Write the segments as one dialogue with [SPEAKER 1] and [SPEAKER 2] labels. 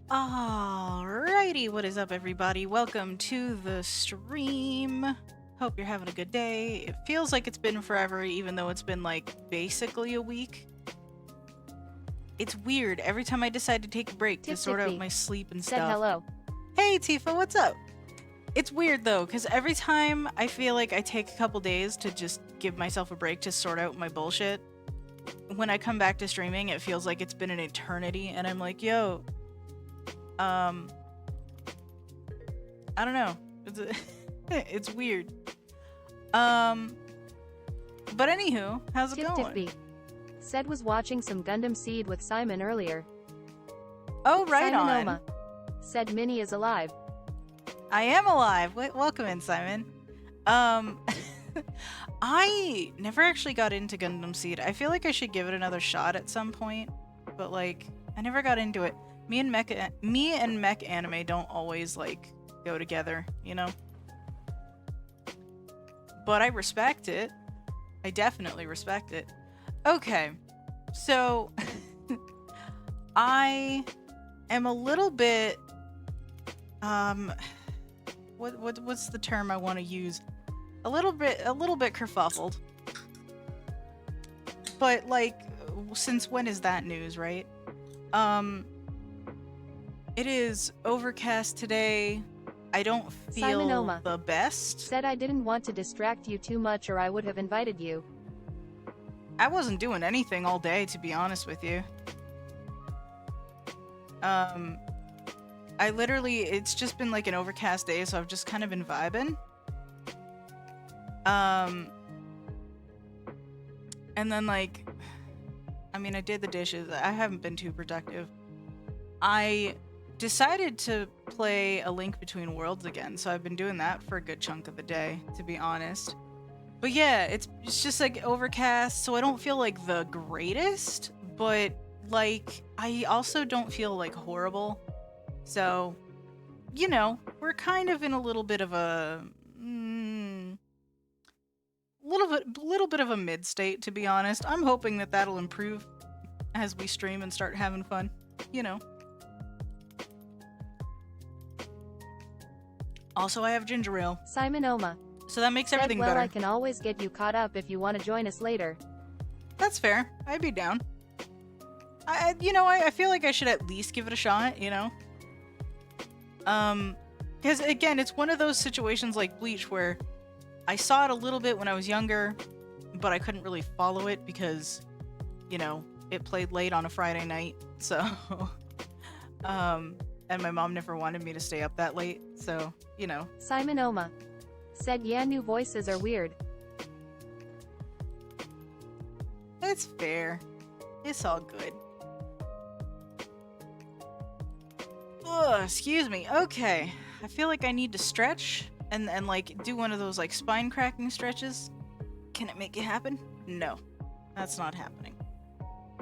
[SPEAKER 1] Alrighty, what is up everybody? Welcome to the stream. Hope you're having a good day. It feels like it's been forever, even though it's been like basically a week. It's weird. Every time I decide to take a break to sort out my sleep and stuff.
[SPEAKER 2] Hello.
[SPEAKER 1] Hey Tifa, what's up? It's weird though, because every time I feel like I take a couple days to just give myself a break to sort out my bullshit, when I come back to streaming, it feels like it's been an eternity, and I'm like, yo, I don't know. It's weird. But anywho, how's it going?
[SPEAKER 2] Said was watching some Gundam Seed with Simon earlier.
[SPEAKER 1] Oh, right
[SPEAKER 2] Simon
[SPEAKER 1] on.
[SPEAKER 2] Said Minnie is alive.
[SPEAKER 1] I am alive. Welcome in, Simon. I never actually got into Gundam Seed. I feel like I should give it another shot at some point, but like, I never got into it. Me and mech anime don't always like go together, you know? But I respect it. I definitely respect it. Okay, so I am a little bit what's the term I want to use? A little bit kerfuffled. But like, since when is that news, right? It is overcast today. I don't feel the best.
[SPEAKER 2] Said I didn't want to distract you too much or I would have invited you.
[SPEAKER 1] I wasn't doing anything all day, to be honest with you. I literally, it's just been like an overcast day, so I've just kind of been vibing. And then like, I mean, I did the dishes. I haven't been too productive. I decided to play A Link Between Worlds again, so I've been doing that for a good chunk of the day, to be honest. But yeah, it's just like overcast, so I don't feel like the greatest, but like I also don't feel like horrible. So, you know, we're kind of in a little bit of a little bit of a mid state, to be honest. I'm hoping that that'll improve as we stream and start having fun, you know. Also, I have ginger ale,
[SPEAKER 2] Simon Oma
[SPEAKER 1] so that makes
[SPEAKER 2] said,
[SPEAKER 1] everything
[SPEAKER 2] well,
[SPEAKER 1] better.
[SPEAKER 2] I can always get you caught up if you want to join us later.
[SPEAKER 1] That's fair. I'd be down. I feel like I should at least give it a shot, you know? Because again, it's one of those situations like Bleach where I saw it a little bit when I was younger, but I couldn't really follow it because, you know, it played late on a Friday night, so, and my mom never wanted me to stay up that late, so, you know.
[SPEAKER 2] Simon Oma said, yeah, new voices are weird.
[SPEAKER 1] It's fair. It's all good. Ugh, excuse me. Okay. I feel like I need to stretch and like do one of those like spine cracking stretches. Can it make it happen? No. That's not happening.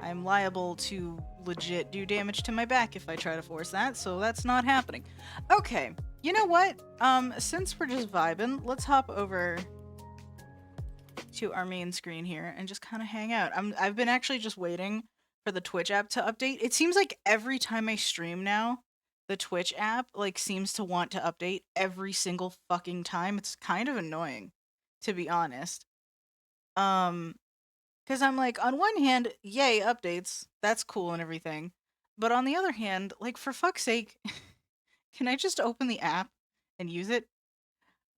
[SPEAKER 1] I'm liable to legit do damage to my back if I try to force that, so that's not happening. Okay. You know what? Since we're just vibing, let's hop over to our main screen here and just kind of hang out. I've been actually just waiting for the Twitch app to update. It seems like every time I stream now, the Twitch app like seems to want to update every single fucking time. It's kind of annoying, to be honest. Cuz I'm like, on one hand, yay, updates. That's cool and everything. But on the other hand, like for fuck's sake, can I just open the app and use it?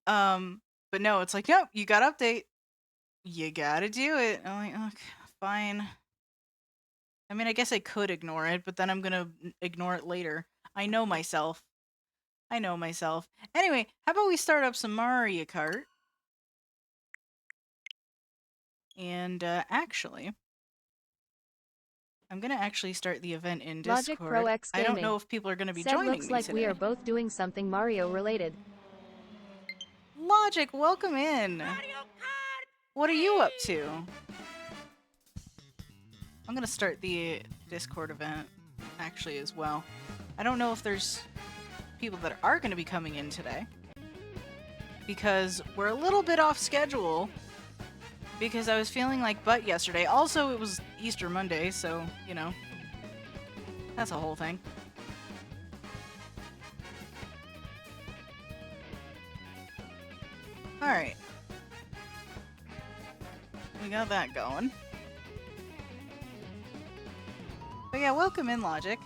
[SPEAKER 1] But no, it's like, nope, you got to update. You gotta do it. I'm like, okay, fine. I mean, I guess I could ignore it, but then I'm gonna ignore it later. I know myself. I know myself. Anyway, how about we start up some Mario Kart? And actually, I'm gonna actually start the event in
[SPEAKER 2] Logic
[SPEAKER 1] Discord.
[SPEAKER 2] Pro X
[SPEAKER 1] I don't
[SPEAKER 2] Gaming
[SPEAKER 1] know if people are gonna be
[SPEAKER 2] said,
[SPEAKER 1] joining
[SPEAKER 2] looks
[SPEAKER 1] me
[SPEAKER 2] like
[SPEAKER 1] today.
[SPEAKER 2] we are both doing something Mario related.
[SPEAKER 1] Logic, welcome in. What are you up to? I'm gonna start the Discord event actually as well. I don't know if there's people that are going to be coming in today because we're a little bit off schedule because I was feeling like butt yesterday. Also, it was Easter Monday, so, you know, that's a whole thing. Alright. We got that going. But yeah, welcome in, Logic.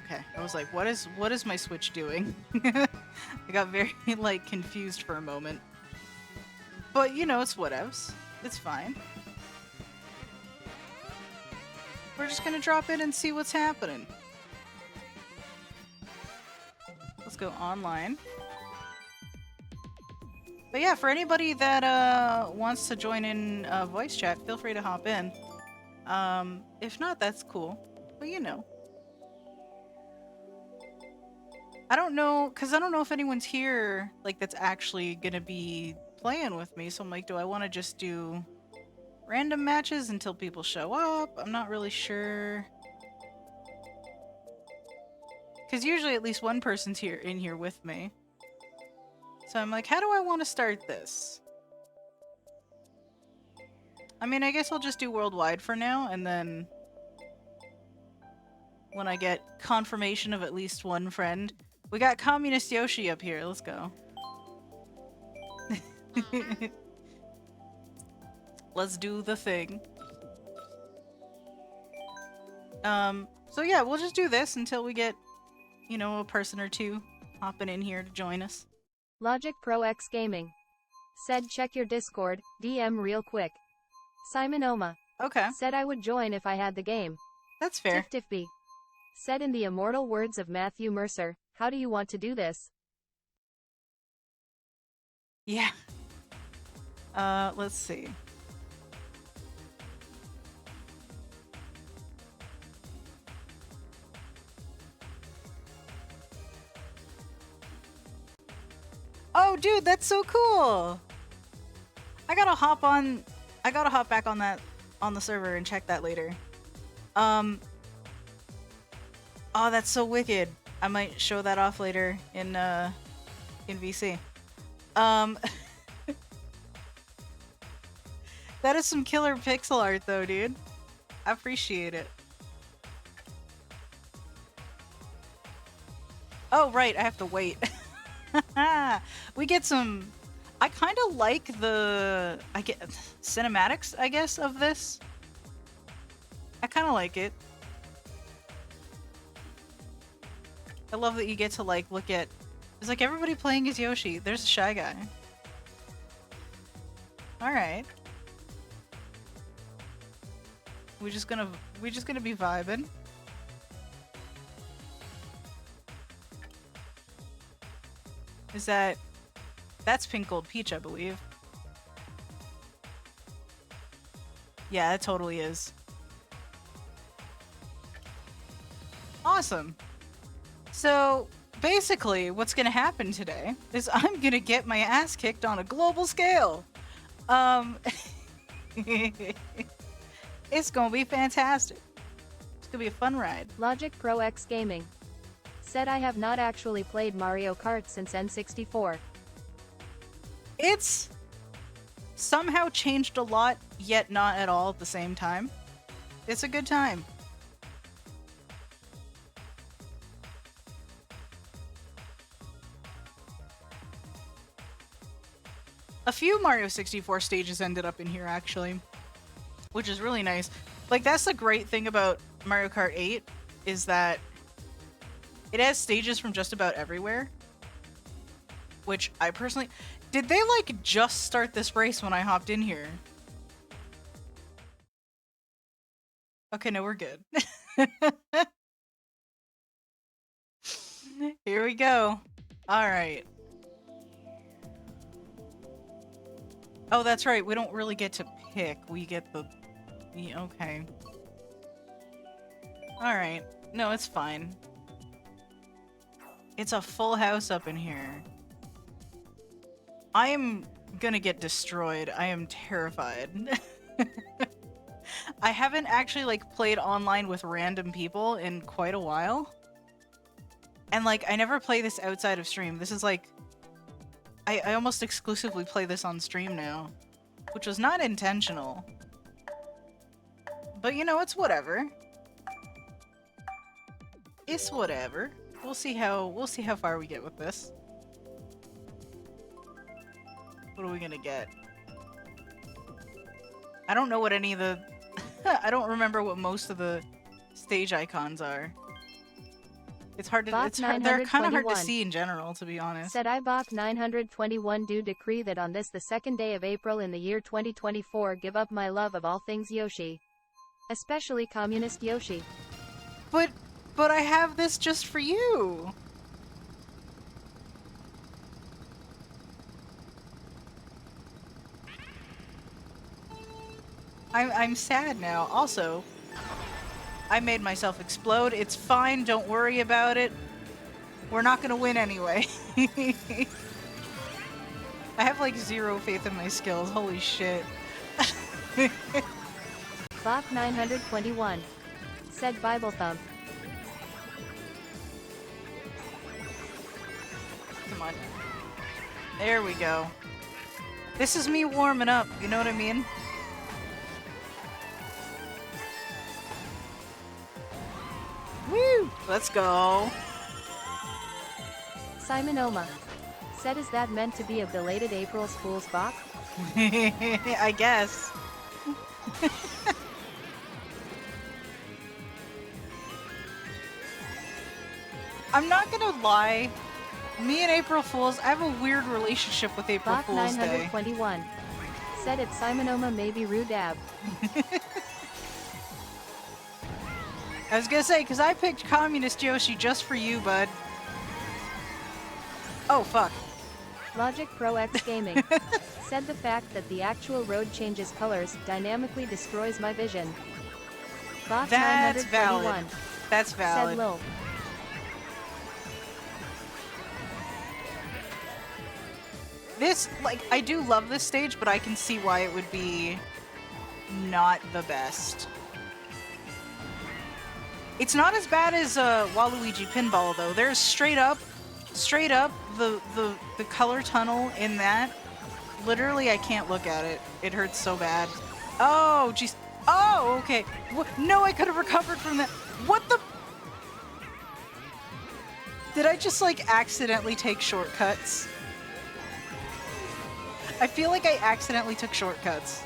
[SPEAKER 1] Okay. I was like, what is my Switch doing? I got very, like, confused for a moment. But, you know, it's whatevs. It's fine. We're just gonna drop in and see what's happening. Let's go online. But yeah, for anybody that wants to join in voice chat, feel free to hop in. If not, that's cool. But you know. I don't know, because I don't know if anyone's here, like, that's actually gonna be playing with me, so I'm like, do I want to just do random matches until people show up? I'm not really sure. Because usually at least one person's in here with me. So I'm like, how do I want to start this? I mean, I guess I'll just do worldwide for now, and then when I get confirmation of at least one friend. We got Communist Yoshi up here. Let's go. Let's do the thing. So yeah, we'll just do this until we get, you know, a person or two hopping in here to join us.
[SPEAKER 2] Logic Pro X Gaming said, check your Discord, DM real quick. Simon Oma
[SPEAKER 1] Okay.
[SPEAKER 2] said, I would join if I had the game.
[SPEAKER 1] That's fair.
[SPEAKER 2] Tiftifby said, in the immortal words of Matthew Mercer, how do you want to do this?
[SPEAKER 1] Yeah. Let's see. Oh, dude, that's so cool. I gotta hop back on that, on the server and check that later. Oh, that's so wicked. I might show that off later in VC. That is some killer pixel art though, dude. I appreciate it. Oh, right, I have to wait. We get some... I kind of like the... cinematics, I guess, of this. I kind of like it. I love that you get to, like, look at... It's like everybody playing as Yoshi. There's a Shy Guy. Alright. We just gonna be vibing. Is that... That's Pink Gold Peach, I believe. Yeah, it totally is. Awesome. So, basically, what's gonna happen today is I'm gonna get my ass kicked on a global scale. It's gonna be fantastic. It's gonna be a fun ride.
[SPEAKER 2] Logic Pro X Gaming said I have not actually played Mario Kart since N64.
[SPEAKER 1] It's somehow changed a lot, yet not at all at the same time. It's a good time. A few Mario 64 stages ended up in here, actually, which is really nice. Like, that's the great thing about Mario Kart 8, is that it has stages from just about everywhere, which I personally... Did they, like, just start this race when I hopped in here? Okay, no, we're good. Here we go. Alright. Oh, that's right. We don't really get to pick. We get the... Okay. Alright. No, it's fine. It's a full house up in here. I am gonna get destroyed. I am terrified. I haven't actually, like, played online with random people in quite a while. And, like, I never play this outside of stream. This is, like... I almost exclusively play this on stream now. Which was not intentional. But, you know, it's whatever. It's whatever. We'll see how far we get with this. What are we gonna get? I don't know what any of the... I don't remember what most of the stage icons are. It's hard to... they're kind of hard to see in general, to be honest.
[SPEAKER 2] Said I Bach 921 do decree that on this the second day of April in the year 2024 give up my love of all things Yoshi. Especially communist Yoshi.
[SPEAKER 1] But I have this just for you! I'm sad now. Also, I made myself explode. It's fine, don't worry about it. We're not gonna win anyway. I have like zero faith in my skills, holy shit.
[SPEAKER 2] Bach 921 said Bible thump.
[SPEAKER 1] Come on. There we go. This is me warming up, you know what I mean? Woo! Let's go.
[SPEAKER 2] Simon Oma said, is that meant to be a belated April Fool's Bach?
[SPEAKER 1] I guess. I'm not gonna lie. Me and April Fools, I have a weird relationship with April
[SPEAKER 2] Bach
[SPEAKER 1] Fool's Day.
[SPEAKER 2] 921 said it's Simon Oma maybe rude dab.
[SPEAKER 1] I was gonna say, because I picked Communist Yoshi just for you, bud. Oh, fuck.
[SPEAKER 2] Logic Pro X Gaming said the fact that the actual road changes colors dynamically destroys my vision. Bach
[SPEAKER 1] That's
[SPEAKER 2] 921
[SPEAKER 1] valid. That's valid.
[SPEAKER 2] said Lil.
[SPEAKER 1] This, like, I do love this stage, but I can see why it would be not the best. It's not as bad as Waluigi Pinball, though. There's straight up, the color tunnel in that. Literally, I can't look at it. It hurts so bad. Oh, jeez. Oh, okay. No, I could have recovered from that. What the? Did I just, like, accidentally take shortcuts? I feel like I accidentally took shortcuts.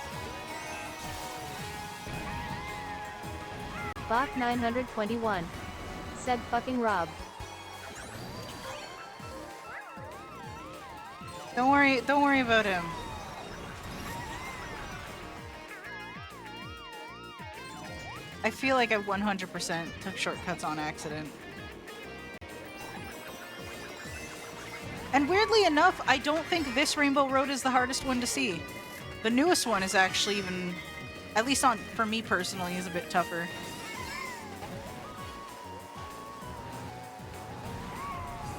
[SPEAKER 2] Bach 921 said fucking Rob.
[SPEAKER 1] Don't worry about him. I feel like I 100% took shortcuts on accident. And weirdly enough, I don't think this Rainbow Road is the hardest one to see. The newest one is actually even, at least for me personally, is a bit tougher.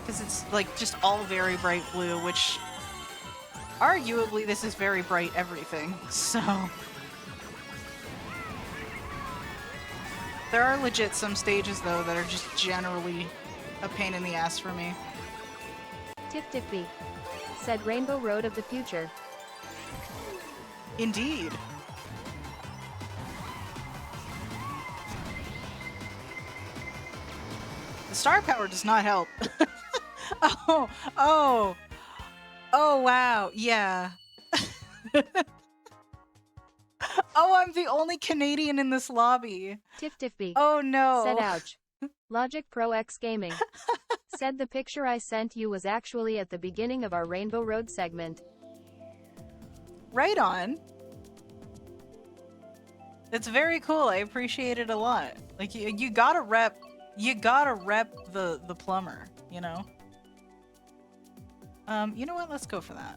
[SPEAKER 1] Because it's like just all very bright blue, which arguably this is very bright everything, so. There are legit some stages though that are just generally a pain in the ass for me.
[SPEAKER 2] Tiff said Rainbow Road of the future.
[SPEAKER 1] Indeed. The star power does not help. Oh, wow, yeah. Oh, I'm the only Canadian in this lobby.
[SPEAKER 2] Tiff
[SPEAKER 1] Oh no.
[SPEAKER 2] said ouch. Logic Pro X Gaming said the picture I sent you was actually at the beginning of our Rainbow Road segment.
[SPEAKER 1] Right on. It's very cool. I appreciate it a lot. Like you gotta rep the plumber, you know? You know what? Let's go for that.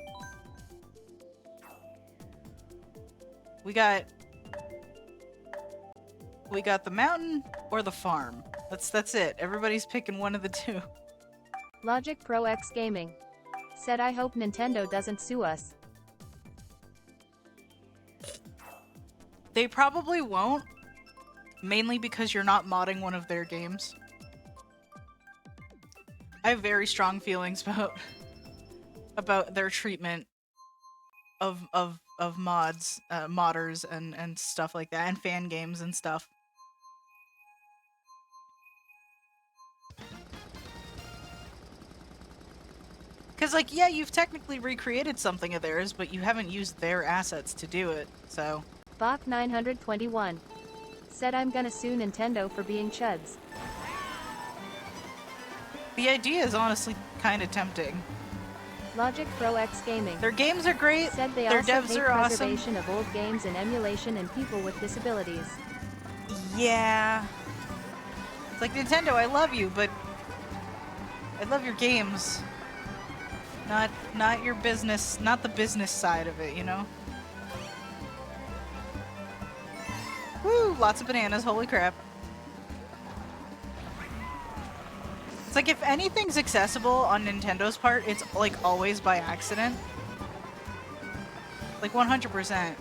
[SPEAKER 1] We got the mountain or the farm. That's it. Everybody's picking one of the two.
[SPEAKER 2] Logic Pro X Gaming said I hope Nintendo doesn't sue us.
[SPEAKER 1] They probably won't, mainly because you're not modding one of their games. I have very strong feelings about their treatment of mods, modders and stuff like that, and fan games and stuff. Because, like, yeah, you've technically recreated something of theirs, but you haven't used their assets to do it, so.
[SPEAKER 2] Bach 921 said I'm gonna sue Nintendo for being chuds.
[SPEAKER 1] The idea is honestly kind of tempting.
[SPEAKER 2] Logic Pro X Gaming.
[SPEAKER 1] Their games are great,
[SPEAKER 2] said they
[SPEAKER 1] their
[SPEAKER 2] also
[SPEAKER 1] devs
[SPEAKER 2] hate
[SPEAKER 1] are awesome.
[SPEAKER 2] preservation of old games and emulation and people with disabilities.
[SPEAKER 1] Yeah. It's like, Nintendo, I love you, but I love your games. Not your business, not the business side of it, you know? Woo! Lots of bananas, holy crap. It's like, if anything's accessible on Nintendo's part, it's like always by accident. Like 100%.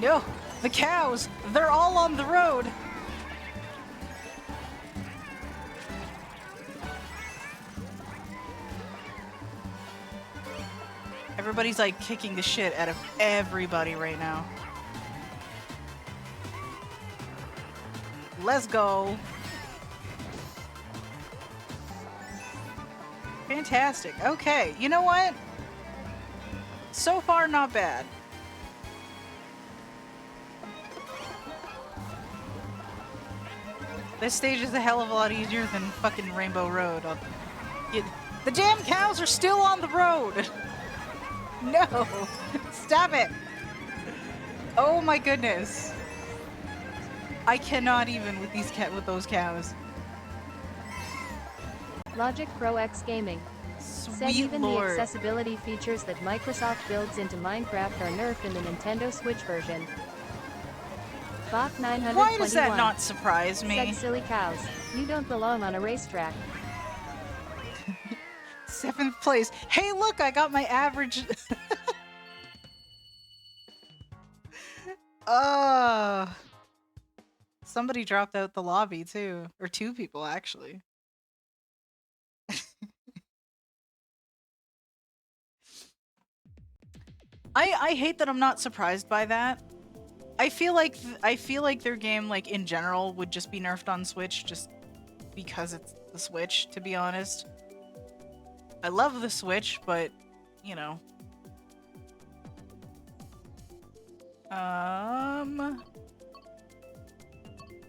[SPEAKER 1] No! The cows! They're all on the road! Everybody's like kicking the shit out of everybody right now. Let's go! Fantastic. Okay, you know what? So far, not bad. This stage is a hell of a lot easier than fucking Rainbow Road. The damn cows are still on the road! No! Stop it! Oh my goodness. I cannot even with those cows.
[SPEAKER 2] Logic Pro X Gaming Said
[SPEAKER 1] Sweet
[SPEAKER 2] even the
[SPEAKER 1] lord.
[SPEAKER 2] accessibility features that Microsoft builds into Minecraft are nerfed in the Nintendo Switch version. Bach 921
[SPEAKER 1] Why does that not surprise me?
[SPEAKER 2] said silly cows. You don't belong on a racetrack.
[SPEAKER 1] 7th place. Hey, look, I got my average. Somebody dropped out the lobby too, or 2 people actually. I hate that I'm not surprised by that. I feel like their game, like, in general would just be nerfed on Switch just because it's the Switch, to be honest. I love the Switch, but, you know.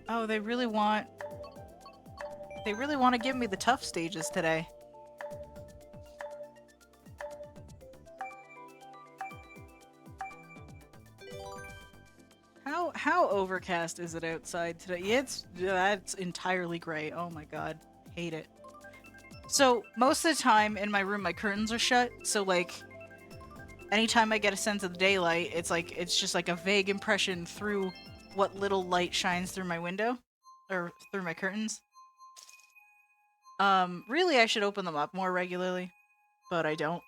[SPEAKER 1] Oh, they really want to give me the tough stages today. How overcast is it outside today? That's entirely gray. Oh my god. Hate it. So, most of the time in my room my curtains are shut, so like anytime I get a sense of the daylight, it's just like a vague impression through what little light shines through my window or through my curtains. Really I should open them up more regularly, but I don't.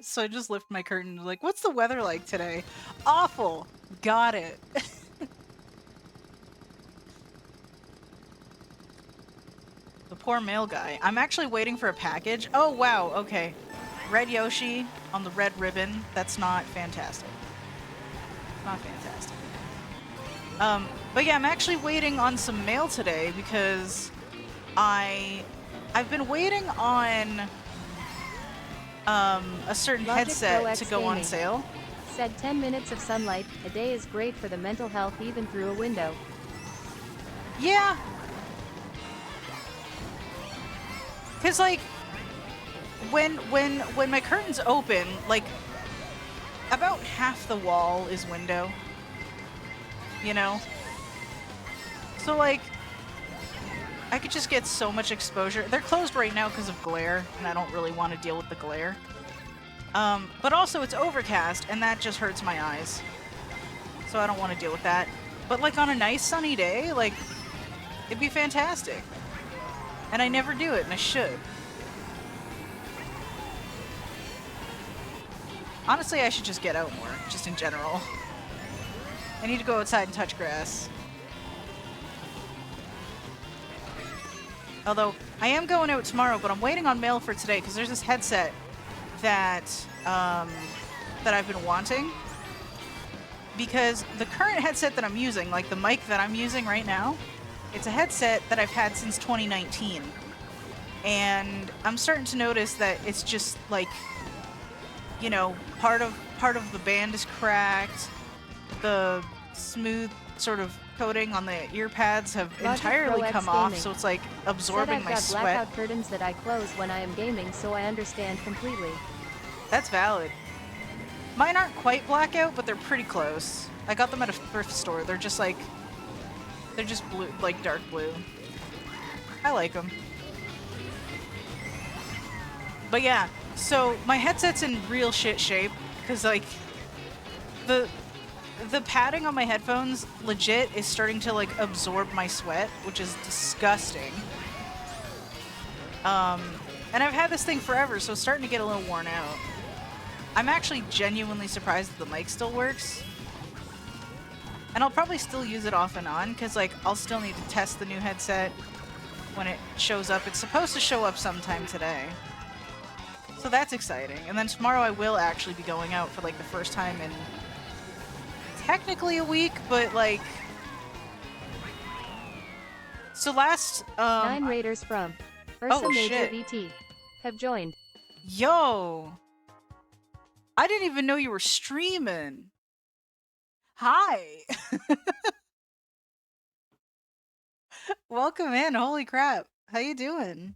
[SPEAKER 1] So I just lift my curtain like, what's the weather like today? Awful. Got it. The poor mail guy. I'm actually waiting for a package. Oh wow, okay. Red Yoshi on the red ribbon. That's not fantastic. Not fantastic. But yeah, I'm actually waiting on some mail today because I've been waiting on a certain
[SPEAKER 2] Logic
[SPEAKER 1] headset
[SPEAKER 2] Pro
[SPEAKER 1] to
[SPEAKER 2] X
[SPEAKER 1] go on
[SPEAKER 2] Gaming
[SPEAKER 1] sale.
[SPEAKER 2] said 10 minutes of sunlight a day is great for the mental health even through a window.
[SPEAKER 1] Yeah. Cause like when my curtains open, like about half the wall is window. You know? So like I could just get so much exposure. They're closed right now because of glare, and I don't really want to deal with the glare. But also it's overcast, and that just hurts my eyes. So I don't want to deal with that. But like on a nice sunny day, like, it'd be fantastic. And I never do it, and I should. Honestly, I should just get out more, just in general. I need to go outside and touch grass. Although, I am going out tomorrow, but I'm waiting on mail for today, because there's this headset that, that I've been wanting. Because the current headset that I'm using, like the mic that I'm using right now, it's a headset that I've had since 2019. And I'm starting to notice that it's just, like, you know, part of the band is cracked. The smooth sort of coating on the ear pads have entirely come off, so it's like absorbing my sweat.
[SPEAKER 2] I've got blackout curtains that I close when I am gaming, so I understand completely.
[SPEAKER 1] That's valid. Mine aren't quite blackout, but they're pretty close. I got them at a thrift store. They're just blue, like dark blue. I like them. But yeah, so my headset's in real shit shape because like the padding on my headphones legit is starting to like absorb my sweat, which is disgusting. And I've had this thing forever, so it's starting to get a little worn out. I'm actually genuinely surprised that the mic still works. And I'll probably still use it off and on, because like I'll still need to test the new headset when it shows up. It's supposed to show up sometime today. So that's exciting. And then tomorrow I will actually be going out for like the first time in technically a week, but like... So last...
[SPEAKER 2] 9 raiders from Ursa Major
[SPEAKER 1] shit.
[SPEAKER 2] VT have joined.
[SPEAKER 1] Yo! I didn't even know you were streaming. Hi! Welcome in, holy crap. How you doing?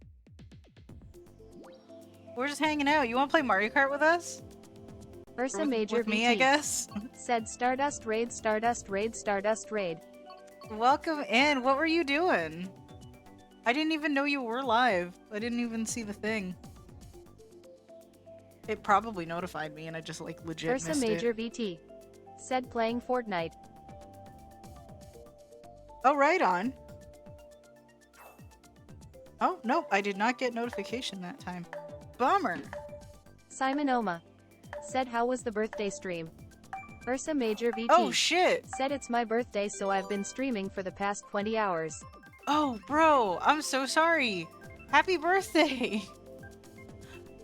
[SPEAKER 1] We're just hanging out. You want to play Mario Kart with us?
[SPEAKER 2] Ursa Major
[SPEAKER 1] with
[SPEAKER 2] VT
[SPEAKER 1] me, I guess?
[SPEAKER 2] said Stardust Raid, Stardust Raid, Stardust Raid.
[SPEAKER 1] Welcome in. What were you doing? I didn't even know you were live. I didn't even see the thing. It probably notified me and I just like legit
[SPEAKER 2] Ursa
[SPEAKER 1] missed
[SPEAKER 2] Major
[SPEAKER 1] it.
[SPEAKER 2] VT. Said playing Fortnite.
[SPEAKER 1] Oh, right on. Oh, nope, I did not get notification that time. Bummer.
[SPEAKER 2] Simon Oma. Said how was the birthday stream? Ursa Major VT.
[SPEAKER 1] Oh, shit.
[SPEAKER 2] Said it's my birthday so I've been streaming for the past 20 hours.
[SPEAKER 1] Oh, bro, I'm so sorry. Happy birthday.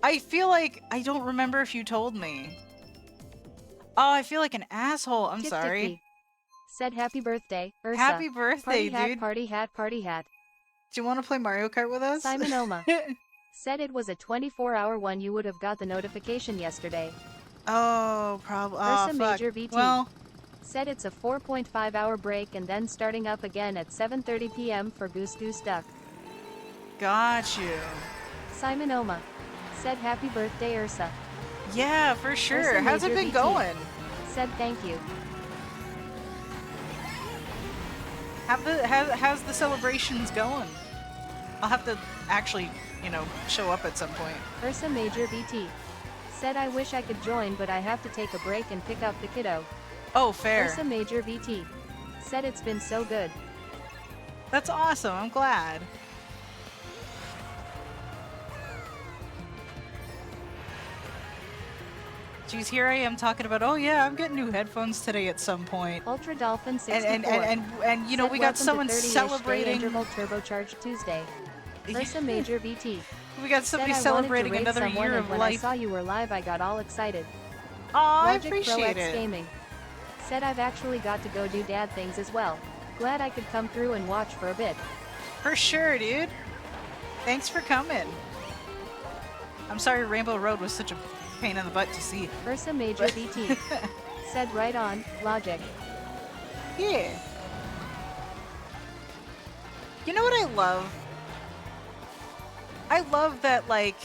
[SPEAKER 1] I feel like I don't remember if you told me. Oh, I feel like an asshole. I'm sorry.
[SPEAKER 2] Said happy birthday, Ursa.
[SPEAKER 1] Happy birthday,
[SPEAKER 2] party hat,
[SPEAKER 1] dude.
[SPEAKER 2] Party hat, party hat.
[SPEAKER 1] Do you want to play Mario Kart with us?
[SPEAKER 2] Simon Oma. Said it was a 24-hour one. You would have got the notification yesterday.
[SPEAKER 1] Oh, probably. Oh,
[SPEAKER 2] Ursa
[SPEAKER 1] fuck.
[SPEAKER 2] Major VT.
[SPEAKER 1] Well,
[SPEAKER 2] said it's a 4.5-hour break and then starting up again at 7:30 p.m. for Goose Goose Duck.
[SPEAKER 1] got you.
[SPEAKER 2] Simon Oma. Said happy birthday, Ursa.
[SPEAKER 1] Yeah, for sure.
[SPEAKER 2] Ursa
[SPEAKER 1] How's it
[SPEAKER 2] Major
[SPEAKER 1] been
[SPEAKER 2] VT.
[SPEAKER 1] going?
[SPEAKER 2] Said thank you.
[SPEAKER 1] How's the celebrations going? I'll have to actually, show up at some point.
[SPEAKER 2] Ursa Major VT. Said I wish I could join but I have to take a break and pick up the kiddo.
[SPEAKER 1] Oh, fair.
[SPEAKER 2] Ursa Major VT. Said it's been so good.
[SPEAKER 1] That's awesome. I'm glad. Jeez, here I am talking about, oh yeah, I'm getting new headphones today at some point.
[SPEAKER 2] Ultra Dolphin 64.
[SPEAKER 1] And you know,
[SPEAKER 2] said,
[SPEAKER 1] we got
[SPEAKER 2] "Welcome to
[SPEAKER 1] someone
[SPEAKER 2] 30-ish day
[SPEAKER 1] celebrating.
[SPEAKER 2] interval turbocharged Tuesday. Ursa Major VT.
[SPEAKER 1] We got somebody
[SPEAKER 2] said,
[SPEAKER 1] celebrating
[SPEAKER 2] I wanted to
[SPEAKER 1] another
[SPEAKER 2] raid someone,
[SPEAKER 1] year
[SPEAKER 2] and
[SPEAKER 1] of
[SPEAKER 2] when
[SPEAKER 1] life.
[SPEAKER 2] I saw you were live, I got all excited.
[SPEAKER 1] Aw, I
[SPEAKER 2] Logic Pro
[SPEAKER 1] appreciate
[SPEAKER 2] X
[SPEAKER 1] it.
[SPEAKER 2] Gaming. Said I've actually got to go do dad things as well. Glad I could come through and watch for a bit.
[SPEAKER 1] For sure, dude. Thanks for coming. I'm sorry Rainbow Road was such a pain in the butt to see.
[SPEAKER 2] Ursa Major VT. Said right on, Logic.
[SPEAKER 1] Yeah. You know what I love? I love that, like,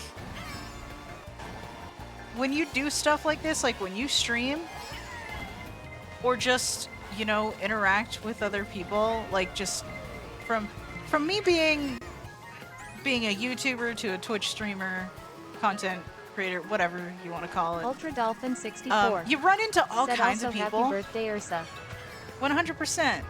[SPEAKER 1] when you do stuff like this, like when you stream, or just, interact with other people, like just from me being a YouTuber to a Twitch streamer, content creator, whatever you want to call it.
[SPEAKER 2] Ultra Dolphin 64.
[SPEAKER 1] You run into all
[SPEAKER 2] said
[SPEAKER 1] kinds
[SPEAKER 2] also
[SPEAKER 1] of people.
[SPEAKER 2] Happy birthday, Ursa.
[SPEAKER 1] 100%.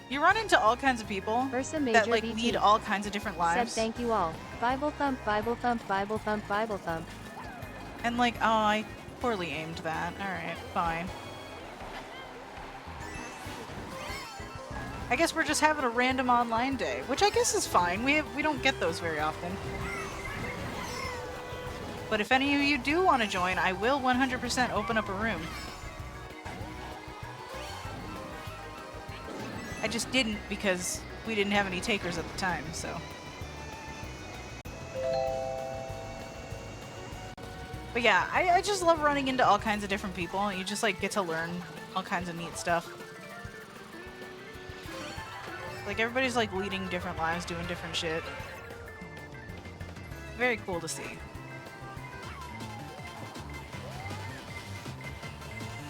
[SPEAKER 1] You run into all kinds of people
[SPEAKER 2] Ursa Major
[SPEAKER 1] that like
[SPEAKER 2] VT.
[SPEAKER 1] lead all kinds of different
[SPEAKER 2] Said
[SPEAKER 1] lives.
[SPEAKER 2] thank you all. Bible thump, Bible thump, Bible thump, Bible thump.
[SPEAKER 1] And like, oh, I poorly aimed that. Alright, fine. I guess we're just having a random online day, which I guess is fine. We don't get those very often. But if any of you do want to join, I will 100% open up a room. I just didn't because we didn't have any takers at the time, so. But yeah, I just love running into all kinds of different people. You just like get to learn all kinds of neat stuff. Like everybody's like leading different lives, doing different shit. Very cool to see.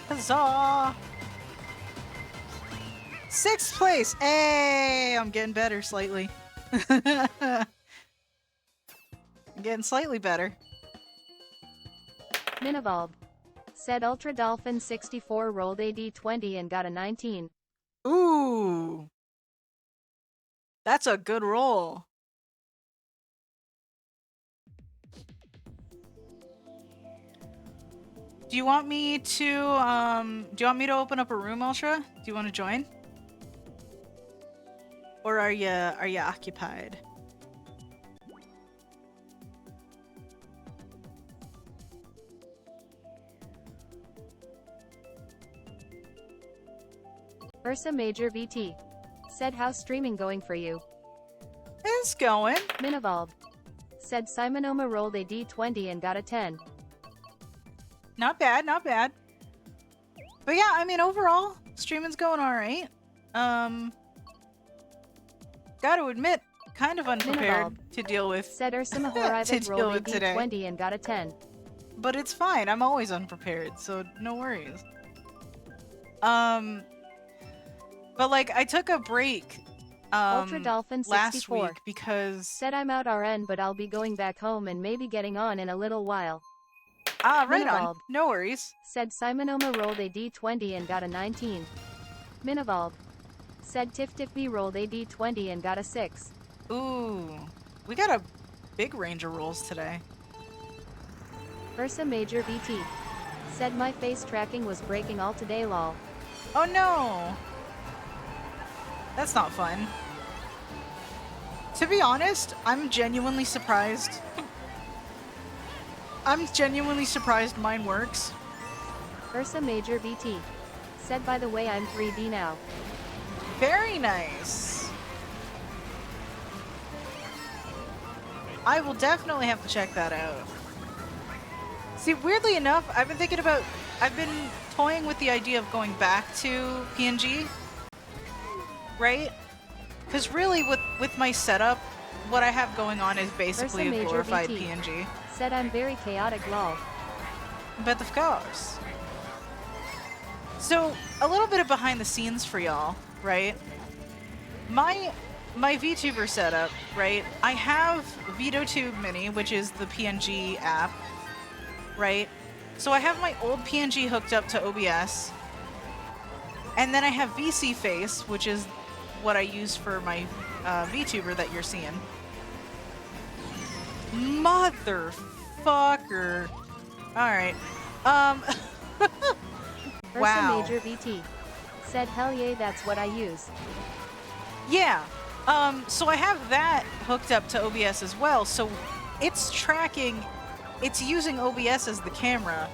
[SPEAKER 1] Huzzah! 6th place! Hey! I'm getting better slightly. I'm getting slightly better.
[SPEAKER 2] Minivolve. Said Ultra Dolphin 64 rolled a D20 and got a 19.
[SPEAKER 1] Ooh! That's a good roll. Do you want me to open up a room, Ultra? Do you want to join? Or are you occupied?
[SPEAKER 2] Ursa Major VT. Said how's streaming going for you?
[SPEAKER 1] It's going.
[SPEAKER 2] Minivolve. Said Simon Oma rolled a D20 and got a 10.
[SPEAKER 1] Not bad, not bad. But yeah, I mean, overall, streaming's going alright. Gotta admit, kind of unprepared to deal with.
[SPEAKER 2] Said Ursa
[SPEAKER 1] to
[SPEAKER 2] Mahorivik
[SPEAKER 1] deal
[SPEAKER 2] rolled a
[SPEAKER 1] with today.
[SPEAKER 2] D20 and got a 10.
[SPEAKER 1] But it's fine, I'm always unprepared, so no worries. But like, I took a break
[SPEAKER 2] Ultra Dolphin
[SPEAKER 1] last
[SPEAKER 2] 64
[SPEAKER 1] week because
[SPEAKER 2] said I'm out RN but I'll be going back home and maybe getting on in a little while.
[SPEAKER 1] right on.
[SPEAKER 2] Minivolve
[SPEAKER 1] No worries.
[SPEAKER 2] said Simonoma rolled a d20 and got a 19. Minivolve said Tiff Tiff B rolled a d20 and got a 6.
[SPEAKER 1] Ooh, we got a big range of rolls today.
[SPEAKER 2] Ursa Major VT said my face tracking was breaking all today lol.
[SPEAKER 1] Oh no! That's not fun. To be honest, I'm genuinely surprised. I'm genuinely surprised mine works.
[SPEAKER 2] Ursa Major VT said by the way I'm 3D now.
[SPEAKER 1] Very nice. I will definitely have to check that out. See, weirdly enough, I've been toying with the idea of going back to PNG, right? Because really, with my setup, what I have going on is basically a glorified PNG.
[SPEAKER 2] Said I'm very chaotic lol.
[SPEAKER 1] But of course. So, a little bit of behind the scenes for y'all, right? My Vtuber setup, right? I have Vtube Mini, which is the PNG app, right? So I have my old PNG hooked up to OBS, and then I have VC Face, which is what I use for my Vtuber that you're seeing. Motherfucker. Alright. Wow.
[SPEAKER 2] Ursa Major VT said hell yeah, that's what I use.
[SPEAKER 1] Yeah. So I have that hooked up to OBS as well, so it's tracking, it's using OBS as the camera,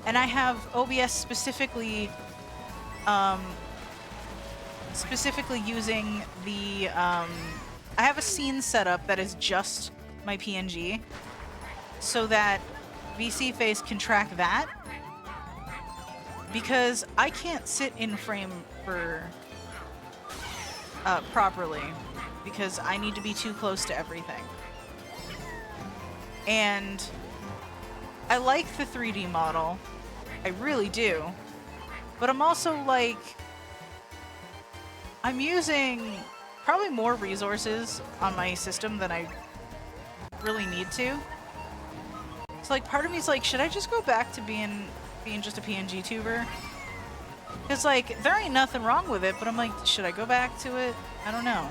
[SPEAKER 1] and I have OBS specifically using the, I have a scene set up that is just my PNG, so that VC Face can track that, because I can't sit in frame for properly, because I need to be too close to everything. And I like the 3D model, I really do, but I'm also like, I'm using probably more resources on my system than I really need to. So like, part of me is like, should I just go back to being just a PNG tuber? Because like, there ain't nothing wrong with it, but I'm like, should I go back to it? I don't know.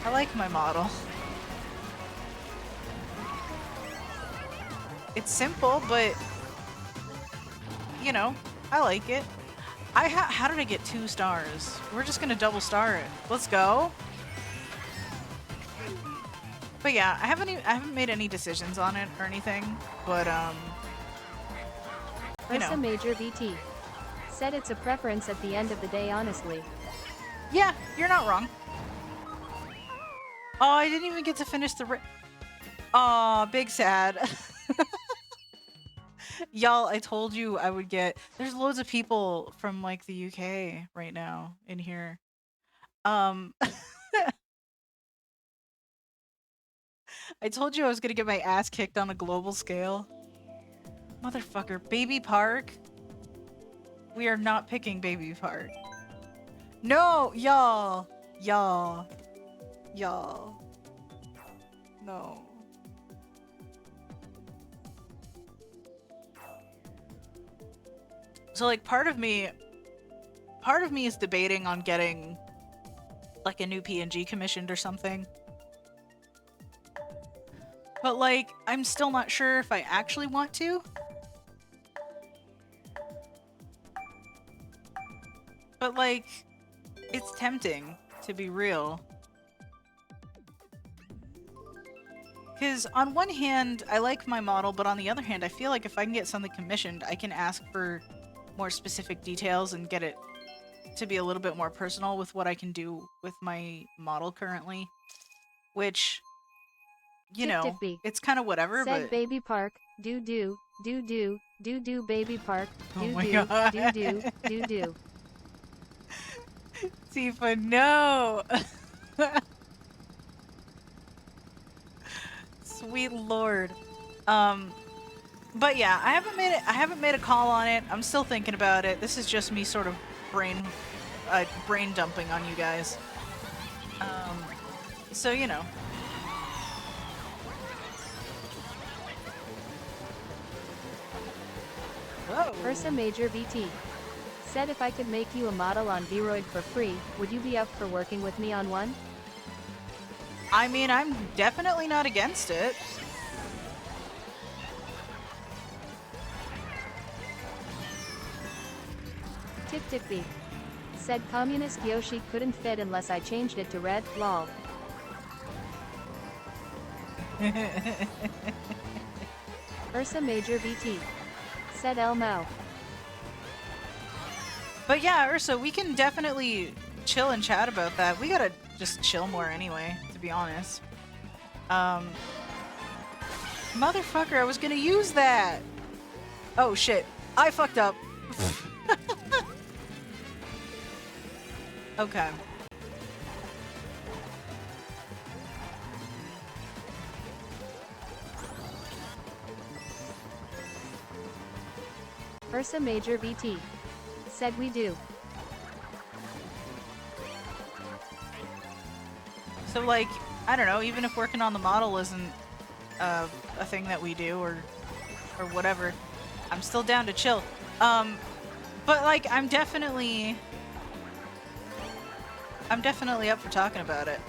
[SPEAKER 1] I like my model. It's simple, but you know, I like it. How did I get 2 stars? We're just gonna double star it. Let's go. But yeah, I haven't made any decisions on it or anything, but you know.
[SPEAKER 2] Ursa Major VT said it's a preference at the end of the day, honestly.
[SPEAKER 1] Yeah, you're not wrong. Oh, I didn't even get to finish the Aw, big sad. Y'all, I told you I would get... There's loads of people from, like, the UK right now in here. I told you I was gonna get my ass kicked on a global scale. Motherfucker, Baby Park? We are not picking Baby Park. No, y'all. Y'all. Y'all. No. So like part of me is debating on getting like a new PNG commissioned or something. But like, I'm still not sure if I actually want to. But like, it's tempting, to be real. Because on one hand, I like my model, but on the other hand, I feel like if I can get something commissioned, I can ask for more specific details and get it to be a little bit more personal with what I can do with my model currently. Which, you know, it's kind of whatever,
[SPEAKER 2] said
[SPEAKER 1] but...
[SPEAKER 2] Baby Park, do-do, do-do, do-do Baby Park,
[SPEAKER 1] Oh my
[SPEAKER 2] do-do,
[SPEAKER 1] God.
[SPEAKER 2] do-do, do-do.
[SPEAKER 1] Tifa, no! Sweet lord. But yeah, I haven't made a call on it. I'm still thinking about it. This is just me sort of brain brain dumping on you guys. So, you know. Whoa.
[SPEAKER 2] Ursa Major VT said if I could make you a model on Vroid for free, would you be up for working with me on one?
[SPEAKER 1] I mean, I'm definitely not against it.
[SPEAKER 2] Tip Tip B said Communist Yoshi couldn't fit unless I changed it to red, lol. Ursa Major VT said El Mao.
[SPEAKER 1] But yeah, Ursa, we can definitely chill and chat about that. We gotta just chill more anyway, to be honest. Motherfucker, I was gonna use that! Oh shit, I fucked up. Okay.
[SPEAKER 2] Ursa Major VT said we do.
[SPEAKER 1] So like, I don't know, even if working on the model isn't a thing that we do or whatever, I'm still down to chill. But like, I'm definitely up for talking about it.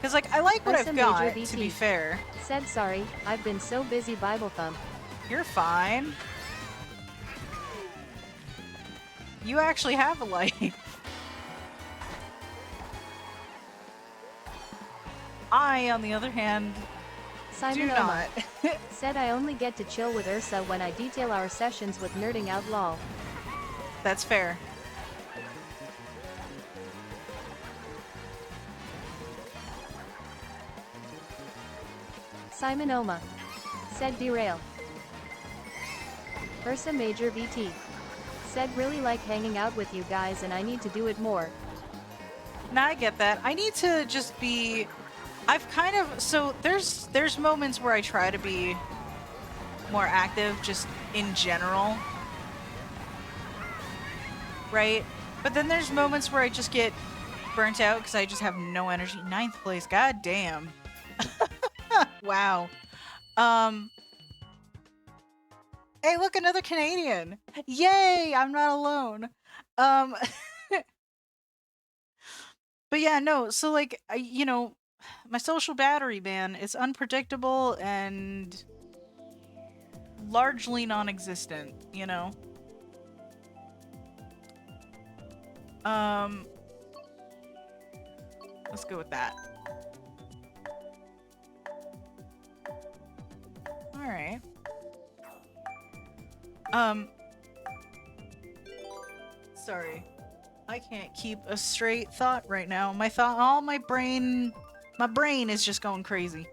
[SPEAKER 1] Cause like, I like what
[SPEAKER 2] Ursa
[SPEAKER 1] I've got,
[SPEAKER 2] Major
[SPEAKER 1] to be fair.
[SPEAKER 2] Said sorry, I've been so busy Bible thump.
[SPEAKER 1] You're fine. You actually have a life. I, on the other hand,
[SPEAKER 2] Simon
[SPEAKER 1] do
[SPEAKER 2] Oma
[SPEAKER 1] not.
[SPEAKER 2] said I only get to chill with Ursa when I detail our sessions with Nerding Out lol.
[SPEAKER 1] That's fair.
[SPEAKER 2] Simon Oma said derail. Ursa Major VT said really like hanging out with you guys and I need to do it more.
[SPEAKER 1] Now I get that. I need to just be... I've kind of... So there's moments where I try to be more active just in general. Right? But then there's moments where I just get burnt out because I just have no energy. 9th place. God damn. Wow. Hey, look, another Canadian. Yay, I'm not alone. But yeah, no, so like, you know, my social battery, man, it's unpredictable and largely non-existent, you know? Let's go with that. Alright. Sorry. I can't keep a straight thought right now. My brain is just going crazy.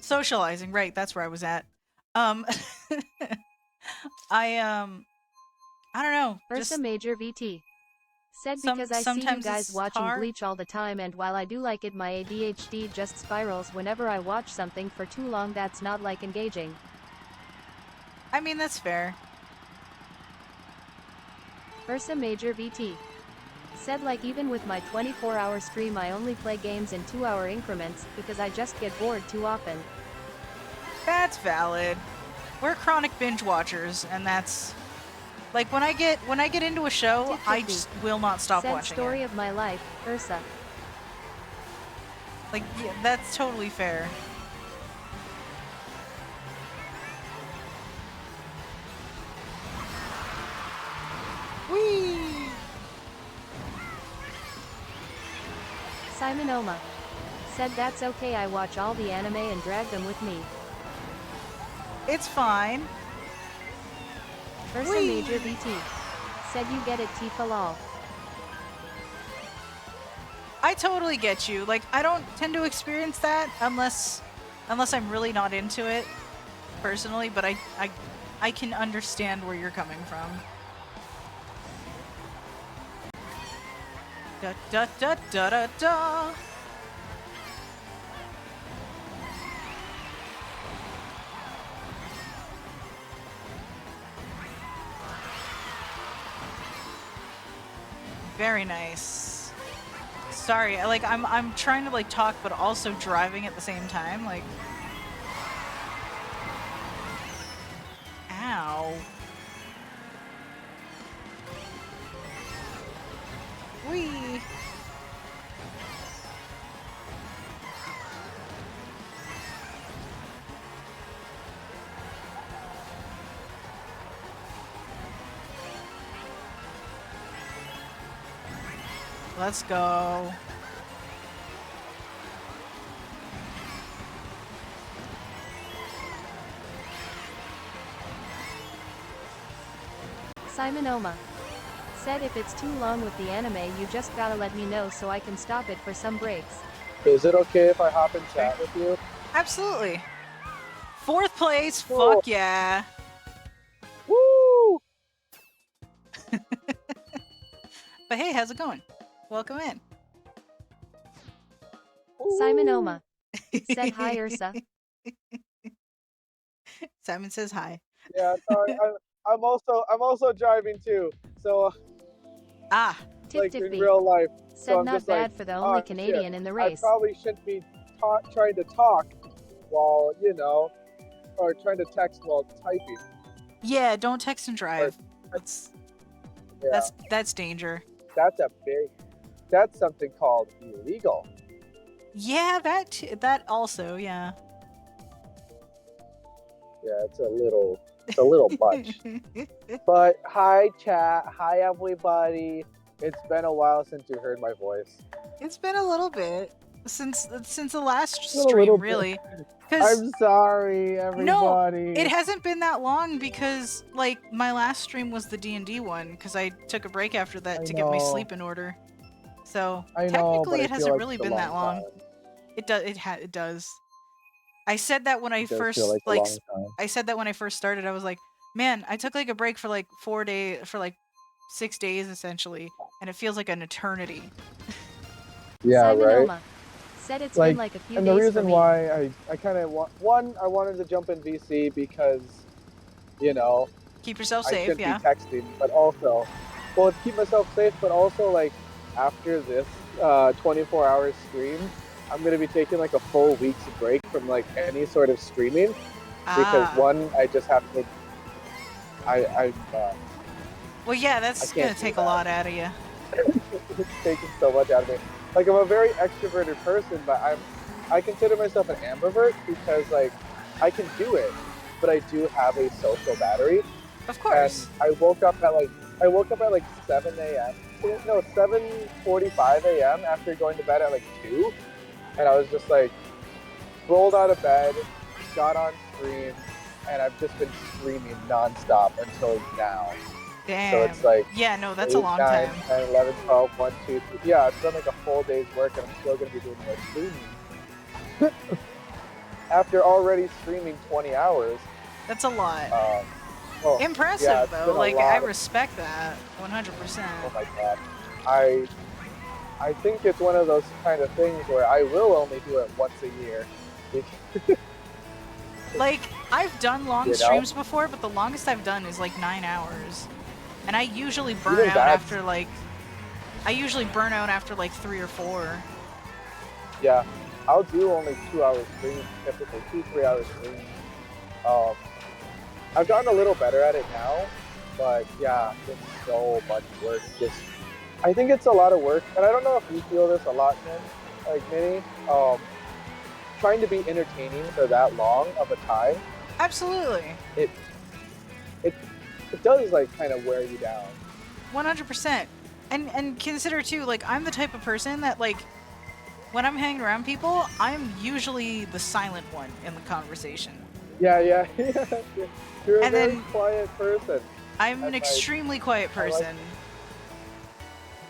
[SPEAKER 1] Socializing, right, that's where I was at. I don't know.
[SPEAKER 2] Ursa Major VT said because I see you
[SPEAKER 1] sometimes
[SPEAKER 2] guys
[SPEAKER 1] it's
[SPEAKER 2] watching
[SPEAKER 1] hard.
[SPEAKER 2] Bleach all the time and while I do like it my ADHD just spirals whenever I watch something for too long that's not like engaging.
[SPEAKER 1] I mean, that's fair.
[SPEAKER 2] Ursa Major VT said like even with my 24-hour stream I only play games in 2-hour increments because I just get bored too often.
[SPEAKER 1] That's valid. We're chronic binge watchers, and that's like when I get into a show, I just will not stop
[SPEAKER 2] said
[SPEAKER 1] watching
[SPEAKER 2] story
[SPEAKER 1] it.
[SPEAKER 2] of my life, Ursa.
[SPEAKER 1] Like, yeah, that's totally fair. Whee!
[SPEAKER 2] Simon Oma said that's okay I watch all the anime and drag them with me.
[SPEAKER 1] It's fine.
[SPEAKER 2] Ursa
[SPEAKER 1] Whee!
[SPEAKER 2] Major VT said you get it Tifa lol.
[SPEAKER 1] I totally get you. Like, I don't tend to experience that unless I'm really not into it personally, but I can understand where you're coming from. Da da da da da da. Very nice. Sorry, I'm trying to like talk but also driving at the same time, like. Ow. Whee! Let's go.
[SPEAKER 2] Simon Oma said if it's too long with the anime you just gotta let me know so I can stop it for some breaks.
[SPEAKER 3] Is it okay if I hop in chat with you?
[SPEAKER 1] Absolutely. 4th place,
[SPEAKER 3] Cool.
[SPEAKER 1] fuck yeah.
[SPEAKER 3] Woo!
[SPEAKER 1] But hey, how's it going? Welcome in.
[SPEAKER 2] Simon Oma said hi Ursa.
[SPEAKER 1] Simon says hi.
[SPEAKER 3] Yeah, sorry. I'm also driving too. So
[SPEAKER 1] Ah.
[SPEAKER 3] like
[SPEAKER 2] Tiff
[SPEAKER 3] in
[SPEAKER 2] Beat
[SPEAKER 3] real life.
[SPEAKER 2] said
[SPEAKER 3] So I'm
[SPEAKER 2] not
[SPEAKER 3] just
[SPEAKER 2] bad
[SPEAKER 3] like,
[SPEAKER 2] for the only
[SPEAKER 3] oh,
[SPEAKER 2] Canadian
[SPEAKER 3] shit.
[SPEAKER 2] in the
[SPEAKER 3] I
[SPEAKER 2] race.
[SPEAKER 3] probably shouldn't be trying to talk while, you know, or trying to text while typing.
[SPEAKER 1] Yeah, don't text and drive. That's danger.
[SPEAKER 3] That's something called illegal.
[SPEAKER 1] Yeah, that also, yeah.
[SPEAKER 3] Yeah, it's a little much. But hi chat, hi everybody. It's been a while since you heard my voice.
[SPEAKER 1] It's been a little bit since the last
[SPEAKER 3] A little
[SPEAKER 1] stream,
[SPEAKER 3] bit.
[SPEAKER 1] really.
[SPEAKER 3] I'm sorry, everybody.
[SPEAKER 1] No, it hasn't been that long because like my last stream was the D&D one because I took a break after that to get my sleep in order. So technically, it hasn't really been that long. It does. It does. I said that when I first I said that when I first started. I was like, man, I took like a break for like 6 days essentially, and it feels like an eternity.
[SPEAKER 3] Yeah,
[SPEAKER 2] Simon
[SPEAKER 3] right.
[SPEAKER 2] Oma said it's been like a few days.
[SPEAKER 3] And the reason
[SPEAKER 2] for me.
[SPEAKER 3] why I kind of I wanted to jump in VC because, you know,
[SPEAKER 1] Keep yourself
[SPEAKER 3] I
[SPEAKER 1] safe.
[SPEAKER 3] shouldn't
[SPEAKER 1] Yeah.
[SPEAKER 3] be texting, but also, well, to keep myself safe, but also like after this 24-hour stream, I'm gonna be taking like a full week's break from like any sort of streaming because one, I just have to.
[SPEAKER 1] Well, yeah, that's gonna take a lot out of you.
[SPEAKER 3] It's taking so much out of me. Like I'm a very extroverted person, but I consider myself an ambivert because like I can do it, but I do have a social battery.
[SPEAKER 1] Of course.
[SPEAKER 3] And I woke up at like 7 a.m. No, 7:45 a.m. after going to bed at like 2, and I was just like rolled out of bed, got on stream, and I've just been streaming nonstop until now.
[SPEAKER 1] Damn.
[SPEAKER 3] So it's like
[SPEAKER 1] yeah, no, that's
[SPEAKER 3] 8,
[SPEAKER 1] a long
[SPEAKER 3] 9,
[SPEAKER 1] time.
[SPEAKER 3] 10, 11, 12, 1, 2, 3. Yeah, it's been like a full day's work, and I'm still gonna be doing more streaming. After already streaming 20 hours.
[SPEAKER 1] That's a lot.
[SPEAKER 3] Well,
[SPEAKER 1] impressive
[SPEAKER 3] yeah,
[SPEAKER 1] though. Like I respect that 100%.
[SPEAKER 3] Oh my god. I think it's one of those kind of things where I will only do it once a year.
[SPEAKER 1] Like I've done long streams before, but the longest I've done is like 9 hours. And I usually burn out after like 3 or 4.
[SPEAKER 3] Yeah. I'll do only 2 hours streams, typically 2-3 hours streams. I've gotten a little better at it now, but yeah, it's so much work. I think it's a lot of work, and I don't know if you feel this a lot, Minnie. Trying to be entertaining for that long of a time.
[SPEAKER 1] Absolutely.
[SPEAKER 3] It does like kind of wear you down.
[SPEAKER 1] 100%. And consider too, like I'm the type of person that like when I'm hanging around people, I'm usually the silent one in the conversation.
[SPEAKER 3] Yeah. You're a very quiet person.
[SPEAKER 1] I'm an extremely quiet person.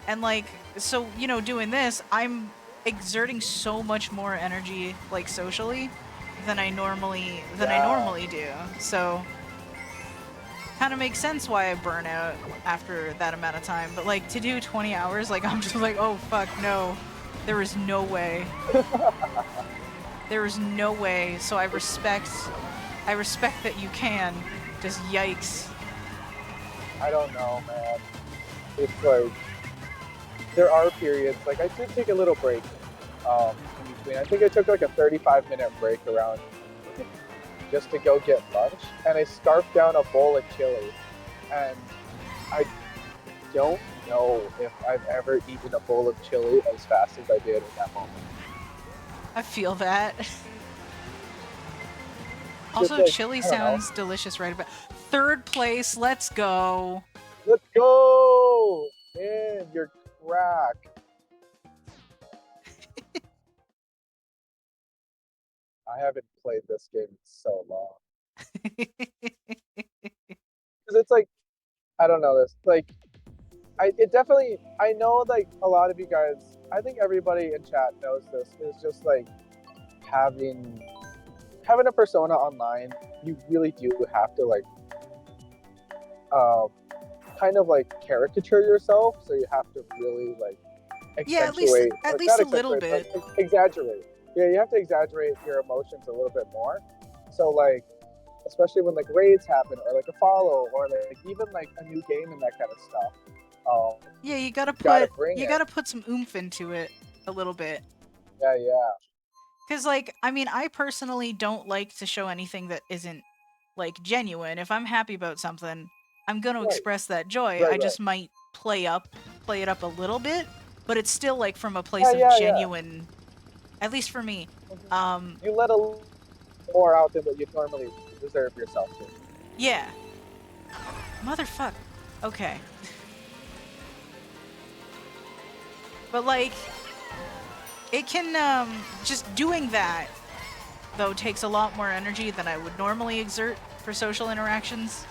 [SPEAKER 1] And like, so, you know, doing this, I'm exerting so much more energy, like socially, than I normally do. So, kind of makes sense why I burn out after that amount of time. But like, to do 20 hours, like, I'm just like, oh fuck, no. There is no way. There is no way. So I respect that you can. Just yikes.
[SPEAKER 3] I don't know, man. It's like, there are periods, like I did take a little break in between. I think I took like a 35-minute break around just to go get lunch, and I scarfed down a bowl of chili, and I don't know if I've ever eaten a bowl of chili as fast as I did in that moment.
[SPEAKER 1] I feel that.
[SPEAKER 3] Just
[SPEAKER 1] Also,
[SPEAKER 3] like,
[SPEAKER 1] chili
[SPEAKER 3] I don't know.
[SPEAKER 1] sounds delicious right about. Third place, let's go.
[SPEAKER 3] Let's go! Man, you're crack. I haven't played this game in so long. Because it's like, I don't know this. Like, it definitely, I know like a lot of you guys, I think everybody in chat knows this, is just like having having a persona online, you really do have to like um kind of like caricature yourself, so you have to really like
[SPEAKER 1] Yeah,
[SPEAKER 3] accentuate,
[SPEAKER 1] at
[SPEAKER 3] or
[SPEAKER 1] least
[SPEAKER 3] not
[SPEAKER 1] a little
[SPEAKER 3] accentuate,
[SPEAKER 1] bit.
[SPEAKER 3] but exaggerate. Yeah, you have to exaggerate your emotions a little bit more. So like, especially when like raids happen, or like a follow, or like even like a new game and that kind of stuff.
[SPEAKER 1] Yeah,
[SPEAKER 3] You gotta bring
[SPEAKER 1] you
[SPEAKER 3] it.
[SPEAKER 1] gotta put some oomph into it a little bit.
[SPEAKER 3] Yeah, yeah.
[SPEAKER 1] Cause like, I mean, I personally don't like to show anything that isn't like genuine. If I'm happy about something, I'm gonna
[SPEAKER 3] Right,
[SPEAKER 1] express that joy.
[SPEAKER 3] right,
[SPEAKER 1] I
[SPEAKER 3] right.
[SPEAKER 1] just might play it up a little bit, but it's still like from a place
[SPEAKER 3] Yeah,
[SPEAKER 1] of
[SPEAKER 3] yeah, yeah.
[SPEAKER 1] genuine, at least for me.
[SPEAKER 3] Mhm.
[SPEAKER 1] Um,
[SPEAKER 3] You let a little more out than what you normally reserve yourself to.
[SPEAKER 1] yeah. Motherfuck. Okay. But like, it can, just doing that, though, takes a lot more energy than I would normally exert for social interactions.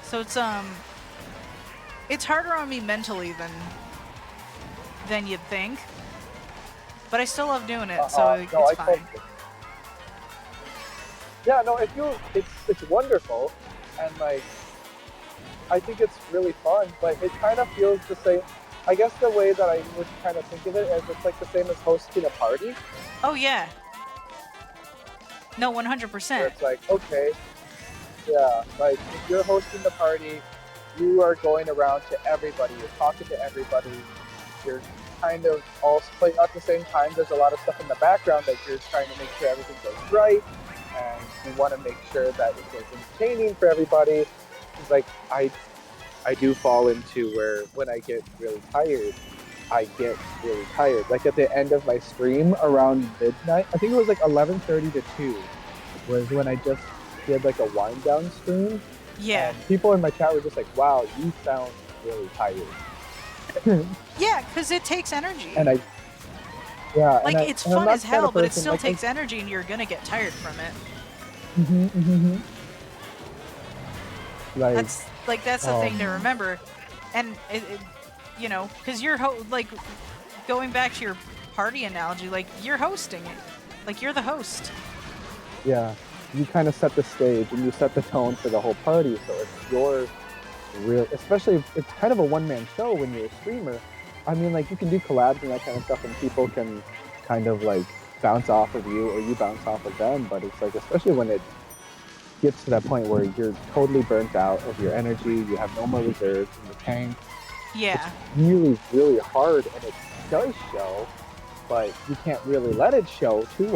[SPEAKER 1] So it's harder on me mentally than you'd think. But I still love doing it, so
[SPEAKER 3] No,
[SPEAKER 1] it's
[SPEAKER 3] I
[SPEAKER 1] fine.
[SPEAKER 3] totally. Yeah, no, it's wonderful, and like I think it's really fun, but it kind of feels the same. I guess the way that I would kind of think of it is it's like the same as hosting a party,
[SPEAKER 1] Oh yeah. No,
[SPEAKER 3] where
[SPEAKER 1] 100%.
[SPEAKER 3] it's like, okay, yeah, like if you're hosting the party, you are going around to everybody, you're talking to everybody, you're kind of also playing at the same time. There's a lot of stuff in the background that you're trying to make sure everything goes right, and you want to make sure that it goes entertaining for everybody. It's like I do fall into where when I get really tired, I get really tired. Like at the end of my stream around midnight, I think it was like 11:30 to 2 was when I just did like a wind down stream,
[SPEAKER 1] Yeah.
[SPEAKER 3] and people in my chat were just like, "Wow, you sound really tired."
[SPEAKER 1] Yeah, because it takes energy.
[SPEAKER 3] And I, yeah,
[SPEAKER 1] like, it's
[SPEAKER 3] and I'm
[SPEAKER 1] fun
[SPEAKER 3] not
[SPEAKER 1] as
[SPEAKER 3] the kind
[SPEAKER 1] hell,
[SPEAKER 3] of
[SPEAKER 1] but it
[SPEAKER 3] person
[SPEAKER 1] still
[SPEAKER 3] like
[SPEAKER 1] takes energy and you're gonna get tired from it.
[SPEAKER 3] like
[SPEAKER 1] That's the thing to remember. And, you know, because you're, like, going back to your party analogy, like, you're hosting it. Like, you're the host.
[SPEAKER 3] yeah, you kind of set the stage and you set the tone for the whole party, so it's your real, especially if it's kind of a one-man show when you're a streamer. I mean, like you can do collabs and that kind of stuff, and people can kind of like bounce off of you or you bounce off of them. But it's like, especially when it gets to that point where you're totally burnt out of your energy, you have no more reserves in the tank.
[SPEAKER 1] Yeah.
[SPEAKER 3] It's really, really hard, and it does show, but you can't really let it show too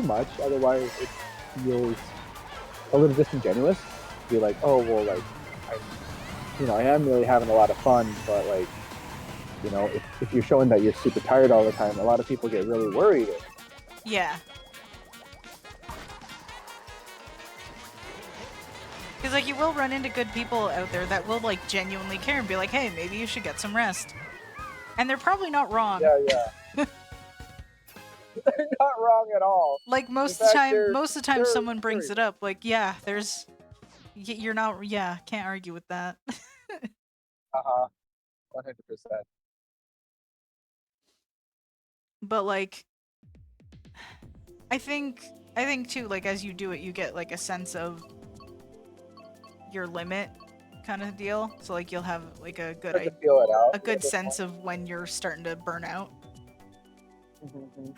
[SPEAKER 3] much. Otherwise, it feels a little disingenuous. Be like, oh well, like I am really having a lot of fun, but like, if you're showing that you're super tired all the time, a lot of people get really worried.
[SPEAKER 1] Yeah. Because, like, you will run into good people out there that will, like, genuinely care and be like, hey, maybe you should get some rest. And they're probably not wrong.
[SPEAKER 3] Yeah, yeah. They're not wrong at all.
[SPEAKER 1] Like,
[SPEAKER 3] In fact,
[SPEAKER 1] most of the time
[SPEAKER 3] they're
[SPEAKER 1] someone brings it up. Like, yeah, you're not, yeah, can't argue with that.
[SPEAKER 3] 100%.
[SPEAKER 1] But, like, I think too, like, as you do it, you get, like, a sense of your limit kind of deal. So, like, you'll have, like,
[SPEAKER 3] To feel it out.
[SPEAKER 1] a good sense of when you're starting to burn out.
[SPEAKER 3] And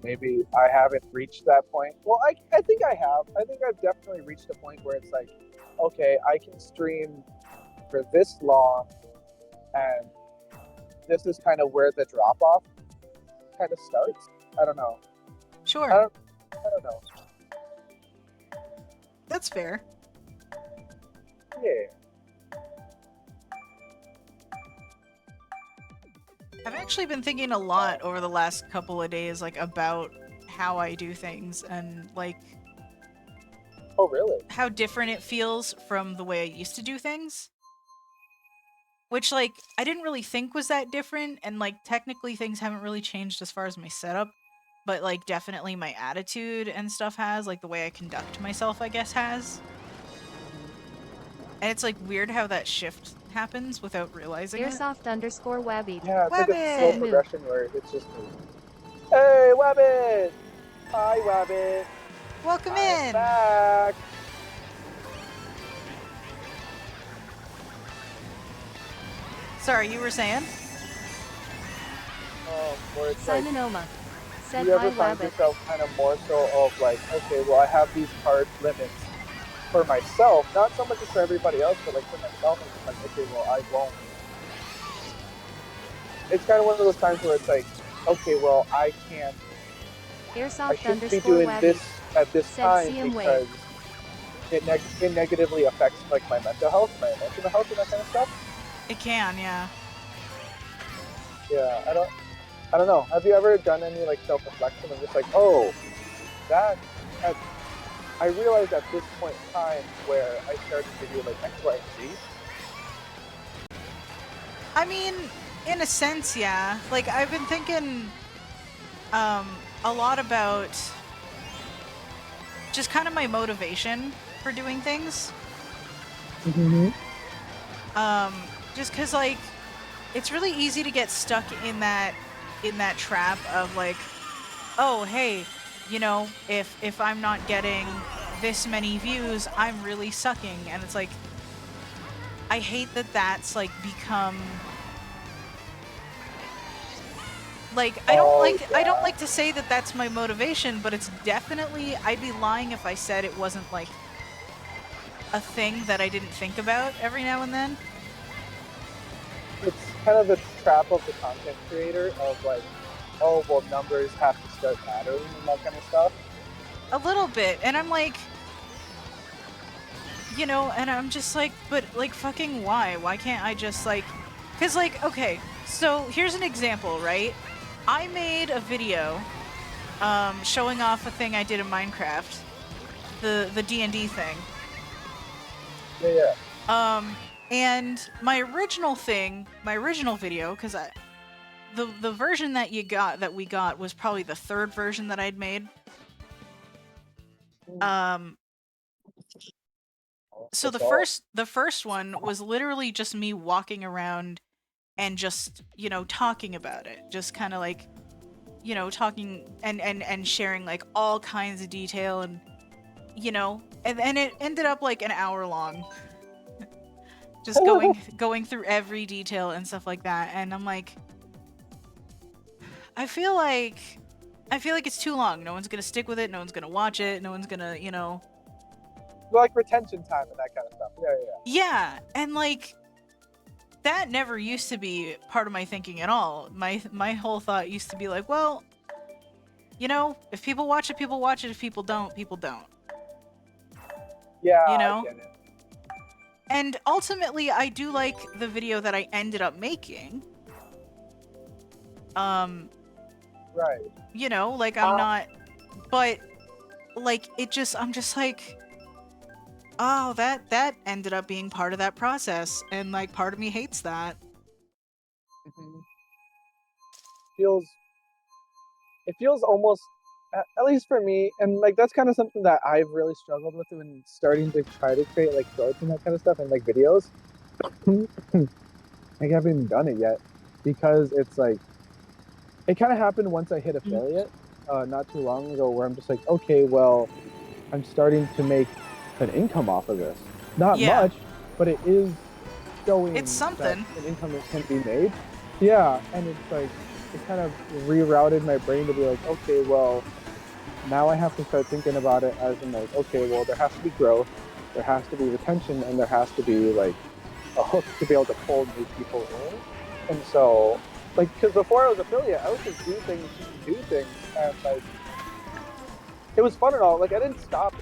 [SPEAKER 3] maybe I haven't reached that point. Well, I think I have. I think I've definitely reached a point where it's like, okay, I can stream for this long and this is kind of where the drop off kind of starts. I don't know.
[SPEAKER 1] Sure.
[SPEAKER 3] I don't know.
[SPEAKER 1] That's fair.
[SPEAKER 3] Yeah.
[SPEAKER 1] I've actually been thinking a lot over the last couple of days, like, about how I do things and, like,
[SPEAKER 3] Oh, really?
[SPEAKER 1] how different it feels from the way I used to do things. Which, like, I didn't really think was that different, and, like, technically things haven't really changed as far as my setup, but, like, definitely my attitude and stuff has, like, the way I conduct myself, I guess, has. And it's, like, weird how that shift happens without realizing it.
[SPEAKER 2] Airsoft_Wabby.
[SPEAKER 3] Yeah, it's like a slow
[SPEAKER 1] Wabbit!
[SPEAKER 3] progression where it's just me. Hey, Wabbit! Hi, Wabbit!
[SPEAKER 1] Welcome
[SPEAKER 3] I'm
[SPEAKER 1] in!
[SPEAKER 3] back!
[SPEAKER 1] Sorry, you were saying?
[SPEAKER 3] Where it's like,
[SPEAKER 2] Simon Oma. Said
[SPEAKER 3] you
[SPEAKER 2] hi
[SPEAKER 3] ever find
[SPEAKER 2] Wabbit.
[SPEAKER 3] yourself kind of more so of like, okay, well, I have these hard limits for myself, not so much as for everybody else, but like for myself, I'm just like, okay, well, I won't. It's kind of one of those times where it's like, okay, well, I can't, I shouldn't be doing
[SPEAKER 2] Airsoft_Wabby.
[SPEAKER 3] this at this
[SPEAKER 2] Said
[SPEAKER 3] time
[SPEAKER 2] CM
[SPEAKER 3] because it negatively affects like my mental health, my emotional health, and that kind of stuff.
[SPEAKER 1] It can, yeah.
[SPEAKER 3] Yeah, I don't know. Have you ever done any like self-reflection of just like, oh, that, I realized at this point in time where I started to do like X, Y, and Z.
[SPEAKER 1] I mean, in a sense, yeah. Like, I've been thinking a lot about just kind of my motivation for doing things.
[SPEAKER 3] Mm-hmm.
[SPEAKER 1] Just because, like, it's really easy to get stuck in that trap of like, oh, hey, you know, if I'm not getting this many views, I'm really sucking. And it's like, I hate that that's like become like, I don't like to say that that's my motivation, but it's definitely, I'd be lying if I said it wasn't like a thing that I didn't think about every now and then.
[SPEAKER 3] It's kind of the trap of the content creator of like, oh, well, numbers have to start mattering and that kind of stuff.
[SPEAKER 1] A little bit. And I'm like, you know, and I'm just like, but like, fucking why? Why can't I just like, because like, okay, so here's an example, right? I made a video showing off a thing I did in Minecraft, the D&D thing.
[SPEAKER 3] Yeah.
[SPEAKER 1] And my original video, because the version that we got was probably the third version that I'd made. So the first one was literally just me walking around and just, you know, talking about it, just kind of like, you know, talking and sharing like all kinds of detail, and you know, and it ended up like an hour long. Just going through every detail and stuff like that, and I'm like, I feel like it's too long. No one's gonna stick with it. No one's gonna watch it. No one's gonna, you know.
[SPEAKER 3] Like retention time and that kind of stuff.
[SPEAKER 1] Yeah, and like that never used to be part of my thinking at all. My whole thought used to be like, well, you know, if people watch it, people watch it. If people don't, people don't.
[SPEAKER 3] Yeah,
[SPEAKER 1] you know.
[SPEAKER 3] I get it.
[SPEAKER 1] And ultimately, I do like the video that I ended up making.
[SPEAKER 3] Right.
[SPEAKER 1] You know, like I'm not, but like it just, I'm just like, oh, that ended up being part of that process, and like part of me hates that.
[SPEAKER 3] Mm-hmm. It feels almost, at least for me, and like that's kind of something that I've really struggled with when starting to try to create like shorts and that kind of stuff and like videos. I haven't even done it yet because it's like it kind of happened once I hit affiliate not too long ago, where I'm just like, okay, well, I'm starting to make an income off of this. Not much, but it is showing
[SPEAKER 1] it's something.
[SPEAKER 3] that an income that can be made. Yeah, and it's like it kind of rerouted my brain to be like, okay, well, now I have to start thinking about it as in like, okay, well, there has to be growth, there has to be retention, and there has to be like a hook to be able to pull new people in. And so like, because before I was affiliate, I would just do things just to do things, and like it was fun and all. Like I didn't stop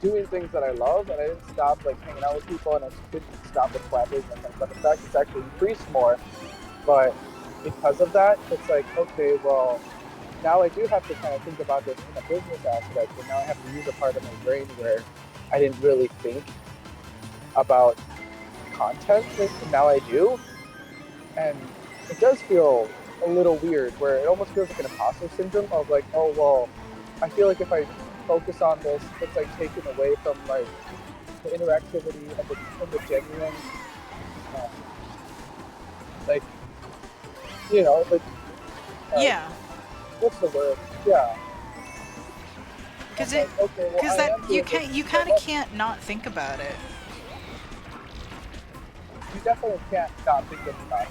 [SPEAKER 3] doing things that I love, and I didn't stop like hanging out with people, and I didn't stop with collaborating and that kind of stuff. In fact, it's actually increased more. But because of that, it's like, okay, well, now I do have to kind of think about this in a business aspect, and now I have to use a part of my brain where I didn't really think about content, and now I do, and it does feel a little weird, where it almost feels like an imposter syndrome of like, oh well, I feel like if I focus on this, it's like taken away from like the interactivity and the genuine, uh, like like uh,
[SPEAKER 1] Yeah,
[SPEAKER 3] what's the word? Yeah,
[SPEAKER 1] because
[SPEAKER 3] I'm like, okay, well, I
[SPEAKER 1] that
[SPEAKER 3] am doing this
[SPEAKER 1] you
[SPEAKER 3] because I
[SPEAKER 1] kind of
[SPEAKER 3] love it.
[SPEAKER 1] can't not think about it.
[SPEAKER 3] You definitely can't not think about it.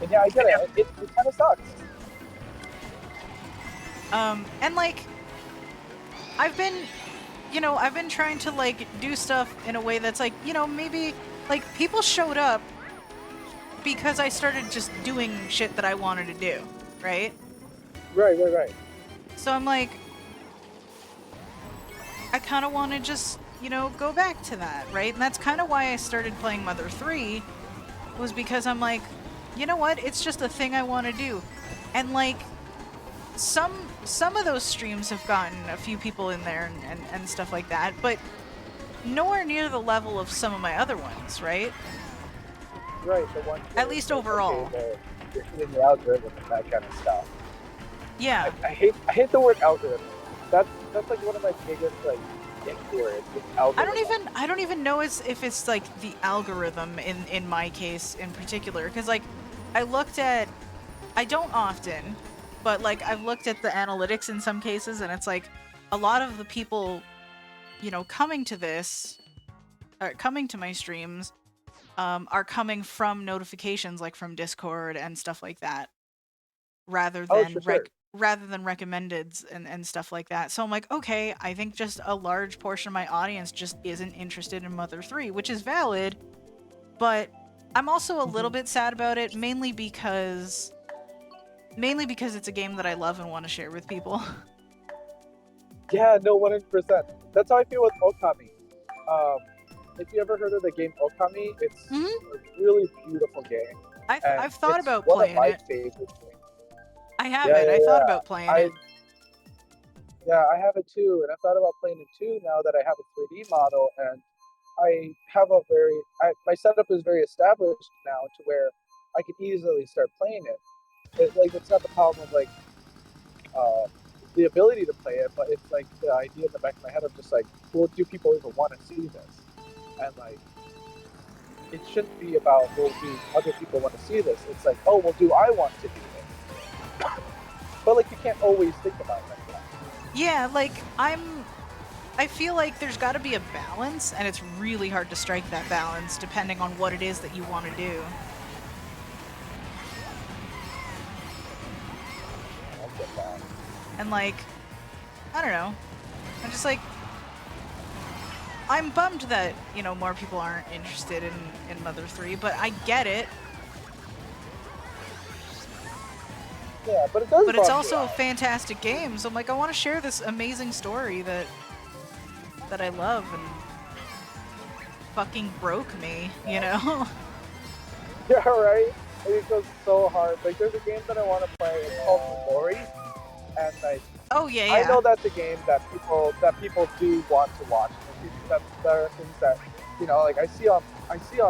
[SPEAKER 3] And yeah, I get it. It kind of sucks.
[SPEAKER 1] And like I've been, I've been trying to like do stuff in a way that's like, maybe like people showed up because I started just doing shit that I wanted to do, right?
[SPEAKER 3] Right, right, right.
[SPEAKER 1] So I'm like, I kind of want to just, go back to that, right? And that's kind of why I started playing Mother 3 was because I'm like, you know what? It's just a thing I want to do. And like some of those streams have gotten a few people in there and stuff like that, but nowhere near the level of some of my other ones, right?
[SPEAKER 3] Right, the ones
[SPEAKER 1] At
[SPEAKER 3] where it's
[SPEAKER 1] least
[SPEAKER 3] like, okay,
[SPEAKER 1] overall.
[SPEAKER 3] well, you're hitting the algorithm and that kind of stuff.
[SPEAKER 1] Yeah.
[SPEAKER 3] I hate the word algorithm. That's like one of my biggest like ick words. It's algorithm.
[SPEAKER 1] I don't even know if it's like the algorithm in my case in particular, cuz like I looked at I don't often, but like I've looked at the analytics in some cases and it's like a lot of the people, coming to this coming to my streams are coming from notifications like from Discord and stuff like that
[SPEAKER 3] Oh, sure, sure.
[SPEAKER 1] rather than recommendeds and stuff like that. So I'm like, okay, I think just a large portion of my audience just isn't interested in Mother 3, which is valid, but I'm also a little bit sad about it, mainly because it's a game that I love and want to share with people.
[SPEAKER 3] Yeah, no, 100%. That's how I feel with Okami. Um, if you ever heard of the game Okami, it's
[SPEAKER 1] Mhm.
[SPEAKER 3] a really beautiful game, and
[SPEAKER 1] I've thought
[SPEAKER 3] it's
[SPEAKER 1] about
[SPEAKER 3] one of
[SPEAKER 1] playing
[SPEAKER 3] my
[SPEAKER 1] it.
[SPEAKER 3] favorite games.
[SPEAKER 1] I have
[SPEAKER 3] Yeah,
[SPEAKER 1] it.
[SPEAKER 3] yeah,
[SPEAKER 1] I thought
[SPEAKER 3] yeah.
[SPEAKER 1] about playing it.
[SPEAKER 3] I have it too, and I've thought about playing it too now that I have a 3D model, and I have my setup is very established now to where I can easily start playing it. Like it's not the problem of like uh, the ability to play it, but it's like the idea in the back of my head of just like, well, do people even want to see this? And like, it shouldn't be about, well, do other people want to see this? It's like, oh, well, do I want to do this? But like, you can't always think about it like that.
[SPEAKER 1] Yeah, like I feel like there's got to be a balance, and it's really hard to strike that balance depending on what it is that you want to do.
[SPEAKER 3] I get that.
[SPEAKER 1] And like, I don't know. I'm just like, I'm bummed that more people aren't interested in Mother 3, but I get it.
[SPEAKER 3] Yeah, but it does
[SPEAKER 1] But it's
[SPEAKER 3] bum you
[SPEAKER 1] also a
[SPEAKER 3] out.
[SPEAKER 1] fantastic game, so I'm like, I want to share this amazing story that I love and fucking broke me, you know?
[SPEAKER 3] Yeah, right. Like, it goes so hard. Like, there's a game that I want to play. It's called Memory, and like,
[SPEAKER 1] Oh yeah,
[SPEAKER 3] I
[SPEAKER 1] yeah.
[SPEAKER 3] know that's a game that people do want to watch. That there are things that like I see on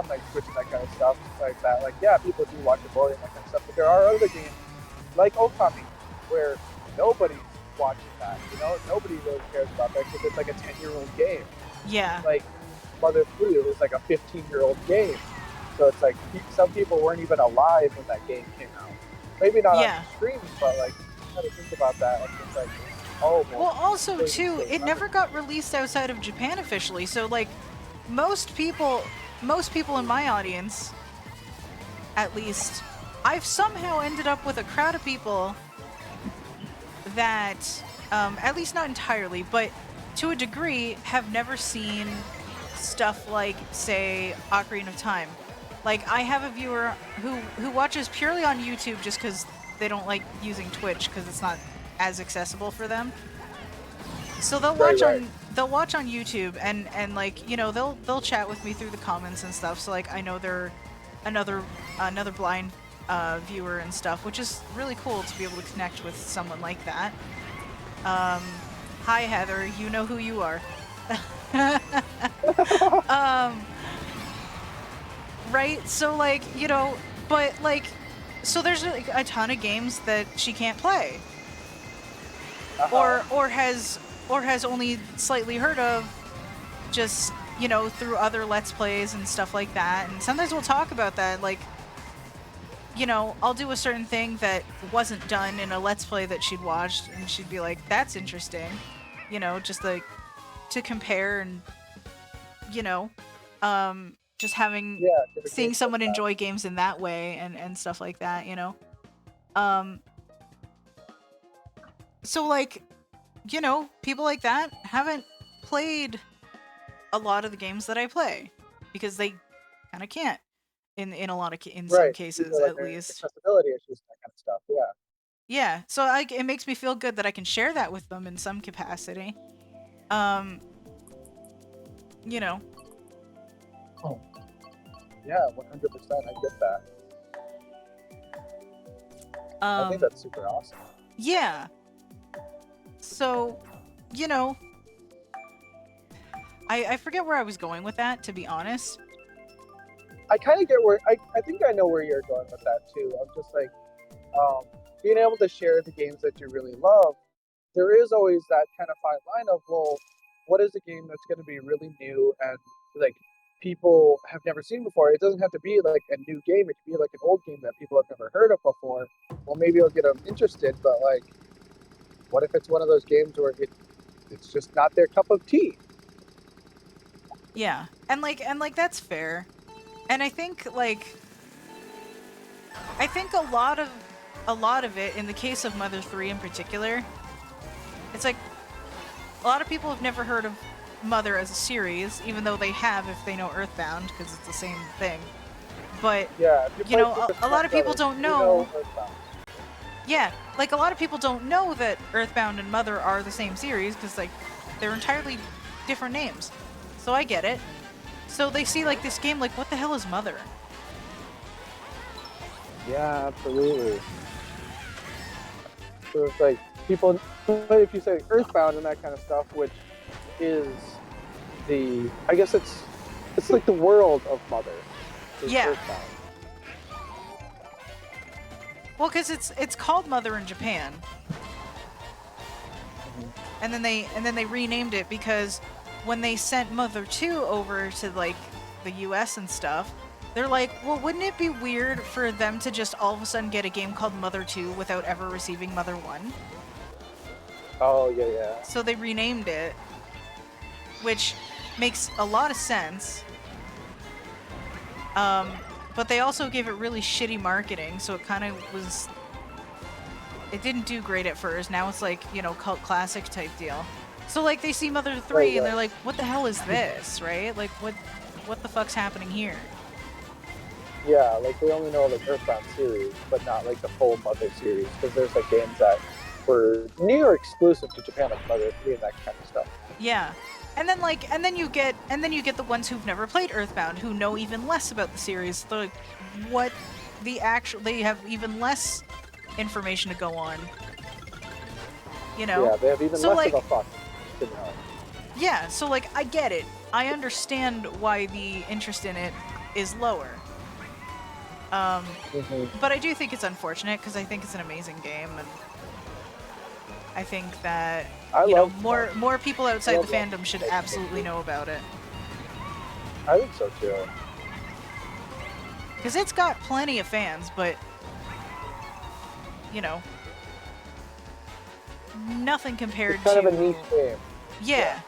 [SPEAKER 3] like Twitch and that kind of stuff like that. Like, yeah, people do watch Memory and that kind of stuff. But there are other games like Okami where nobody's watching that. Nobody really cares about that because it's like a 10-year-old game.
[SPEAKER 1] Yeah.
[SPEAKER 3] Like Mother 3, it was like a 15-year-old game. So it's like some people weren't even alive when that game came out. Maybe not on
[SPEAKER 1] Yeah.
[SPEAKER 3] streams, but like you gotta think about that. And it's like, oh
[SPEAKER 1] Well,
[SPEAKER 3] well,
[SPEAKER 1] also
[SPEAKER 3] people even
[SPEAKER 1] too,
[SPEAKER 3] still
[SPEAKER 1] it
[SPEAKER 3] remember.
[SPEAKER 1] never got released outside of Japan officially. So like most people in my audience, at least, I've somehow ended up with a crowd of people that at least not entirely, but to a degree have never seen stuff like say Ocarina of Time. Like, I have a viewer who watches purely on YouTube just because they don't like using Twitch because it's not as accessible for them. So they'll watch on YouTube and like, you know, they'll chat with me through the comments and stuff. So like I know they're another blind viewer and stuff, which is really cool to be able to connect with someone like that. Hi Heather, you know who you are. Right? So like, you know, but like, so there's like a ton of games that she can't play. Or has only slightly heard of, just, you know, through other Let's Plays and stuff like that. And sometimes we'll talk about that, like, you know, I'll do a certain thing that wasn't done in a Let's Play that she'd watched, and she'd be like, that's interesting. You know, just like to compare and, you know, just having, seeing someone enjoy games in that way and stuff like that, you know. So like, you know, people like that haven't played a lot of the games that I play because they kind of can't in some cases,
[SPEAKER 3] like
[SPEAKER 1] at least.
[SPEAKER 3] Accessibility issues, that kind of stuff. Yeah.
[SPEAKER 1] Yeah. So like, it makes me feel good that I can share that with them in some capacity. You know.
[SPEAKER 3] Oh. Yeah, 100%. I get that. I think that's super awesome.
[SPEAKER 1] Yeah. So, you know, I forget where I was going with that, to be honest.
[SPEAKER 3] I kind of get where, I think I know where you're going with that too. I'm just like, being able to share the games that you really love, there is always that kind of fine line of, well, what is a game that's going to be really new and like people have never seen before? It doesn't have to be like a new game. It can be like an old game that people have never heard of before. Well, maybe it'll get them interested, but like, what if it's one of those games where it's just not their cup of tea?
[SPEAKER 1] Yeah. And like that's fair. And I think a lot of it, in the case of Mother 3 in particular, it's like a lot of people have never heard of Mother as a series, even though they have if they know Earthbound, because it's the same thing. But
[SPEAKER 3] yeah,
[SPEAKER 1] you know, a lot of people don't know. Yeah, like a lot of people don't know that Earthbound and Mother are the same series because like they're entirely different names. So I get it. So they see like this game, like, what the hell is Mother?
[SPEAKER 3] Yeah, absolutely. So it's like people, if you say Earthbound and that kind of stuff, which is I guess it's like the world of Mother.
[SPEAKER 1] Yeah.
[SPEAKER 3] Earthbound.
[SPEAKER 1] Well, because it's called Mother in Japan, and then they renamed it because when they sent Mother 2 over to like the US and stuff, they're like, well, wouldn't it be weird for them to just all of a sudden get a game called Mother 2 without ever receiving Mother 1?
[SPEAKER 3] Oh, yeah.
[SPEAKER 1] So they renamed it, which makes a lot of sense. But they also gave it really shitty marketing, so it kind of was... It didn't do great at first. Now it's like, you know, cult classic type deal. So like they see Mother 3 and they're like, what the hell is this, right? Like what the fuck's happening here?
[SPEAKER 3] Yeah, like they only know like Earthbound series, but not like the full Mother series, because there's like games that were New York exclusive to Japan, like Mother 3 and that kind of stuff.
[SPEAKER 1] Yeah. And then you get the ones who've never played Earthbound, who know even less about the series. They're like, what the actual... They have even less information to go on. You know?
[SPEAKER 3] Yeah, they have even
[SPEAKER 1] so
[SPEAKER 3] less
[SPEAKER 1] like,
[SPEAKER 3] of a fuck to know.
[SPEAKER 1] Yeah, so like, I get it. I understand why the interest in it is lower. But I do think it's unfortunate, because I think it's an amazing game, and I think that more people outside the fandom should absolutely know about it.
[SPEAKER 3] I think so too.
[SPEAKER 1] Because it's got plenty of fans, but you know, nothing compared
[SPEAKER 3] it's kind
[SPEAKER 1] to
[SPEAKER 3] of a niche game.
[SPEAKER 1] Yeah,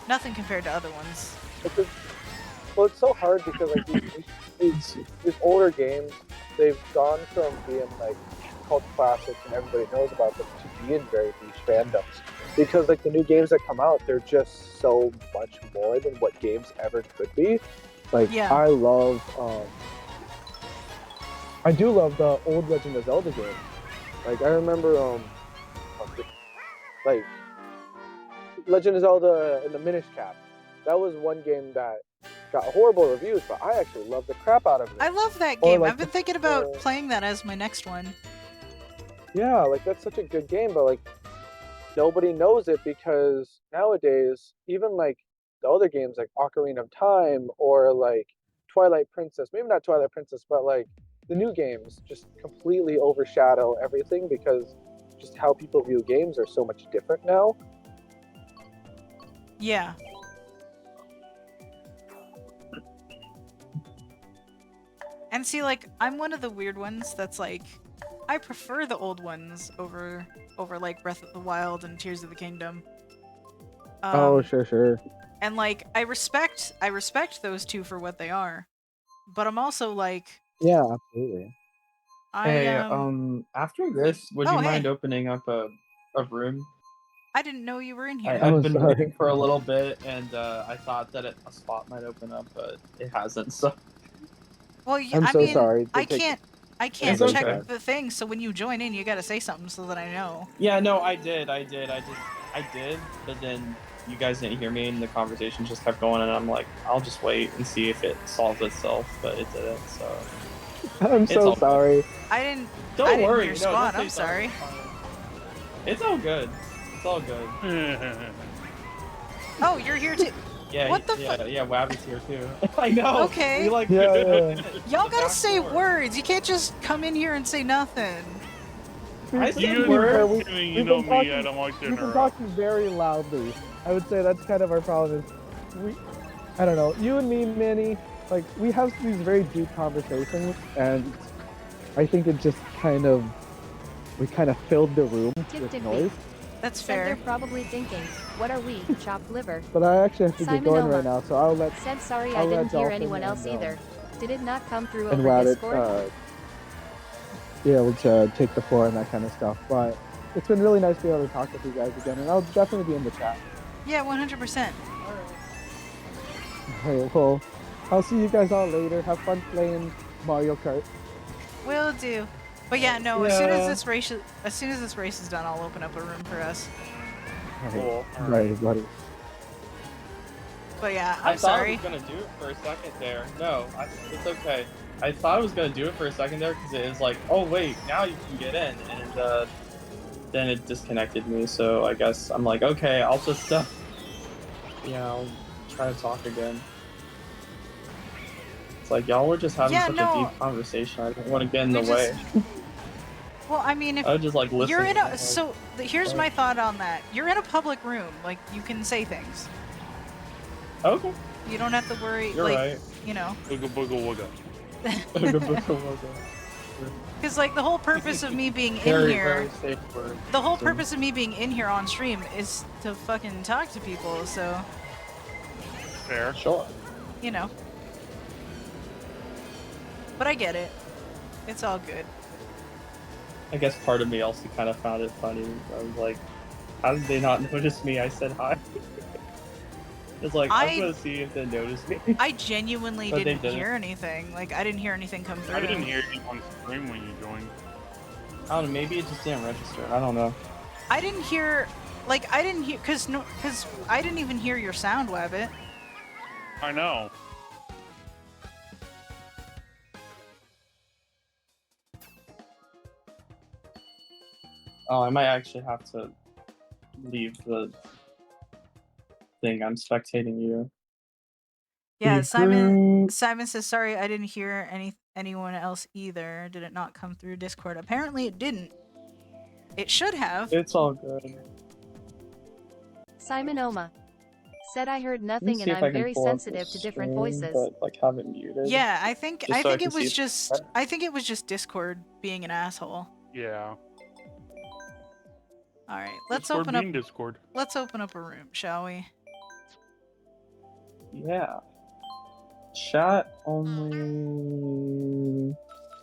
[SPEAKER 1] nothing compared to other ones.
[SPEAKER 3] Well, it's so hard because like these older games, they've gone from being like cult classics and everybody knows about them to being very niche fandoms. Because like the new games that come out, they're just so much more than what games ever could be. Like I love I do love the old Legend of Zelda games. Like I remember, like Legend of Zelda and the Minish Cap. That was one game that got horrible reviews, but I actually loved the crap out of it.
[SPEAKER 1] I love that
[SPEAKER 3] Or
[SPEAKER 1] game.
[SPEAKER 3] like
[SPEAKER 1] I've been thinking about playing that as my next one.
[SPEAKER 3] Yeah, like that's such a good game, but like nobody knows it because nowadays, even like the other games like Ocarina of Time or like Twilight Princess, maybe not Twilight Princess, but like the new games just completely overshadow everything because just how people view games are so much different now.
[SPEAKER 1] Yeah. And see, like, I'm one of the weird ones that's like, I prefer the old ones over like Breath of the Wild and Tears of the Kingdom.
[SPEAKER 3] Sure.
[SPEAKER 1] And like, I respect those two for what they are, but I'm also like,
[SPEAKER 3] Yeah, absolutely.
[SPEAKER 4] Hey, after this, would you mind
[SPEAKER 1] hey.
[SPEAKER 4] opening up a room?
[SPEAKER 1] I didn't know you were in here.
[SPEAKER 4] I've been waiting for a little bit, and I thought that a spot might open up, but it hasn't. So.
[SPEAKER 1] Well,
[SPEAKER 3] I'm so sorry.
[SPEAKER 1] I can't
[SPEAKER 4] It's
[SPEAKER 1] check
[SPEAKER 4] okay.
[SPEAKER 1] the thing. So when you join in, you gotta say something so that I know.
[SPEAKER 4] Yeah, no, I did. I did, but then you guys didn't hear me, and the conversation just kept going, and I'm like, I'll just wait and see if it solves itself, but it didn't. So.
[SPEAKER 3] I'm so sorry.
[SPEAKER 1] I didn't.
[SPEAKER 4] Don't
[SPEAKER 1] I didn't
[SPEAKER 4] worry.
[SPEAKER 1] hear
[SPEAKER 4] No,
[SPEAKER 1] Squad.
[SPEAKER 4] don't
[SPEAKER 1] I'm
[SPEAKER 4] say
[SPEAKER 1] sorry.
[SPEAKER 4] It's all good. It's all good.
[SPEAKER 1] Oh, you're here too.
[SPEAKER 4] Yeah,
[SPEAKER 1] What the
[SPEAKER 4] yeah, Wabby's here too. I know.
[SPEAKER 1] Okay.
[SPEAKER 4] We like
[SPEAKER 1] Y'all gotta say words. You can't just come in here and say nothing.
[SPEAKER 4] I
[SPEAKER 3] You
[SPEAKER 4] said
[SPEAKER 3] know
[SPEAKER 4] words.
[SPEAKER 3] me, I don't like to interrupt. We've been talking very loudly. I would say that's kind of our problem. Is I don't know. You and me, Manny, like we have these very deep conversations, and I think it just we kind of filled the room with noise.
[SPEAKER 1] That's
[SPEAKER 2] Said
[SPEAKER 1] fair.
[SPEAKER 2] they're probably thinking, what are we, chopped liver?
[SPEAKER 3] But I actually have to
[SPEAKER 2] Simon
[SPEAKER 3] get going
[SPEAKER 2] Oma.
[SPEAKER 3] right now, so I'll let.
[SPEAKER 2] Said sorry
[SPEAKER 3] I'll
[SPEAKER 2] I didn't
[SPEAKER 3] let
[SPEAKER 2] hear
[SPEAKER 3] Dolphin
[SPEAKER 2] anyone else
[SPEAKER 3] and,
[SPEAKER 2] either. Did it not come through
[SPEAKER 3] and
[SPEAKER 2] over
[SPEAKER 3] Rabbit,
[SPEAKER 2] Discord?
[SPEAKER 3] be able to take the floor and that kind of stuff. But it's been really nice to be able to talk with you guys again, and I'll definitely be in the chat.
[SPEAKER 1] Yeah, 100%.
[SPEAKER 3] Hey, well, I'll see you guys all later. Have fun playing Mario Kart.
[SPEAKER 1] Will do. But yeah, no. As soon as this race is done, I'll open up a room for us.
[SPEAKER 4] Cool.
[SPEAKER 3] Right, buddy.
[SPEAKER 1] But yeah,
[SPEAKER 4] I
[SPEAKER 1] I'm
[SPEAKER 4] thought
[SPEAKER 1] sorry.
[SPEAKER 4] I was gonna do it for a second there. No, it's okay. I thought I was gonna do it for a second there because it is like, oh wait, now you can get in, and then it disconnected me. So I guess I'm like, okay, I'll just I'll try to talk again. It's like y'all were just having such a deep conversation. I didn't want to get in the way.
[SPEAKER 1] Well, I mean, if
[SPEAKER 4] I was just like listening.
[SPEAKER 1] you're in a here's my thought on that. You're in a public room, like you can say things.
[SPEAKER 4] Okay.
[SPEAKER 1] You don't have to worry.
[SPEAKER 4] You're
[SPEAKER 1] like,
[SPEAKER 4] right.
[SPEAKER 1] You know.
[SPEAKER 4] Booga booga wugga.
[SPEAKER 1] Because like the whole purpose of me being in here, the whole purpose of me being in here on stream is to fucking talk to people. So.
[SPEAKER 4] Fair. Sure.
[SPEAKER 1] You know. But I get it. It's all good.
[SPEAKER 4] I guess part of me also kind of found it funny. I was like, how did they not notice me? I said hi. It's like, I was going to see if they noticed me.
[SPEAKER 1] I genuinely didn't hear anything. Like, I didn't hear anything come through.
[SPEAKER 5] I didn't hear you on stream when you joined.
[SPEAKER 4] I don't know, maybe it just didn't register. I don't know.
[SPEAKER 1] I didn't hear, like, I didn't hear, because I didn't even hear your sound, Wabbit.
[SPEAKER 5] I know.
[SPEAKER 4] Oh, I might actually have to leave the thing. I'm spectating you.
[SPEAKER 1] Yeah, Simon says, sorry, I didn't hear anyone else either. Did it not come through Discord? Apparently it didn't. It should have.
[SPEAKER 4] It's all good.
[SPEAKER 2] Simon Oma. Said I heard nothing and I'm very sensitive to different voices.
[SPEAKER 4] But, like, have it muted.
[SPEAKER 1] Yeah, I think it was just Discord being an asshole.
[SPEAKER 5] Yeah.
[SPEAKER 1] All right, let's open up Discord. Let's open up a room, shall we?
[SPEAKER 4] Yeah. Chat only.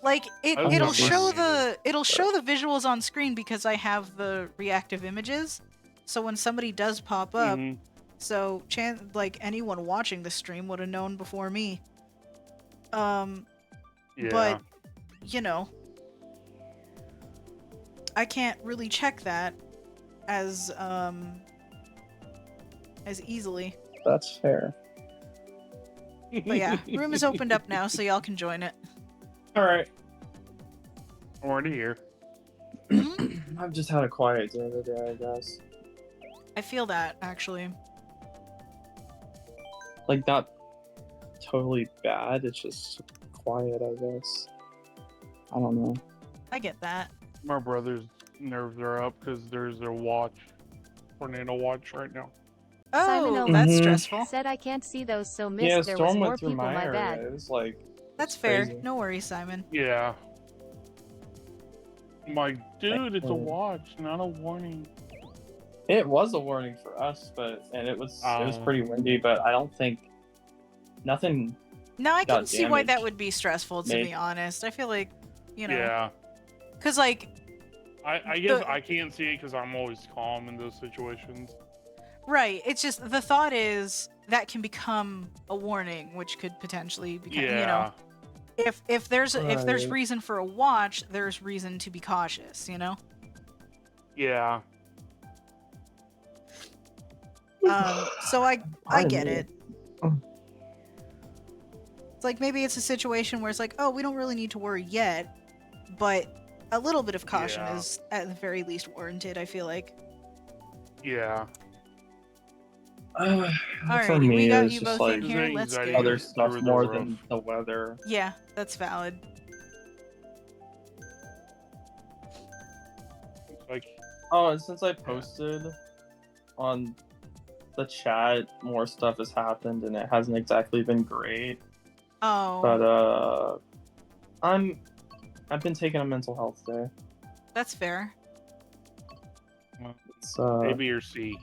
[SPEAKER 1] Like it'll show the visuals on screen because I have the reactive images. So when somebody does pop up, so like anyone watching the stream would have known before me.
[SPEAKER 5] Yeah.
[SPEAKER 1] But you know, I can't really check that as easily.
[SPEAKER 4] That's fair.
[SPEAKER 1] But yeah, room is opened up now, so y'all can join it.
[SPEAKER 4] All right.
[SPEAKER 5] I'm already here.
[SPEAKER 4] I've just had a quiet day today, I guess.
[SPEAKER 1] I feel that, actually.
[SPEAKER 4] Like, not totally bad, it's just quiet, I guess. I don't know.
[SPEAKER 1] I get that.
[SPEAKER 5] My brother's nerves are up because there's a tornado watch right now.
[SPEAKER 2] Simon
[SPEAKER 1] Oh,
[SPEAKER 2] O.
[SPEAKER 1] that's
[SPEAKER 4] Mhm.
[SPEAKER 1] stressful.
[SPEAKER 2] Said I can't see those, so missed
[SPEAKER 4] Yeah,
[SPEAKER 2] there
[SPEAKER 4] storm
[SPEAKER 2] was more
[SPEAKER 4] went through
[SPEAKER 2] people,
[SPEAKER 4] my
[SPEAKER 2] my
[SPEAKER 4] area.
[SPEAKER 2] bad.
[SPEAKER 4] It was like...
[SPEAKER 1] That's
[SPEAKER 4] it's
[SPEAKER 1] fair.
[SPEAKER 4] crazy.
[SPEAKER 1] No worries, Simon.
[SPEAKER 5] Yeah. I'm like, dude, it's a
[SPEAKER 4] Thankfully.
[SPEAKER 5] watch, not a warning.
[SPEAKER 4] It was a warning for us, and it was pretty windy, but I don't think... Nothing...
[SPEAKER 1] No, I can
[SPEAKER 4] got
[SPEAKER 1] see why that
[SPEAKER 4] damaged.
[SPEAKER 1] would be stressful, to
[SPEAKER 4] Maybe.
[SPEAKER 1] be honest. I feel like, you know...
[SPEAKER 5] Yeah.
[SPEAKER 1] Because, like...
[SPEAKER 5] I guess I can't see it because I'm always calm in those situations.
[SPEAKER 1] Right. It's just, the thought is that can become a warning, which could potentially become,
[SPEAKER 5] Yeah.
[SPEAKER 1] you know... If there's
[SPEAKER 4] Right.
[SPEAKER 1] reason for a watch, there's reason to be cautious, you know?
[SPEAKER 5] Yeah.
[SPEAKER 1] So I
[SPEAKER 4] Pardon
[SPEAKER 1] get
[SPEAKER 4] me.
[SPEAKER 1] it. It's like maybe it's a situation where it's like, oh, we don't really need to worry yet, but a little bit of caution
[SPEAKER 5] Yeah.
[SPEAKER 1] is at the very least warranted, I feel like.
[SPEAKER 5] Yeah.
[SPEAKER 4] For
[SPEAKER 1] Alrighty,
[SPEAKER 4] me,
[SPEAKER 1] we got
[SPEAKER 4] it's
[SPEAKER 1] you
[SPEAKER 4] just
[SPEAKER 1] both
[SPEAKER 4] like
[SPEAKER 1] in here.
[SPEAKER 5] His
[SPEAKER 1] Let's
[SPEAKER 5] anxiety
[SPEAKER 1] go.
[SPEAKER 4] other
[SPEAKER 5] is
[SPEAKER 4] stuff
[SPEAKER 5] through the
[SPEAKER 4] more
[SPEAKER 5] roof.
[SPEAKER 4] than the weather.
[SPEAKER 1] Yeah, that's valid.
[SPEAKER 5] It's like,
[SPEAKER 4] Oh, and since I posted on the chat, more stuff has happened, and it hasn't exactly been great.
[SPEAKER 1] Oh,
[SPEAKER 4] But I've been taking a mental health day.
[SPEAKER 1] that's fair.
[SPEAKER 4] It's
[SPEAKER 5] A, B, or C.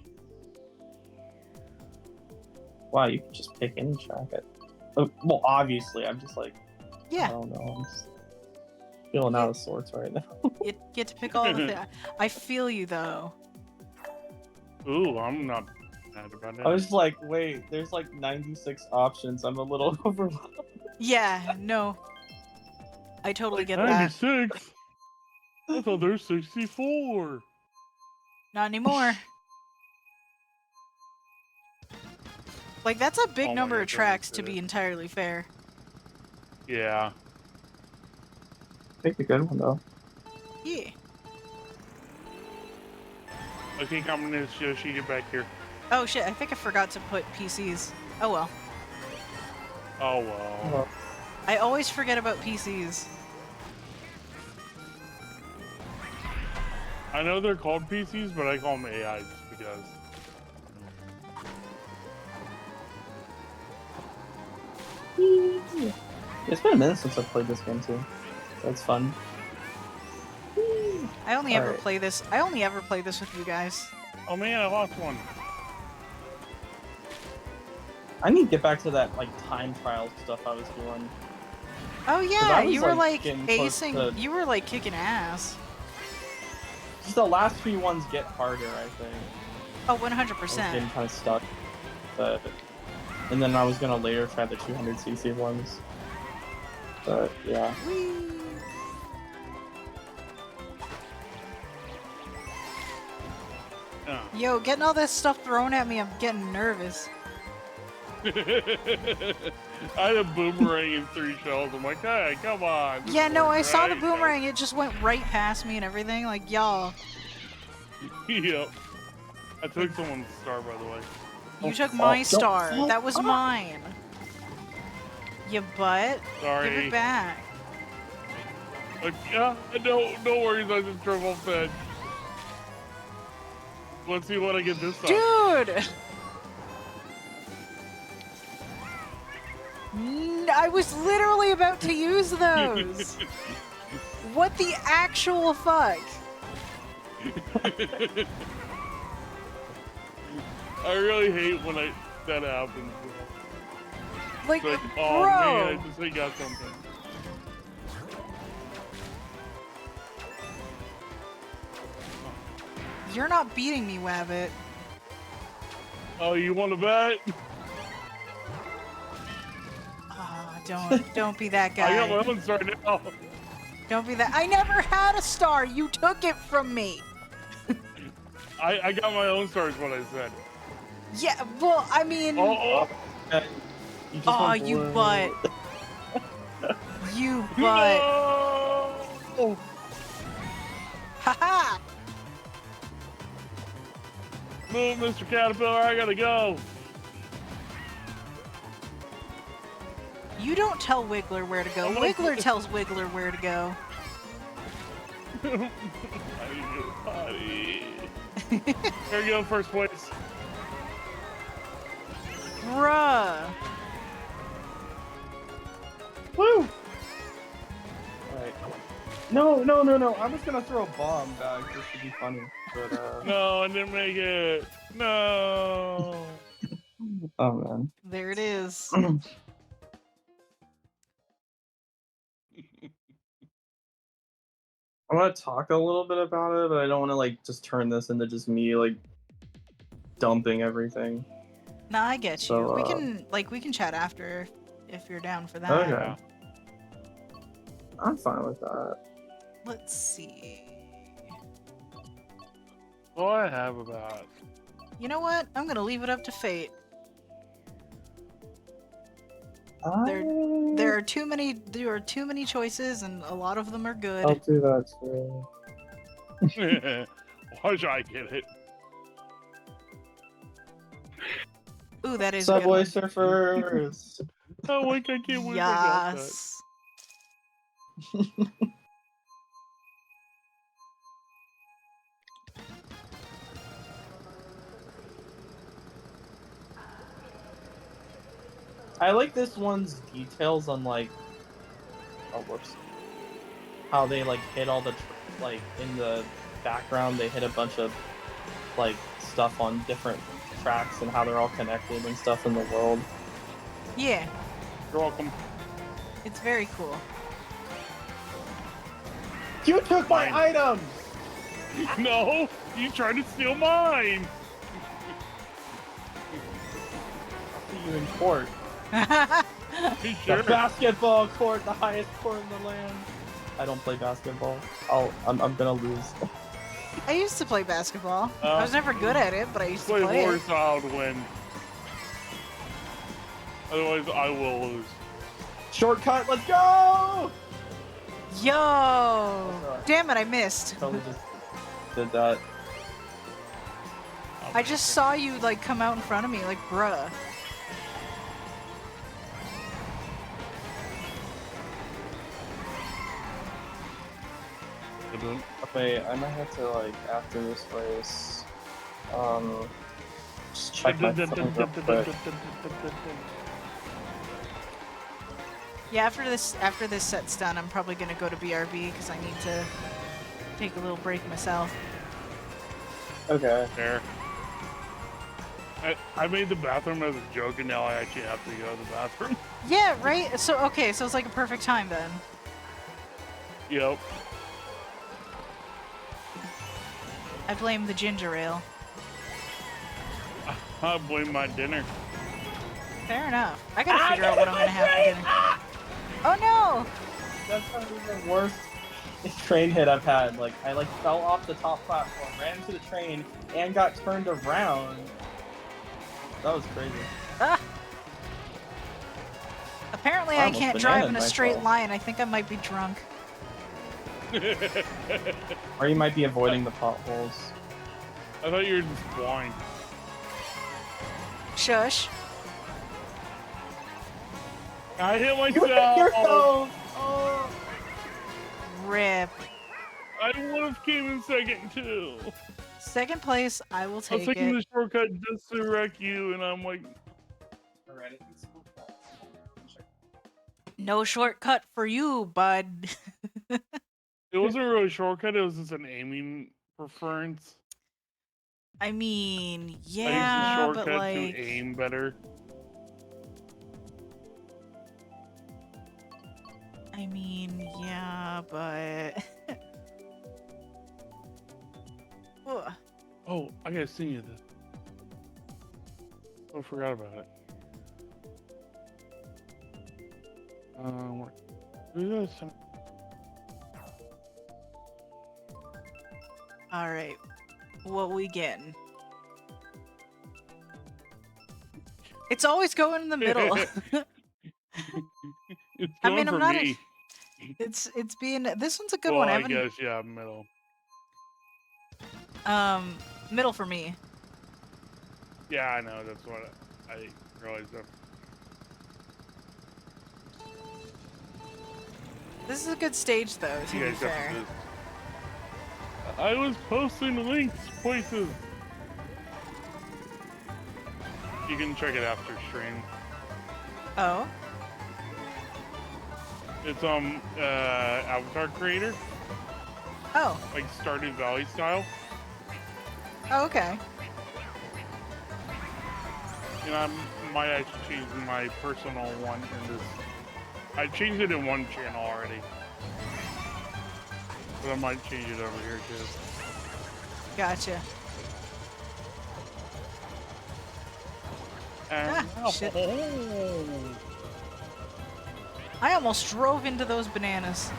[SPEAKER 4] wow, you can just pick any track. Well, obviously, I'm just like, I
[SPEAKER 1] Yeah,
[SPEAKER 4] don't know, I'm just feeling out of sorts right now.
[SPEAKER 1] you get to pick all the things. I feel you, though.
[SPEAKER 5] Ooh, I'm not mad about it.
[SPEAKER 4] I was like, wait, there's like 96 options. I'm a little overwhelmed.
[SPEAKER 1] Yeah, no. I totally get that.
[SPEAKER 5] 96? I thought there's 64.
[SPEAKER 1] Not anymore. Like, that's a big
[SPEAKER 5] Oh my
[SPEAKER 1] number
[SPEAKER 5] God,
[SPEAKER 1] of tracks,
[SPEAKER 5] don't
[SPEAKER 1] to
[SPEAKER 5] do
[SPEAKER 1] be
[SPEAKER 5] it.
[SPEAKER 1] entirely fair.
[SPEAKER 5] Yeah.
[SPEAKER 4] Pick a good one though.
[SPEAKER 1] Yeah.
[SPEAKER 5] Okay, Communist Yoshi, get back here.
[SPEAKER 1] Oh shit, I think I forgot to put PCs. Oh well.
[SPEAKER 5] Oh, well.
[SPEAKER 1] I always forget about PCs.
[SPEAKER 5] I know they're called PCs, but I call them AI just because.
[SPEAKER 4] It's been a minute since I've played this game too. That's fun.
[SPEAKER 1] I only ever
[SPEAKER 4] Alright.
[SPEAKER 1] play this. I only ever play this with you guys.
[SPEAKER 5] Oh man, I lost one.
[SPEAKER 4] I need to get back to that like time trial stuff I was doing.
[SPEAKER 1] Oh yeah,
[SPEAKER 4] I was,
[SPEAKER 1] you were
[SPEAKER 4] like,
[SPEAKER 1] like
[SPEAKER 4] getting close
[SPEAKER 1] acing.
[SPEAKER 4] to-
[SPEAKER 1] You were like kicking ass.
[SPEAKER 4] Just the last few ones get harder, I think.
[SPEAKER 1] Oh,
[SPEAKER 4] I was getting
[SPEAKER 1] 100%.
[SPEAKER 4] kind of stuck. But and then I was gonna later try the 200cc ones. But yeah.
[SPEAKER 5] Yeah.
[SPEAKER 1] Yo, getting all this stuff thrown at me, I'm getting nervous.
[SPEAKER 5] I had a boomerang and 3 shells. I'm like, hey, come on. this
[SPEAKER 1] Yeah, no, I
[SPEAKER 5] works,
[SPEAKER 1] saw the
[SPEAKER 5] right?"
[SPEAKER 1] boomerang. It just went right past me and everything. Like, y'all,
[SPEAKER 5] Yep. I took someone's star, by the way.
[SPEAKER 1] you took
[SPEAKER 4] fall.
[SPEAKER 1] my
[SPEAKER 4] Don't
[SPEAKER 1] star.
[SPEAKER 4] fall.
[SPEAKER 1] That was
[SPEAKER 4] Ah.
[SPEAKER 1] mine. You butt.
[SPEAKER 5] Sorry.
[SPEAKER 1] Give it back.
[SPEAKER 5] Like, yeah, no worries. I just drove off the edge. Let's see what I get this time.
[SPEAKER 1] Dude! I was literally about to use those. What the actual fuck?
[SPEAKER 5] I really hate when that happens.
[SPEAKER 1] Like,
[SPEAKER 5] It's like, oh
[SPEAKER 1] bro.
[SPEAKER 5] man, I just got something.
[SPEAKER 1] You're not beating me, Wabbit.
[SPEAKER 5] Oh, you want to bet?
[SPEAKER 1] Ah, don't be that
[SPEAKER 5] I
[SPEAKER 1] guy.
[SPEAKER 5] got my own star now.
[SPEAKER 1] Don't be that. I never had a star. You took it from me.
[SPEAKER 5] I got my own stars. What I said.
[SPEAKER 1] Yeah, well, I mean...
[SPEAKER 5] Oh,
[SPEAKER 4] Okay. You just
[SPEAKER 1] Aw,
[SPEAKER 4] went
[SPEAKER 1] you
[SPEAKER 4] blue.
[SPEAKER 1] butt. You butt.
[SPEAKER 5] no!
[SPEAKER 1] Haha!
[SPEAKER 5] Move, Mr. Caterpillar. I gotta go.
[SPEAKER 1] You don't tell Wiggler where to go.
[SPEAKER 5] I wanna
[SPEAKER 1] Wiggler
[SPEAKER 5] go-
[SPEAKER 1] tells Wiggler where to go.
[SPEAKER 5] Potty. There you go, first place.
[SPEAKER 1] Bruh.
[SPEAKER 4] Woo! Alright. No, no, no, no. I was gonna throw a bomb back just to be funny. But,
[SPEAKER 5] No, I didn't make it. No.
[SPEAKER 4] oh, man.
[SPEAKER 1] There it is.
[SPEAKER 4] I want to talk a little bit about it, but I don't want to, like, just turn this into just me, like, dumping everything.
[SPEAKER 1] Nah, I get you.
[SPEAKER 4] So,
[SPEAKER 1] we can chat after if you're down for that.
[SPEAKER 4] Okay.
[SPEAKER 5] Yeah.
[SPEAKER 4] I'm fine with that.
[SPEAKER 1] Let's see.
[SPEAKER 5] All I have about.
[SPEAKER 1] You know what? I'm gonna leave it up to fate. There are too many choices and a lot of them are good.
[SPEAKER 4] I'll do that too.
[SPEAKER 5] Why should I get it?
[SPEAKER 1] Ooh, that is a good
[SPEAKER 4] Subway
[SPEAKER 1] one.
[SPEAKER 4] Surfers.
[SPEAKER 5] Oh, wait, I can't believe I got that.
[SPEAKER 1] Yes.
[SPEAKER 4] I like this one's details on, like, oh, whoops. How they, like, hit all the, like, in the background, they hit a bunch of, like, stuff on different tracks and how they're all connected and stuff in the world.
[SPEAKER 1] Yeah,
[SPEAKER 5] You're welcome.
[SPEAKER 1] it's very cool.
[SPEAKER 4] You took my
[SPEAKER 5] Mine.
[SPEAKER 4] items!
[SPEAKER 5] No, you tried to steal mine.
[SPEAKER 4] I'll see you in court.
[SPEAKER 5] You
[SPEAKER 4] The
[SPEAKER 5] sure?
[SPEAKER 4] basketball court, the highest court in the land. I don't play basketball. I'm gonna lose.
[SPEAKER 1] I used to play basketball. I was never good at it, but I used to
[SPEAKER 5] Play
[SPEAKER 1] play it.
[SPEAKER 5] horse, I'll win. Otherwise, I will lose.
[SPEAKER 4] Shortcut, let's go!
[SPEAKER 1] Yo! Damn it, I missed.
[SPEAKER 4] Totally just did that.
[SPEAKER 1] I just saw you like come out in front of me, like bruh.
[SPEAKER 4] Wait, I might have to, like, after this race, just check my phone real quick.
[SPEAKER 1] Yeah, after this set's done, I'm probably gonna go to BRB because I need to take a little break myself.
[SPEAKER 4] Okay.
[SPEAKER 5] There. I made the bathroom as a joke, and now I actually have to go to the bathroom.
[SPEAKER 1] Yeah, right? So okay, so it's like a perfect time then.
[SPEAKER 5] Yep.
[SPEAKER 1] I blame the ginger ale.
[SPEAKER 5] I blame my dinner.
[SPEAKER 1] Fair enough. I gotta figure out what I'm gonna have for dinner. Oh no!
[SPEAKER 4] That's probably the worst train hit I've had. Like, I, like, fell off the top platform, ran into the train, and got turned around. That was crazy.
[SPEAKER 1] Ah! Apparently
[SPEAKER 4] I
[SPEAKER 1] I
[SPEAKER 4] almost
[SPEAKER 1] can't drive in a
[SPEAKER 4] bananaed
[SPEAKER 1] straight
[SPEAKER 4] myself.
[SPEAKER 1] line. I think I might be drunk.
[SPEAKER 4] Or you might be avoiding the potholes.
[SPEAKER 5] I thought you were just blind.
[SPEAKER 1] Shush.
[SPEAKER 5] I hit
[SPEAKER 4] You hit your
[SPEAKER 5] myself.
[SPEAKER 4] phone! Oh!
[SPEAKER 1] Rip.
[SPEAKER 5] I would have came in second too.
[SPEAKER 1] Second place, I will
[SPEAKER 5] I was
[SPEAKER 1] take
[SPEAKER 5] taking
[SPEAKER 1] it.
[SPEAKER 5] the shortcut just to wreck you, and I'm like,
[SPEAKER 1] No shortcut for you, bud.
[SPEAKER 5] it wasn't really a shortcut. It was just an aiming preference.
[SPEAKER 1] I mean,
[SPEAKER 5] I used the
[SPEAKER 1] yeah,
[SPEAKER 5] shortcut
[SPEAKER 1] but like,
[SPEAKER 5] to aim better.
[SPEAKER 1] I mean, yeah, but. Ugh.
[SPEAKER 5] Oh, I gotta sing you this. Oh, I forgot about it. Where's that?
[SPEAKER 1] All right, what we getting? It's always going in the middle.
[SPEAKER 5] It's
[SPEAKER 1] I
[SPEAKER 5] going
[SPEAKER 1] mean, I'm
[SPEAKER 5] for
[SPEAKER 1] not.
[SPEAKER 5] me.
[SPEAKER 1] It's being. This one's a good
[SPEAKER 5] Well,
[SPEAKER 1] one. I
[SPEAKER 5] I
[SPEAKER 1] haven't.
[SPEAKER 5] guess, yeah, middle.
[SPEAKER 1] Middle for me.
[SPEAKER 5] Yeah, I know. That's what I realized.
[SPEAKER 1] This is a good stage, though. To
[SPEAKER 5] You
[SPEAKER 1] be
[SPEAKER 5] guys have
[SPEAKER 1] fair.
[SPEAKER 5] to. I was posting links places. You can check it after stream.
[SPEAKER 1] Oh.
[SPEAKER 5] It's Avatar Creator,
[SPEAKER 1] Oh.
[SPEAKER 5] like Stardew Valley style.
[SPEAKER 1] Oh. Okay.
[SPEAKER 5] And I might actually change my personal one in this. I changed it in one channel already, but I might change it over here too.
[SPEAKER 1] Gotcha. Ah, shit. I almost drove into those bananas.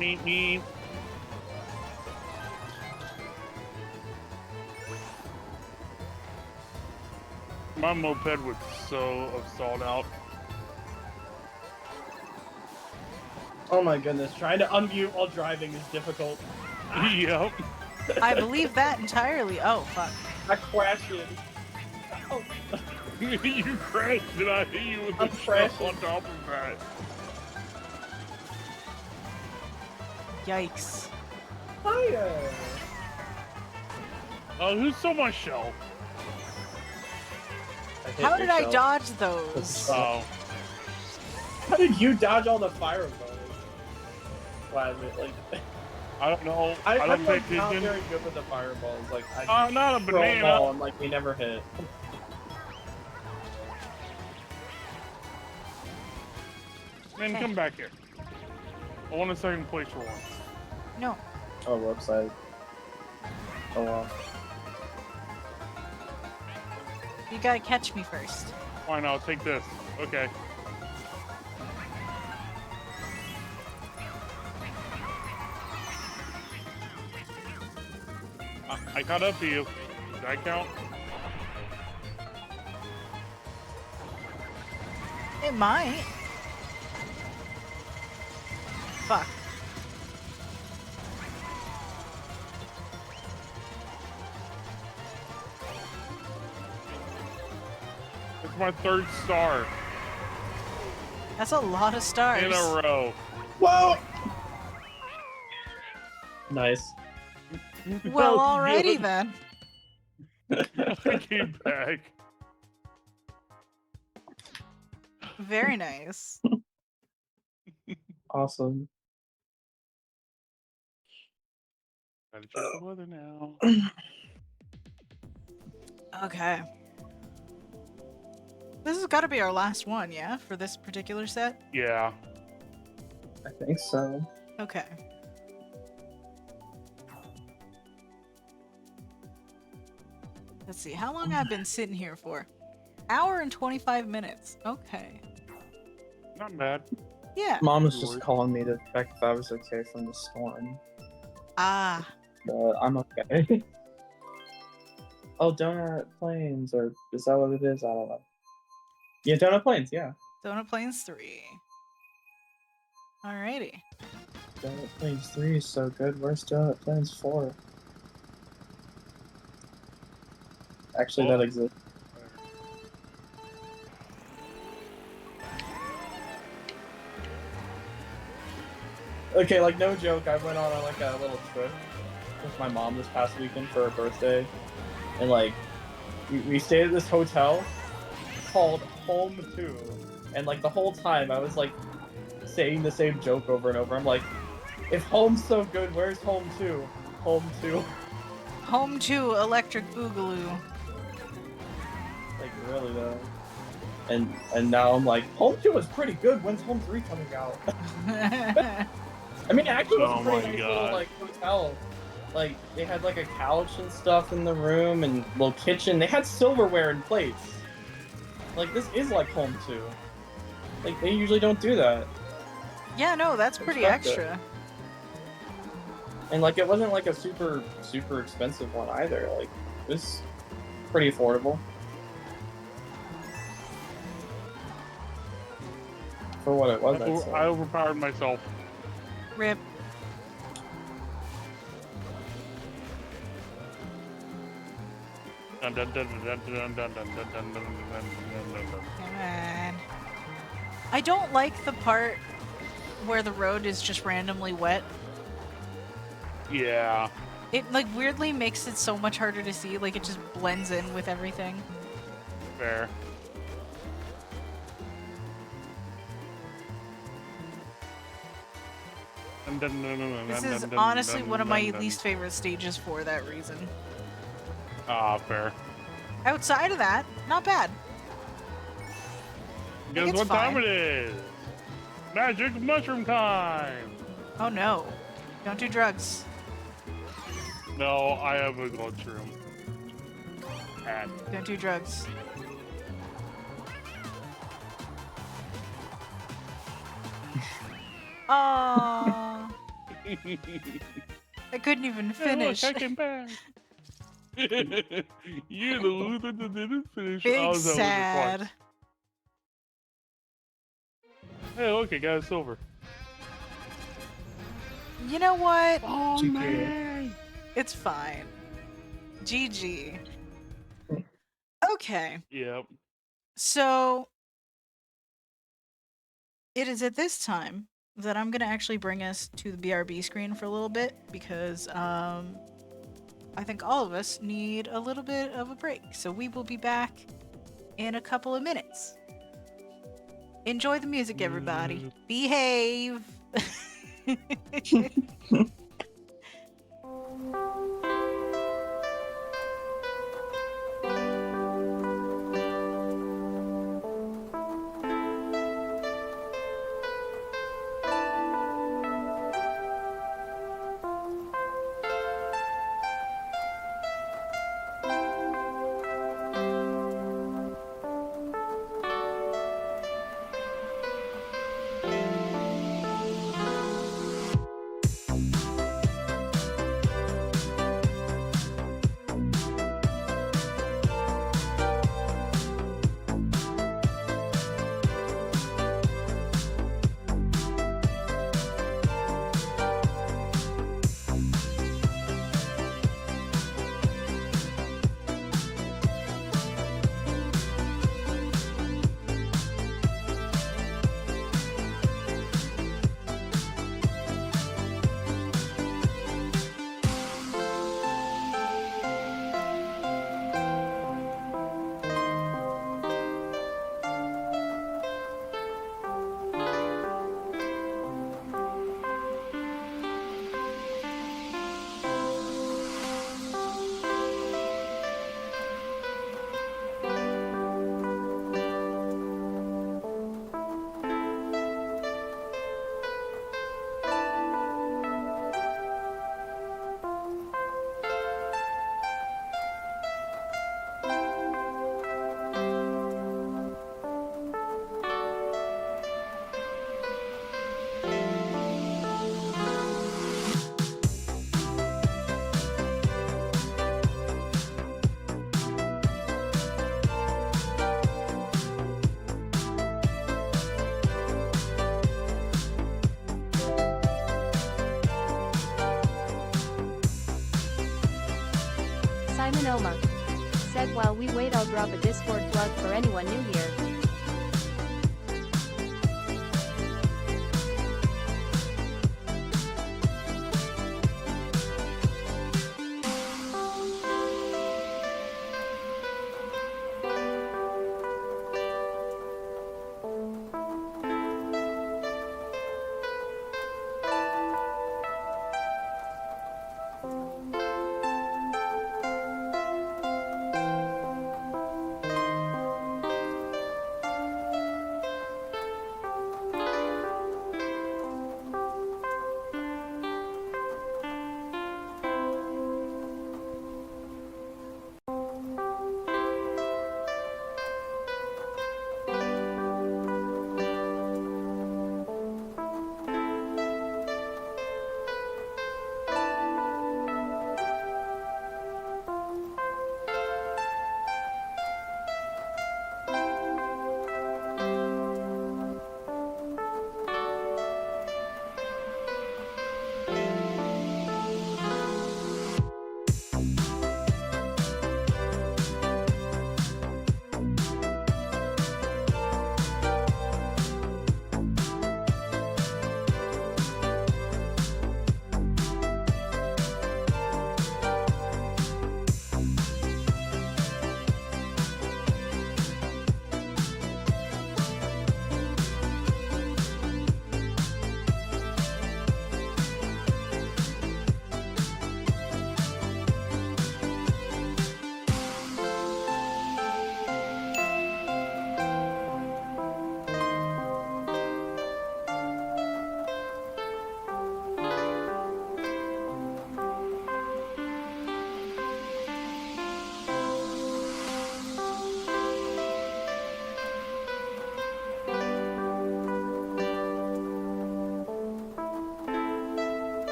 [SPEAKER 5] Meep meep. My moped would so have stalled out.
[SPEAKER 4] Oh my goodness, trying to unmute while driving is difficult.
[SPEAKER 5] Yep.
[SPEAKER 1] I believe that entirely. Oh, fuck.
[SPEAKER 4] I crashed it. Oh.
[SPEAKER 5] You crashed and I hit you with
[SPEAKER 4] I'm
[SPEAKER 5] the truck
[SPEAKER 4] crashing.
[SPEAKER 5] on top of that.
[SPEAKER 1] Yikes.
[SPEAKER 4] Fire!
[SPEAKER 5] Oh, who stole my shell?
[SPEAKER 1] How did I dodge those?
[SPEAKER 5] Oh.
[SPEAKER 4] How did you dodge all the fireballs? Why, like,
[SPEAKER 5] I don't know. I don't
[SPEAKER 4] I'm
[SPEAKER 5] pay
[SPEAKER 4] like not
[SPEAKER 5] attention.
[SPEAKER 4] very good with the fireballs. Like, I
[SPEAKER 5] I'm not a
[SPEAKER 4] throw them all
[SPEAKER 5] banana.
[SPEAKER 4] and like they never hit.
[SPEAKER 5] Man, come back here. I want a second place for once.
[SPEAKER 1] No.
[SPEAKER 4] Oh, website. Oh well.
[SPEAKER 1] You gotta catch me first.
[SPEAKER 5] Fine, I'll take this. Okay. I caught up to you. Does that count?
[SPEAKER 1] It might. Fuck.
[SPEAKER 5] It's my third star
[SPEAKER 1] That's a lot of stars.
[SPEAKER 5] in a row.
[SPEAKER 4] Whoa! Nice.
[SPEAKER 1] Well,
[SPEAKER 5] That was
[SPEAKER 1] alrighty
[SPEAKER 5] good.
[SPEAKER 1] then.
[SPEAKER 5] I came back.
[SPEAKER 1] Very nice.
[SPEAKER 4] Awesome.
[SPEAKER 5] Gotta check the weather now.
[SPEAKER 1] Okay. This has got to be our last one, yeah? For this particular set?
[SPEAKER 5] Yeah.
[SPEAKER 4] I think so.
[SPEAKER 1] Okay. Let's see, how long I've been sitting here for? Hour and 25 minutes. Okay.
[SPEAKER 5] Not bad.
[SPEAKER 1] Yeah.
[SPEAKER 4] Mom was
[SPEAKER 5] Lord.
[SPEAKER 4] just calling me to check if I was okay from the storm.
[SPEAKER 1] Ah.
[SPEAKER 4] But I'm okay. Oh, Donut Plains, or is that what it is? I don't know. Yeah, Donut Plains, yeah.
[SPEAKER 1] Donut Plains 3. Alrighty.
[SPEAKER 4] Donut Plains 3 is so good. Where's Donut Plains 4? Actually, that exists. Okay, like, no joke, I went on like a little trip with my mom this past weekend for her birthday. And, like, we stayed at this hotel called Home 2. And, like, the whole time I was, like, saying the same joke over and over. I'm like, if Home's so good, where's Home 2? Home 2.
[SPEAKER 1] Home to Electric Boogaloo.
[SPEAKER 4] Like, really, though. And now I'm like, Home 2 was pretty good. When's Home 3 coming out? I mean, it actually was
[SPEAKER 5] Oh
[SPEAKER 4] a pretty
[SPEAKER 5] my
[SPEAKER 4] nice
[SPEAKER 5] God.
[SPEAKER 4] little, like, hotel. Like, they had, like, a couch and stuff in the room and little kitchen. They had silverware and plates. Like, this is like Home 2. Like, they usually don't do that.
[SPEAKER 1] Yeah, no, that's pretty
[SPEAKER 4] Expect it.
[SPEAKER 1] extra.
[SPEAKER 4] And like it wasn't like a super expensive one either. Like it was pretty affordable for what it was. I'd say.
[SPEAKER 5] I overpowered myself.
[SPEAKER 1] Rip.
[SPEAKER 5] Dun, dun, dun, dun, dun, dun, dun, dun, dun, dun, dun, dun, dun.
[SPEAKER 1] Come on. I don't like the part where the road is just randomly wet.
[SPEAKER 5] Yeah.
[SPEAKER 1] It like weirdly makes it so much harder to see, like it just blends in with everything.
[SPEAKER 5] Fair.
[SPEAKER 1] This is honestly one of my least favorite stages for that reason.
[SPEAKER 5] Ah, fair.
[SPEAKER 1] Outside of that, not bad.
[SPEAKER 5] Guess
[SPEAKER 1] it's
[SPEAKER 5] what time
[SPEAKER 1] fine.
[SPEAKER 5] it is? Magic mushroom time!
[SPEAKER 1] Oh no. Don't do drugs.
[SPEAKER 5] No, I have a glitch room. And
[SPEAKER 1] Don't do drugs. Aww. I couldn't even finish.
[SPEAKER 5] Hey, look, I came back. You're the loser that didn't finish.
[SPEAKER 1] Big
[SPEAKER 5] I was
[SPEAKER 1] sad.
[SPEAKER 5] Hey, look, I got a silver.
[SPEAKER 1] You know what?
[SPEAKER 5] Oh,
[SPEAKER 3] GG.
[SPEAKER 5] man.
[SPEAKER 1] It's fine. GG. Okay.
[SPEAKER 5] Yep.
[SPEAKER 1] So it is at this time that I'm gonna actually bring us to the BRB screen for a little bit because I think all of us need a little bit of a break. So we will be back in a couple of minutes. Enjoy the music, everybody. Behave.
[SPEAKER 2] Simon Oma said, while we wait, I'll drop a Discord plug for anyone new here.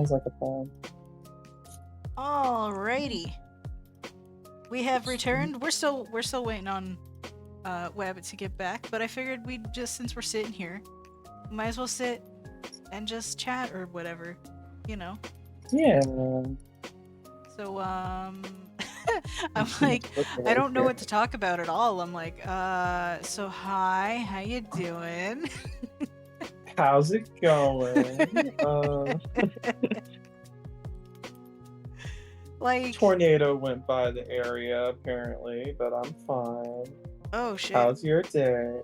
[SPEAKER 4] Sounds like a plan.
[SPEAKER 1] Alrighty. We have returned. We're still waiting on Wabbit to get back, but I figured we'd just, since we're sitting here, we might as well sit and just chat or whatever, you know.
[SPEAKER 4] Yeah.
[SPEAKER 1] So I'm like, I don't know what to talk about at all. I'm like, so hi, how you doing?
[SPEAKER 4] How's it going?
[SPEAKER 1] Like,
[SPEAKER 4] Tornado went by the area apparently, but I'm fine.
[SPEAKER 1] oh shit.
[SPEAKER 4] How's your day?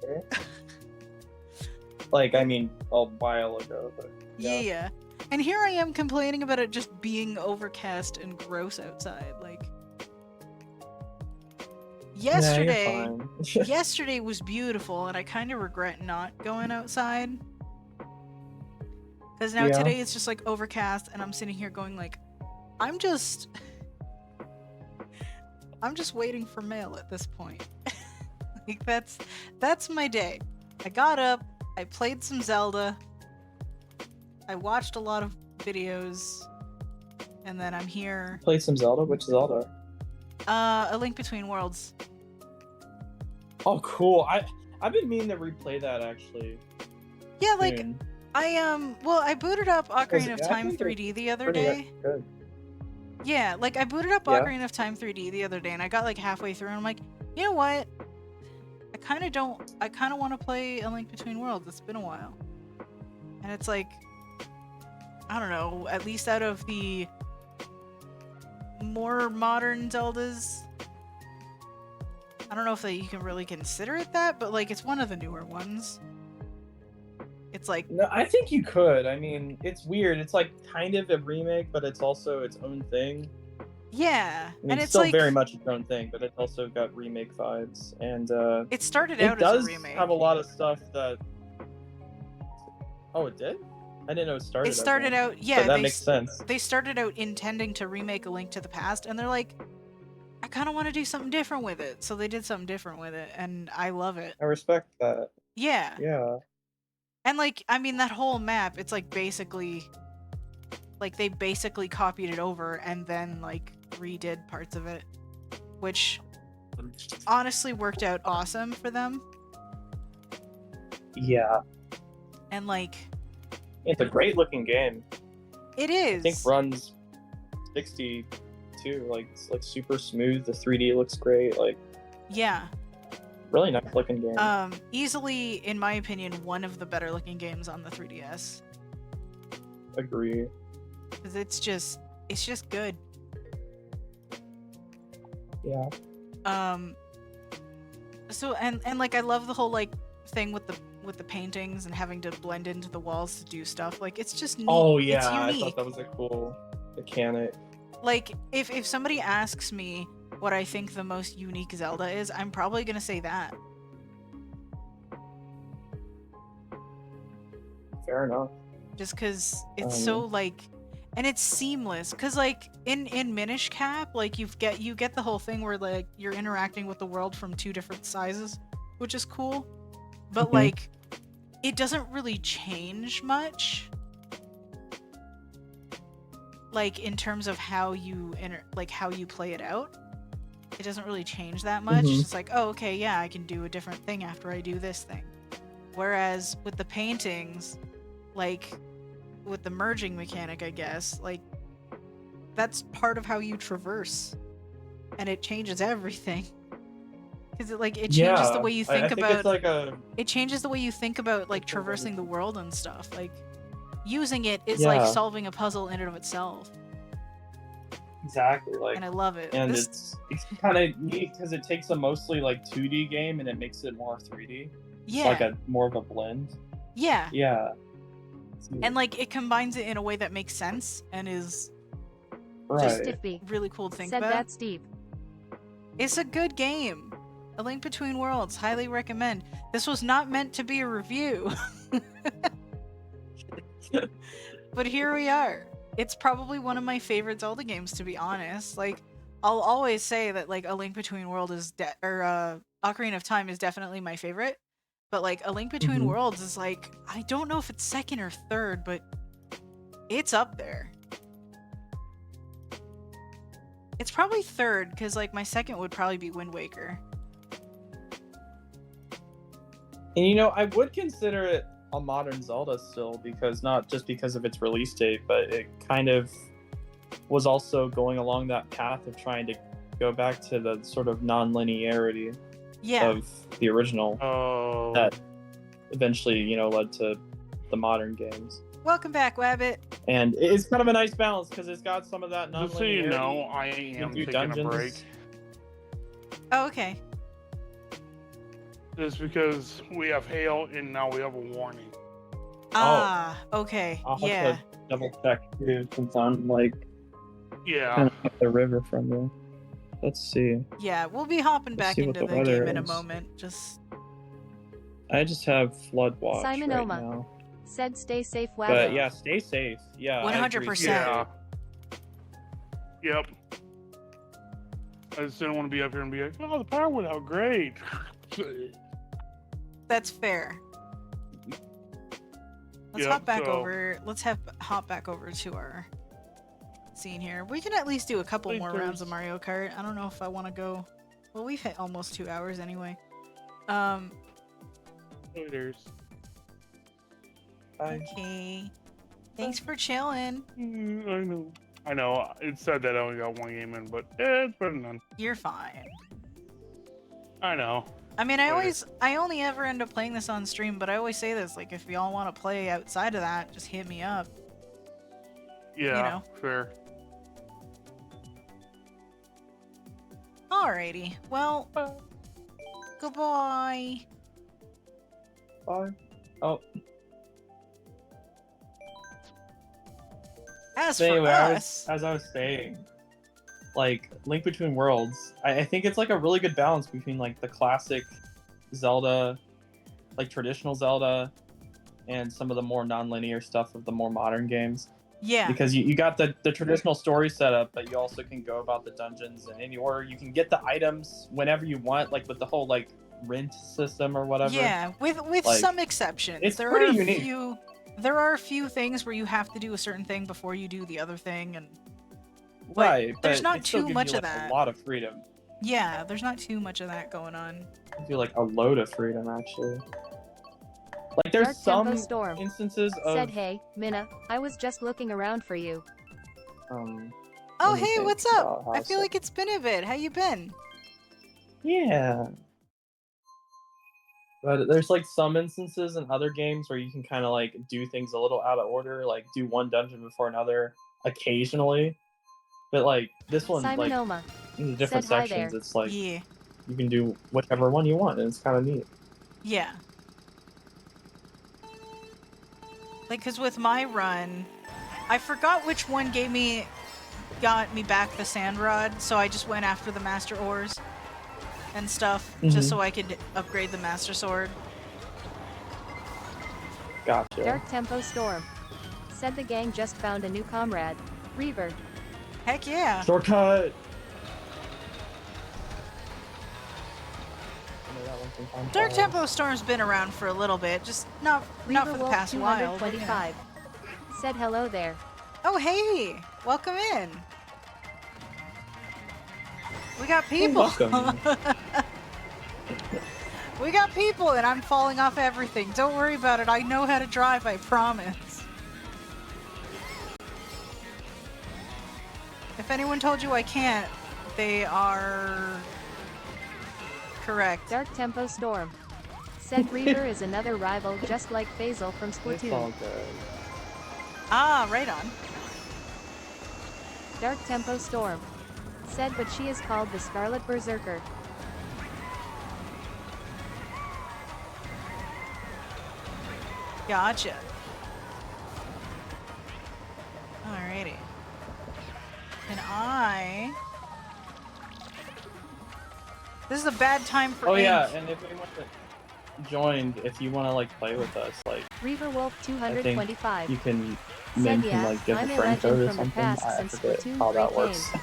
[SPEAKER 4] Like, I mean, a while ago, but
[SPEAKER 1] Yeah. And here I am complaining about it just being overcast and gross outside. Like, yesterday, yesterday was beautiful, and I kind of regret not going outside. Because now today it's just like overcast, and I'm sitting here going like, I'm just waiting for mail at this point. Like, that's my day. I got up, I played some Zelda, I watched a lot of videos, and then I'm here.
[SPEAKER 4] Play some Zelda? Which Zelda?
[SPEAKER 1] A Link Between Worlds.
[SPEAKER 4] Oh, cool. I've been meaning to replay that actually.
[SPEAKER 1] Yeah, like
[SPEAKER 4] soon.
[SPEAKER 1] I booted up Ocarina of Time 3D the other day.
[SPEAKER 4] Good.
[SPEAKER 1] Yeah, like I booted up Ocarina of Time 3D the other day, and I got like halfway through, and I'm like, you know what? I kind of want to play A Link Between Worlds. It's been a while, and it's like, I don't know. At least out of the more modern Zeldas, I don't know if you can really consider it that, but like it's one of the newer ones. It's like,
[SPEAKER 4] No, I think you could. I mean, it's weird. It's like kind of a remake, but it's also its own thing.
[SPEAKER 1] yeah,
[SPEAKER 4] I mean,
[SPEAKER 1] and
[SPEAKER 4] it's
[SPEAKER 1] it's
[SPEAKER 4] still
[SPEAKER 1] like
[SPEAKER 4] very much its own thing, but it's also got remake vibes. And
[SPEAKER 1] it started
[SPEAKER 4] it
[SPEAKER 1] out
[SPEAKER 4] does
[SPEAKER 1] as a remake.
[SPEAKER 4] have a lot of stuff that. Oh, it did? I didn't know it started.
[SPEAKER 1] It started out,
[SPEAKER 4] But
[SPEAKER 1] yeah.
[SPEAKER 4] that makes sense.
[SPEAKER 1] They started out intending to remake A Link to the Past, and they're like, I kind of want to do something different with it, so they did something different with it, and I love it.
[SPEAKER 4] I respect that.
[SPEAKER 1] Yeah.
[SPEAKER 4] Yeah.
[SPEAKER 1] And like, I mean, that whole map, it's like basically, like they basically copied it over and then like redid parts of it, which honestly worked out awesome for them.
[SPEAKER 4] Yeah.
[SPEAKER 1] And like,
[SPEAKER 4] It's a great looking game.
[SPEAKER 1] it is.
[SPEAKER 4] I think runs 60 too. Like, it's like super smooth. The 3D looks great. Like,
[SPEAKER 1] yeah.
[SPEAKER 4] really nice looking game.
[SPEAKER 1] Easily, in my opinion, one of the better looking games on the 3DS.
[SPEAKER 4] Agree.
[SPEAKER 1] Because it's just good.
[SPEAKER 4] Yeah.
[SPEAKER 1] So and like I love the whole like thing with the paintings and having to blend into the walls to do stuff. Like, it's just neat.
[SPEAKER 4] Oh yeah,
[SPEAKER 1] It's
[SPEAKER 4] I
[SPEAKER 1] unique.
[SPEAKER 4] thought that was a cool mechanic.
[SPEAKER 1] Like, if somebody asks me what I think the most unique Zelda is, I'm probably gonna say that.
[SPEAKER 4] Fair enough.
[SPEAKER 1] Just because it's so like, and it's seamless. Because like in Minish Cap, like you get the whole thing where like you're interacting with the world from two different sizes, which is cool. But like, it doesn't really change much. Like, in terms of how you how you play it out, it doesn't really change that much. It's just like, oh, okay, yeah, I can do a different thing after I do this thing. Whereas with the paintings, like with the merging mechanic, I guess, like that's part of how you traverse, and it changes everything. Because it changes the way you think
[SPEAKER 4] I think
[SPEAKER 1] about.
[SPEAKER 4] It's like
[SPEAKER 1] it changes the way you think about like traversing the world and stuff. Like, using it is like solving a puzzle in and of itself.
[SPEAKER 4] Exactly, like,
[SPEAKER 1] and I love it.
[SPEAKER 4] And it's kind of neat because it takes a mostly like 2D game and it makes it more 3D.
[SPEAKER 1] Yeah.
[SPEAKER 4] It's like a more of a blend.
[SPEAKER 1] Yeah.
[SPEAKER 4] Yeah.
[SPEAKER 1] And like it combines it in a way that makes sense and is
[SPEAKER 2] Just
[SPEAKER 1] really cool to think
[SPEAKER 2] Said
[SPEAKER 1] about.
[SPEAKER 2] that's deep.
[SPEAKER 1] It's a good game. A Link Between Worlds, highly recommend. This was not meant to be a review. But here we are. It's probably one of my favorite Zelda games, to be honest. Like, I'll always say that like A Link Between Worlds is Ocarina of Time is definitely my favorite. But like A Link Between
[SPEAKER 4] Mhm.
[SPEAKER 1] Worlds is like, I don't know if it's second or third, but it's up there. It's probably third, because like my second would probably be Wind Waker.
[SPEAKER 4] And you know, I would consider it a modern Zelda still, because not just because of its release date, but it kind of was also going along that path of trying to go back to the sort of non-linearity
[SPEAKER 1] Yeah.
[SPEAKER 4] of the original
[SPEAKER 5] Oh.
[SPEAKER 4] that eventually, you know, led to the modern games.
[SPEAKER 1] Welcome back, Wabbit.
[SPEAKER 4] And it's kind of a nice balance because it's got some of that non-linearity.
[SPEAKER 5] Just so you know, I
[SPEAKER 4] You
[SPEAKER 5] am
[SPEAKER 4] can do
[SPEAKER 5] taking a
[SPEAKER 4] dungeons.
[SPEAKER 5] break.
[SPEAKER 1] Oh, okay.
[SPEAKER 5] Just because we have hail and now we have a warning.
[SPEAKER 1] Ah, okay.
[SPEAKER 4] I'll have
[SPEAKER 1] Yeah.
[SPEAKER 4] to double check too, since I'm like
[SPEAKER 5] Yeah.
[SPEAKER 4] kind of up the river from you. Let's see.
[SPEAKER 1] Yeah, we'll be hopping
[SPEAKER 4] Let's
[SPEAKER 1] back
[SPEAKER 4] see what
[SPEAKER 1] into
[SPEAKER 4] the
[SPEAKER 1] the game
[SPEAKER 4] weather
[SPEAKER 1] in a
[SPEAKER 4] is.
[SPEAKER 1] moment. Just
[SPEAKER 4] I just have flood watch
[SPEAKER 2] Simon
[SPEAKER 4] right
[SPEAKER 2] Oma.
[SPEAKER 4] now.
[SPEAKER 2] Said stay safe,
[SPEAKER 4] But
[SPEAKER 2] Wabbo.
[SPEAKER 4] yeah, stay safe. Yeah, I agree.
[SPEAKER 1] 100%.
[SPEAKER 5] Yeah. Yep. I just didn't want to be up here and be like, oh, the power went out. Great.
[SPEAKER 1] that's fair. Let's
[SPEAKER 5] Yep,
[SPEAKER 1] hop back
[SPEAKER 5] so-
[SPEAKER 1] over. Let's hop back over to our scene here. We can at least do a couple
[SPEAKER 5] Wait,
[SPEAKER 1] more rounds of
[SPEAKER 5] there's-
[SPEAKER 1] Mario Kart. I don't know if I want to go. Well, we've hit almost 2 hours anyway.
[SPEAKER 5] Haters.
[SPEAKER 4] Bye.
[SPEAKER 1] Okay. Thanks for chilling.
[SPEAKER 5] I know. I know. It said that I only got one game in, but it's better than none.
[SPEAKER 1] You're fine.
[SPEAKER 5] I know.
[SPEAKER 1] I mean,
[SPEAKER 5] Later.
[SPEAKER 1] I only ever end up playing this on stream, but I always say this, like, if y'all want to play outside of that, just hit me up.
[SPEAKER 5] Yeah,
[SPEAKER 1] know.
[SPEAKER 5] fair.
[SPEAKER 1] Alrighty. Well, goodbye.
[SPEAKER 4] Bye. Oh,
[SPEAKER 1] As
[SPEAKER 4] so
[SPEAKER 1] for
[SPEAKER 4] anyway,
[SPEAKER 1] us,
[SPEAKER 4] as I was saying, like Link Between Worlds, I think it's like a really good balance between like the classic Zelda, like traditional Zelda, and some of the more non-linear stuff of the more modern games.
[SPEAKER 1] yeah.
[SPEAKER 4] Because you got the traditional story setup, but you also can go about the dungeons in any order. You can get the items whenever you want, like with the whole like rent system or whatever.
[SPEAKER 1] Yeah, with
[SPEAKER 4] Like,
[SPEAKER 1] some exceptions.
[SPEAKER 4] it's
[SPEAKER 1] there
[SPEAKER 4] pretty
[SPEAKER 1] are a
[SPEAKER 4] unique.
[SPEAKER 1] few there are a few things where you have to do a certain thing before you do the other thing, and but
[SPEAKER 4] Right,
[SPEAKER 1] there's
[SPEAKER 4] but
[SPEAKER 1] not
[SPEAKER 4] it still
[SPEAKER 1] too
[SPEAKER 4] gives
[SPEAKER 1] much
[SPEAKER 4] you,
[SPEAKER 1] of
[SPEAKER 4] like,
[SPEAKER 1] that.
[SPEAKER 4] A lot of freedom.
[SPEAKER 1] yeah, there's not too much of that going on.
[SPEAKER 4] Gives you like a load of freedom actually. Like there's
[SPEAKER 2] Dark
[SPEAKER 4] some
[SPEAKER 2] Tempo Storm.
[SPEAKER 4] instances of
[SPEAKER 2] Said hey, Minna, I was just looking around for you.
[SPEAKER 1] Oh,
[SPEAKER 4] let me
[SPEAKER 1] hey,
[SPEAKER 4] think
[SPEAKER 1] what's
[SPEAKER 4] about
[SPEAKER 1] up?
[SPEAKER 4] how
[SPEAKER 1] I
[SPEAKER 4] to
[SPEAKER 1] feel
[SPEAKER 4] say-
[SPEAKER 1] like it's been a bit. How you been?
[SPEAKER 4] Yeah. But there's like some instances in other games where you can kind of like do things a little out of order, like do one dungeon before another occasionally. But like this one,
[SPEAKER 2] Simon
[SPEAKER 4] like
[SPEAKER 2] Oma.
[SPEAKER 4] in the different
[SPEAKER 2] Said hi
[SPEAKER 4] sections,
[SPEAKER 2] there.
[SPEAKER 4] it's like
[SPEAKER 1] Yeah.
[SPEAKER 4] you can do whichever one you want, and it's kind of neat.
[SPEAKER 1] Yeah. Like, because with my run, I forgot which one got me back the sand rod, so I just went after the master ores and stuff,
[SPEAKER 4] Mhm.
[SPEAKER 1] just so I could upgrade the master sword.
[SPEAKER 4] Gotcha.
[SPEAKER 2] Dark Tempo Storm. Said the gang just found a new comrade. Reaver.
[SPEAKER 1] Heck yeah.
[SPEAKER 4] Shortcut. I know that one from time to
[SPEAKER 1] Dark
[SPEAKER 4] time.
[SPEAKER 1] Tempo Storm's been around for a little bit, just not
[SPEAKER 2] Reaver
[SPEAKER 1] for the
[SPEAKER 2] Wolf
[SPEAKER 1] past while. but, you know.
[SPEAKER 2] 225. Said hello there.
[SPEAKER 1] Oh, hey! Welcome in. We got people.
[SPEAKER 4] Welcome.
[SPEAKER 1] We got people, and I'm falling off everything. Don't worry about it. I know how to drive, I promise. If anyone told you I can't, they are correct.
[SPEAKER 2] Dark Tempo Storm. Said Reaver is another rival just like Faisal from
[SPEAKER 4] It's all
[SPEAKER 2] Splatoon.
[SPEAKER 4] good.
[SPEAKER 1] Ah, right on.
[SPEAKER 2] Dark Tempo Storm. Said but she is called the Scarlet Berserker.
[SPEAKER 1] Gotcha. Alrighty. And this is a bad time for
[SPEAKER 4] Oh
[SPEAKER 1] Ink.
[SPEAKER 4] yeah, and if anyone that joined, if you want to like play with us, like
[SPEAKER 2] Reaver Wolf
[SPEAKER 4] you
[SPEAKER 2] 225.
[SPEAKER 4] can
[SPEAKER 2] Said
[SPEAKER 4] Min
[SPEAKER 2] yeah,
[SPEAKER 4] can like give
[SPEAKER 2] I'm
[SPEAKER 4] a
[SPEAKER 2] a
[SPEAKER 4] friend code
[SPEAKER 2] legend
[SPEAKER 4] or
[SPEAKER 2] from the
[SPEAKER 4] something.
[SPEAKER 2] past
[SPEAKER 4] I
[SPEAKER 2] since
[SPEAKER 4] forget
[SPEAKER 2] Splatoon
[SPEAKER 4] how that
[SPEAKER 2] 3
[SPEAKER 4] works.
[SPEAKER 2] came.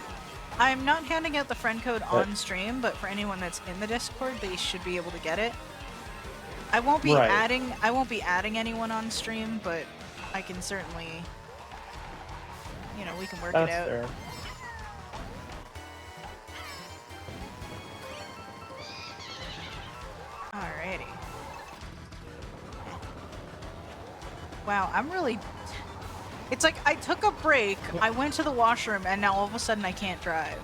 [SPEAKER 1] I'm not handing out the friend code on stream, but for anyone that's in the Discord, they should be able to get it. I won't be
[SPEAKER 4] Right.
[SPEAKER 1] adding anyone on stream, but I can certainly, we can work
[SPEAKER 4] That's
[SPEAKER 1] it out.
[SPEAKER 4] fair.
[SPEAKER 1] Wow, I'm really... It's like I took a break, I went to the washroom, and now all of a sudden I can't drive.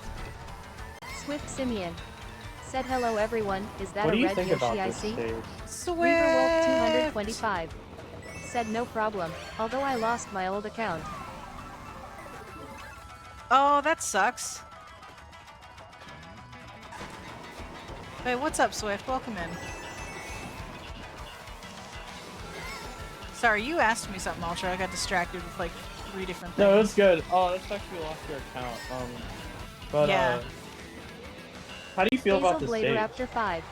[SPEAKER 2] Swift Simeon said hello everyone, is that
[SPEAKER 4] What
[SPEAKER 2] a
[SPEAKER 4] do you
[SPEAKER 2] red
[SPEAKER 4] think
[SPEAKER 2] Yoshi
[SPEAKER 4] about
[SPEAKER 2] I
[SPEAKER 4] this
[SPEAKER 2] see?
[SPEAKER 4] stage?
[SPEAKER 1] Swift!
[SPEAKER 2] Reaverwolf 225 said no problem, although I lost my old account.
[SPEAKER 1] Oh, that sucks. Hey, what's up, Swift? Welcome in. Sorry, you asked me something, Ultra. I got distracted with like 3 different things.
[SPEAKER 4] No, it's good. Oh, that's actually lost your account. But
[SPEAKER 1] Yeah.
[SPEAKER 4] how do you feel about
[SPEAKER 2] Basil
[SPEAKER 4] the
[SPEAKER 2] Blader
[SPEAKER 4] stage?
[SPEAKER 2] After 5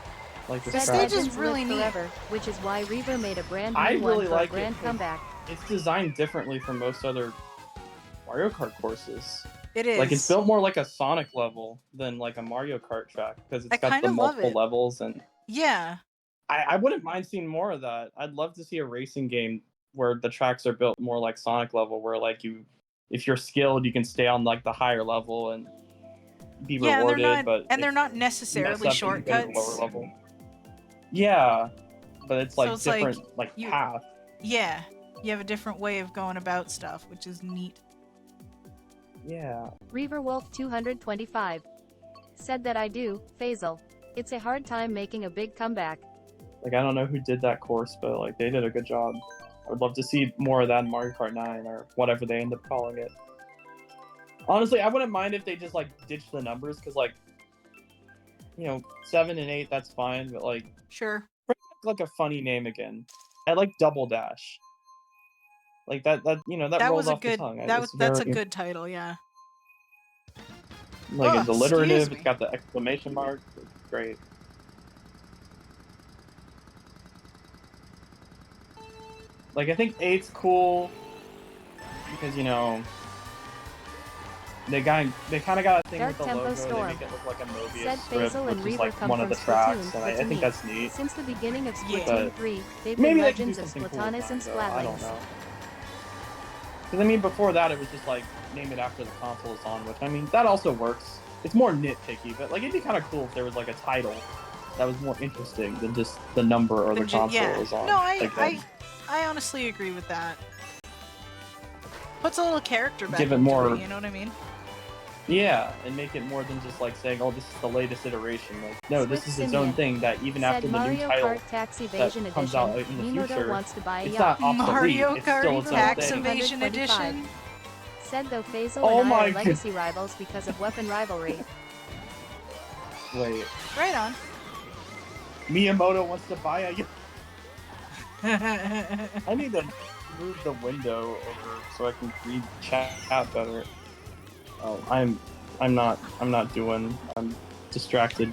[SPEAKER 4] Like the
[SPEAKER 2] said
[SPEAKER 1] stage is
[SPEAKER 2] legends
[SPEAKER 1] really
[SPEAKER 2] live
[SPEAKER 1] neat.
[SPEAKER 2] forever, which is why Reaver made a brand new
[SPEAKER 4] I
[SPEAKER 2] one
[SPEAKER 4] really
[SPEAKER 2] for
[SPEAKER 4] like
[SPEAKER 2] a grand
[SPEAKER 4] it 'cause
[SPEAKER 2] comeback.
[SPEAKER 4] it's designed differently from most other Mario Kart courses.
[SPEAKER 1] It is.
[SPEAKER 4] Like it's built more like a Sonic level than like a Mario Kart track because
[SPEAKER 1] I
[SPEAKER 4] it's got the
[SPEAKER 1] kinda love
[SPEAKER 4] multiple
[SPEAKER 1] it.
[SPEAKER 4] levels, and
[SPEAKER 1] Yeah.
[SPEAKER 4] I wouldn't mind seeing more of that. I'd love to see a racing game where the tracks are built more like Sonic level, where like you, if you're skilled, you can stay on like the higher level and be
[SPEAKER 1] Yeah, and
[SPEAKER 4] rewarded. But
[SPEAKER 1] they're
[SPEAKER 4] if
[SPEAKER 1] not
[SPEAKER 4] you mess
[SPEAKER 1] necessarily
[SPEAKER 4] up, you can go to the lower
[SPEAKER 1] shortcuts.
[SPEAKER 4] level. Yeah, but it's
[SPEAKER 1] So
[SPEAKER 4] like
[SPEAKER 1] it's like,
[SPEAKER 4] different
[SPEAKER 1] you-
[SPEAKER 4] path.
[SPEAKER 1] Yeah. You have a different way of going about stuff, which is neat.
[SPEAKER 4] Yeah.
[SPEAKER 2] Reaverwolf 225 said that I do, Faisal. It's a hard time making a big comeback.
[SPEAKER 4] Like I don't know who did that course, but like they did a good job. I would love to see more of that in Mario Kart 9 or whatever they end up calling it. Honestly, I wouldn't mind if they just like ditched the numbers, because like, you know, 7 and 8, that's fine, but like
[SPEAKER 1] Sure.
[SPEAKER 4] like a funny name again. I like Double Dash. Like that you know, that
[SPEAKER 1] That
[SPEAKER 4] rolls
[SPEAKER 1] was a
[SPEAKER 4] off
[SPEAKER 1] good
[SPEAKER 4] the tongue.
[SPEAKER 1] that's
[SPEAKER 4] It's
[SPEAKER 1] a
[SPEAKER 4] very,
[SPEAKER 1] good title, yeah.
[SPEAKER 4] like
[SPEAKER 1] Oh,
[SPEAKER 4] it's alliterative,
[SPEAKER 1] excuse me.
[SPEAKER 4] it's got the exclamation mark. It's great. Like I think 8's cool because, you know, they kind of got a thing
[SPEAKER 2] Dark
[SPEAKER 4] with the
[SPEAKER 2] Tempo
[SPEAKER 4] logo.
[SPEAKER 2] Storm
[SPEAKER 4] They make it look like a
[SPEAKER 2] said
[SPEAKER 4] Mobius strip,
[SPEAKER 2] Faisal and
[SPEAKER 4] which is
[SPEAKER 2] Reaver
[SPEAKER 4] like
[SPEAKER 2] come
[SPEAKER 4] one of
[SPEAKER 2] from
[SPEAKER 4] the tracks,
[SPEAKER 2] Splatoon,
[SPEAKER 4] and
[SPEAKER 2] but
[SPEAKER 4] I
[SPEAKER 2] to
[SPEAKER 4] think
[SPEAKER 2] me,
[SPEAKER 4] that's neat.
[SPEAKER 2] since the beginning of
[SPEAKER 1] Yeah.
[SPEAKER 2] Splatoon 3, they've
[SPEAKER 4] Maybe
[SPEAKER 2] been
[SPEAKER 4] they can do
[SPEAKER 2] legends of
[SPEAKER 4] something cool with
[SPEAKER 2] Splatonis and
[SPEAKER 4] mine, though. I don't
[SPEAKER 2] Splatlings.
[SPEAKER 4] know. Because I mean, before that, it was just like name it after the console it's on, which I mean that also works. It's more nitpicky, but like it'd be kind of cool if there was like a title that was more interesting than just the number or the console
[SPEAKER 1] Yeah.
[SPEAKER 4] it was on.
[SPEAKER 1] No,
[SPEAKER 4] Again.
[SPEAKER 1] I honestly agree with that. Puts a little character back
[SPEAKER 4] Give it
[SPEAKER 1] into
[SPEAKER 4] more-
[SPEAKER 1] it, you know what I mean?
[SPEAKER 4] Yeah, and make it more than just like saying, "Oh, this is the latest iteration." Like, no, this
[SPEAKER 2] Swift
[SPEAKER 4] is its own
[SPEAKER 2] Simeon
[SPEAKER 4] thing. That even
[SPEAKER 2] said
[SPEAKER 4] after the
[SPEAKER 2] Mario
[SPEAKER 4] new title
[SPEAKER 2] Kart Tax
[SPEAKER 4] that
[SPEAKER 2] Evasion
[SPEAKER 4] comes
[SPEAKER 2] Edition,
[SPEAKER 4] out in the
[SPEAKER 2] Minoto
[SPEAKER 4] future,
[SPEAKER 2] wants to buy a
[SPEAKER 4] it's
[SPEAKER 2] yacht.
[SPEAKER 4] not obsolete.
[SPEAKER 1] Mario
[SPEAKER 4] It's
[SPEAKER 1] Kart
[SPEAKER 4] still its own
[SPEAKER 1] Tax
[SPEAKER 4] thing.
[SPEAKER 1] Evasion
[SPEAKER 2] 225.
[SPEAKER 1] Edition.
[SPEAKER 2] Said though Faisal
[SPEAKER 4] Oh
[SPEAKER 2] and I
[SPEAKER 4] my
[SPEAKER 2] are legacy rivals because of weapon rivalry.
[SPEAKER 4] Wait,
[SPEAKER 1] Right on.
[SPEAKER 4] Miyamoto wants to buy a. I need to move the window over so I can read chat better. Oh, I'm distracted.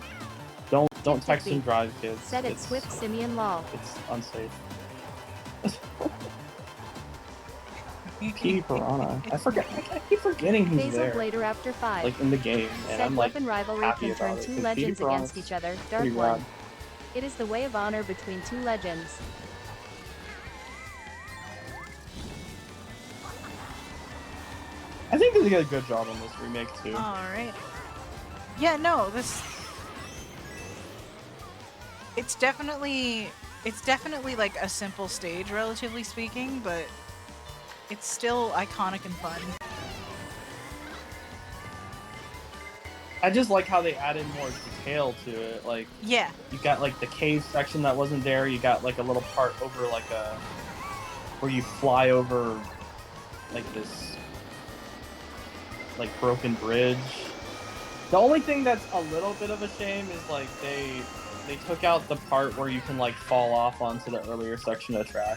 [SPEAKER 4] Don't text and drive, kids.
[SPEAKER 2] Said it Swift Simeon lol.
[SPEAKER 4] It's unsafe. P Piranha. I keep forgetting he's
[SPEAKER 2] Basil
[SPEAKER 4] there.
[SPEAKER 2] Blader After 5
[SPEAKER 4] Like in the game, and
[SPEAKER 2] said
[SPEAKER 4] I'm like
[SPEAKER 2] weapon rivalry
[SPEAKER 4] happy
[SPEAKER 2] can turn
[SPEAKER 4] about it,
[SPEAKER 2] two
[SPEAKER 4] 'cause
[SPEAKER 2] legends
[SPEAKER 4] P
[SPEAKER 2] against
[SPEAKER 4] Piranha's
[SPEAKER 2] each other. Dark
[SPEAKER 4] pretty
[SPEAKER 2] one.
[SPEAKER 4] rad.
[SPEAKER 2] It is the way of honor between two legends.
[SPEAKER 4] I think they did a good job on this remake too.
[SPEAKER 1] Alright. Yeah, no, this... It's definitely like a simple stage, relatively speaking, but it's still iconic and fun.
[SPEAKER 4] I just like how they added more detail to it. Like,
[SPEAKER 1] Yeah.
[SPEAKER 4] you got like the cave section that wasn't there. You got like a little part over like a where you fly over like this like broken bridge. The only thing that's a little bit of a shame is like they took out the part where you can like fall off onto the earlier section of the track.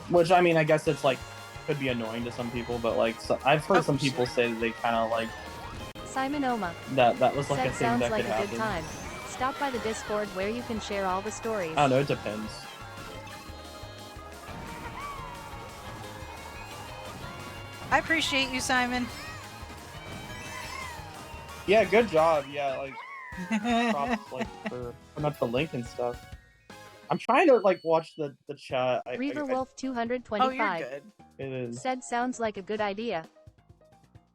[SPEAKER 4] Which I mean, I guess it's like could be annoying to some people, but like I've heard some people say that they kind of like
[SPEAKER 2] Simon Oma
[SPEAKER 4] that was like
[SPEAKER 2] said
[SPEAKER 4] a thing
[SPEAKER 2] sounds
[SPEAKER 4] that
[SPEAKER 2] like
[SPEAKER 4] could
[SPEAKER 2] a
[SPEAKER 4] happen.
[SPEAKER 2] good time. Stop by the Discord where you can share all the stories.
[SPEAKER 4] I don't know, it depends.
[SPEAKER 1] I appreciate you, Simon.
[SPEAKER 4] Yeah, good job. Yeah, like props like for putting up the link and stuff. I'm trying to like watch the chat.
[SPEAKER 2] Reaver Wolf
[SPEAKER 1] Oh,
[SPEAKER 2] 225
[SPEAKER 1] you're good.
[SPEAKER 4] It is.
[SPEAKER 2] said sounds like a good idea.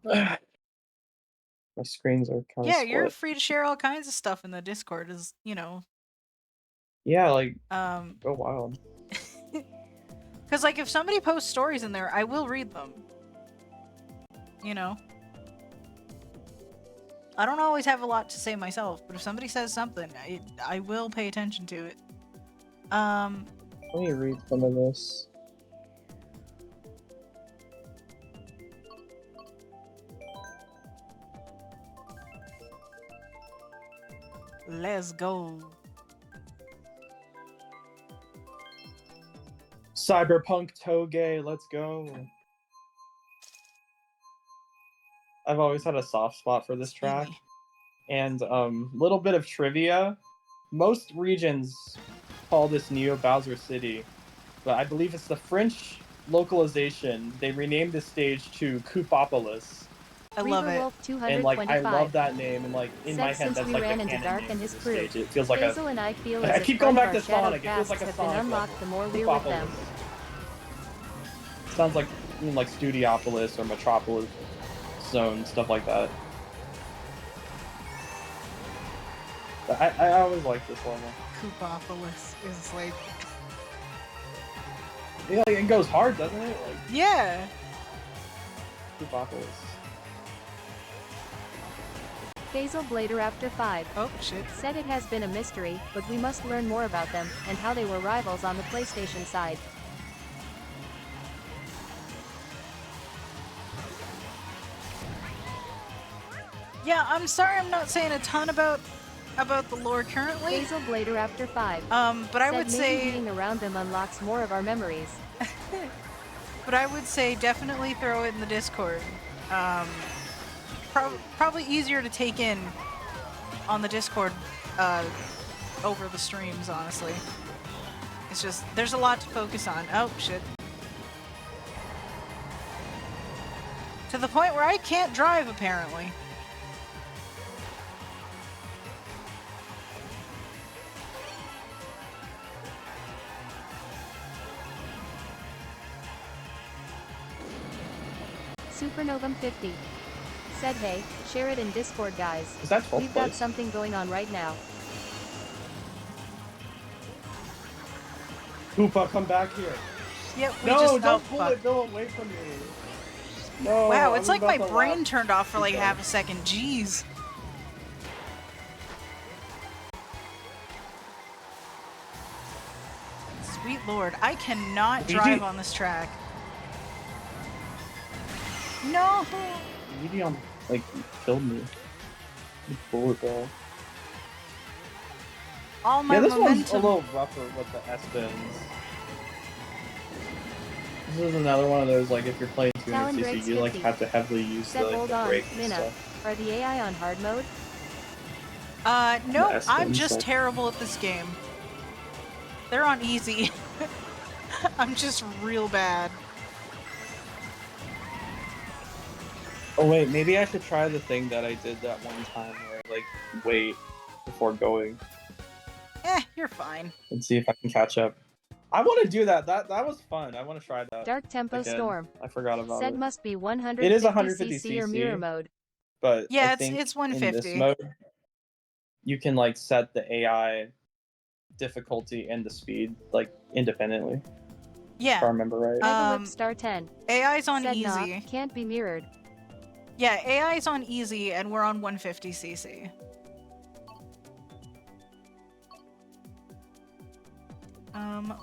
[SPEAKER 4] My screens are kind of
[SPEAKER 1] Yeah, you're
[SPEAKER 4] split.
[SPEAKER 1] free to share all kinds of stuff in the Discord, as you know.
[SPEAKER 4] Yeah, like
[SPEAKER 1] Um,
[SPEAKER 4] go wild.
[SPEAKER 1] Because, like, if somebody posts stories in there, I will read them. You know? I don't always have a lot to say myself, but if somebody says something, I will pay attention to it.
[SPEAKER 4] Let me read some of this.
[SPEAKER 1] Let's go.
[SPEAKER 4] Cyberpunk Toge, let's go. I've always had a soft spot for this
[SPEAKER 1] Excuse
[SPEAKER 4] track.
[SPEAKER 1] me.
[SPEAKER 4] And little bit of trivia. Most regions call this Neo Bowser City, but I believe it's the French localization. They renamed the stage to Koopopolis.
[SPEAKER 1] I love it.
[SPEAKER 2] Wolf
[SPEAKER 4] And like
[SPEAKER 2] 225.
[SPEAKER 4] I love that name, and like in
[SPEAKER 2] Said
[SPEAKER 4] my head
[SPEAKER 2] since
[SPEAKER 4] that's
[SPEAKER 2] we
[SPEAKER 4] like
[SPEAKER 2] ran
[SPEAKER 4] the
[SPEAKER 2] into
[SPEAKER 4] canon
[SPEAKER 2] Dark
[SPEAKER 4] name
[SPEAKER 2] and
[SPEAKER 4] for
[SPEAKER 2] his
[SPEAKER 4] the
[SPEAKER 2] crew,
[SPEAKER 4] stage. It feels like
[SPEAKER 2] Basil and I feel as
[SPEAKER 4] I
[SPEAKER 2] if
[SPEAKER 4] keep going
[SPEAKER 2] one
[SPEAKER 4] back
[SPEAKER 2] of
[SPEAKER 4] to
[SPEAKER 2] our
[SPEAKER 4] Sonic. It
[SPEAKER 2] shadowed
[SPEAKER 4] feels like a
[SPEAKER 2] pasts have been
[SPEAKER 4] Sonic
[SPEAKER 2] unlocked the more we're with
[SPEAKER 4] Koopopolis.
[SPEAKER 2] them.
[SPEAKER 4] Sounds like Studiopolis or Metropolis Zone, stuff like that. But I always like this level.
[SPEAKER 1] Koopopolis is like...
[SPEAKER 4] Yeah, like, it goes hard, doesn't it? Like
[SPEAKER 1] Yeah!
[SPEAKER 4] Koopopolis.
[SPEAKER 2] Basil Blader after 5.
[SPEAKER 1] Oh, shit.
[SPEAKER 2] Said it has been a mystery, but we must learn more about them, and how they were rivals on the PlayStation side.
[SPEAKER 1] Yeah, I'm sorry I'm not saying a ton about the lore currently.
[SPEAKER 2] Basil Blader after 5.
[SPEAKER 1] But I
[SPEAKER 2] Said
[SPEAKER 1] would
[SPEAKER 2] maybe
[SPEAKER 1] say...
[SPEAKER 2] being around them unlocks more of our memories.
[SPEAKER 1] But I would say definitely throw it in the Discord. Probably easier to take in on the Discord over the streams, honestly. It's just, there's a lot to focus on. Oh, shit. To the point where I can't drive, apparently.
[SPEAKER 2] Supernovum 50. Said hey, share it in Discord guys.
[SPEAKER 4] Is that 12th
[SPEAKER 2] We've got
[SPEAKER 4] place?
[SPEAKER 2] something going on right now.
[SPEAKER 4] Koopa, come back here.
[SPEAKER 1] Yep, we
[SPEAKER 4] No,
[SPEAKER 1] just...
[SPEAKER 4] don't
[SPEAKER 1] oh,
[SPEAKER 4] pull
[SPEAKER 1] fuck.
[SPEAKER 4] it Bill away from me. No,
[SPEAKER 1] Wow,
[SPEAKER 4] I
[SPEAKER 1] it's
[SPEAKER 4] was
[SPEAKER 1] like my
[SPEAKER 4] about to
[SPEAKER 1] brain
[SPEAKER 4] laugh.
[SPEAKER 1] turned off for like
[SPEAKER 4] Koopa.
[SPEAKER 1] half a second. Jeez. Sweet lord, I cannot
[SPEAKER 4] Luigi?
[SPEAKER 1] drive on this track. No!
[SPEAKER 4] Maybe I'm like you killed me. You bullet bill.
[SPEAKER 1] All my
[SPEAKER 4] Yeah, this one's a
[SPEAKER 1] momentum.
[SPEAKER 4] little rougher with the S-bins. This is another one of those, like, if you're playing 200cc,
[SPEAKER 2] Breaks
[SPEAKER 4] you, like,
[SPEAKER 2] 50.
[SPEAKER 4] have to heavily use
[SPEAKER 2] Said
[SPEAKER 4] the
[SPEAKER 2] hold on,
[SPEAKER 4] brake and
[SPEAKER 2] Minna.
[SPEAKER 4] stuff.
[SPEAKER 2] Are the AI on hard mode?
[SPEAKER 1] No,
[SPEAKER 4] The S-bins,
[SPEAKER 1] I'm just
[SPEAKER 4] like-
[SPEAKER 1] terrible at this game. They're on easy. I'm just real bad.
[SPEAKER 4] Oh wait, maybe I should try the thing that I did that one time where I, like, wait before going
[SPEAKER 1] You're fine.
[SPEAKER 4] and see if I can catch up. I want to do that. That was fun. I want to try that.
[SPEAKER 2] Dark Tempo
[SPEAKER 4] again.
[SPEAKER 2] Storm.
[SPEAKER 4] I forgot about
[SPEAKER 2] Said
[SPEAKER 4] it.
[SPEAKER 2] must be 150cc
[SPEAKER 4] It is 150cc.
[SPEAKER 2] or mirror mode.
[SPEAKER 4] But
[SPEAKER 1] Yeah,
[SPEAKER 4] I
[SPEAKER 1] it's
[SPEAKER 4] think
[SPEAKER 1] 150.
[SPEAKER 4] in this mode, you can like set the AI difficulty and the speed like independently. If I
[SPEAKER 1] Yeah.
[SPEAKER 4] remember right.
[SPEAKER 2] Megalip Star 10.
[SPEAKER 1] AI's on
[SPEAKER 2] Said
[SPEAKER 1] easy.
[SPEAKER 2] nah, can't be mirrored.
[SPEAKER 1] Yeah, AI's on easy, and we're on 150cc.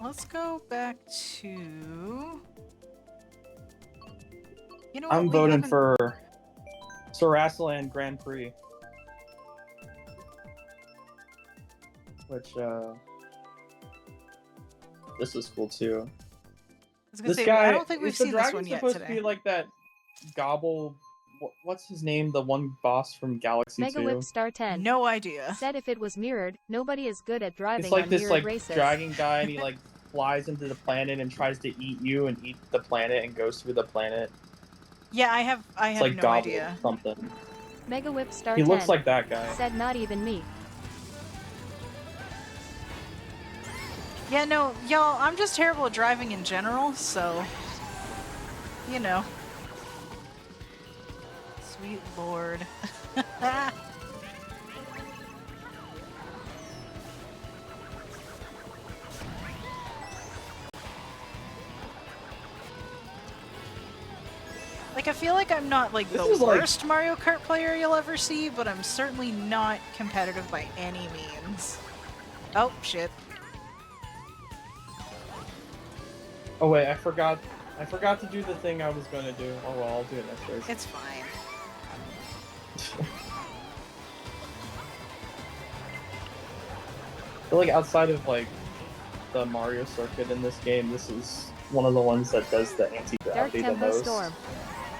[SPEAKER 1] Let's go back to... You know what?
[SPEAKER 4] I'm
[SPEAKER 1] we
[SPEAKER 4] voting
[SPEAKER 1] haven't-
[SPEAKER 4] for Sarasaland Grand Prix. Which, this is cool too.
[SPEAKER 1] I was gonna
[SPEAKER 4] This
[SPEAKER 1] say,
[SPEAKER 4] guy,
[SPEAKER 1] I don't think we've
[SPEAKER 4] is the
[SPEAKER 1] seen this
[SPEAKER 4] dragon
[SPEAKER 1] one yet
[SPEAKER 4] supposed
[SPEAKER 1] today.
[SPEAKER 4] to be like that gobble? What's his name? The one boss from Galaxy
[SPEAKER 2] Mega
[SPEAKER 4] 2?
[SPEAKER 2] Whip Star 10.
[SPEAKER 1] No idea.
[SPEAKER 2] Said if it was mirrored, nobody is good at driving
[SPEAKER 4] It's like
[SPEAKER 2] on
[SPEAKER 4] this
[SPEAKER 2] mirrored
[SPEAKER 4] like
[SPEAKER 2] races.
[SPEAKER 4] dragon guy, and he like flies into the planet and tries to eat you and eat the planet and goes through the planet.
[SPEAKER 1] Yeah, I have
[SPEAKER 4] It's like
[SPEAKER 1] no
[SPEAKER 4] gobble
[SPEAKER 1] idea.
[SPEAKER 4] something.
[SPEAKER 2] Mega Whip Star
[SPEAKER 4] He
[SPEAKER 2] 10.
[SPEAKER 4] looks like that guy.
[SPEAKER 2] Said not even me.
[SPEAKER 1] Yeah, no, y'all, I'm just terrible at driving in general, so... You know. Sweet lord. Like, I feel like I'm not, like,
[SPEAKER 4] This
[SPEAKER 1] the
[SPEAKER 4] is, like-
[SPEAKER 1] worst Mario Kart player you'll ever see, but I'm certainly not competitive by any means. Oh, shit.
[SPEAKER 4] Oh wait, I forgot to do the thing I was gonna do. Oh well, I'll do it next race.
[SPEAKER 1] It's fine.
[SPEAKER 4] I feel like outside of like the Mario circuit in this game, this is one of the ones that does the
[SPEAKER 2] Dark
[SPEAKER 4] anti-gravity the
[SPEAKER 2] Tempo
[SPEAKER 4] most,
[SPEAKER 2] Storm.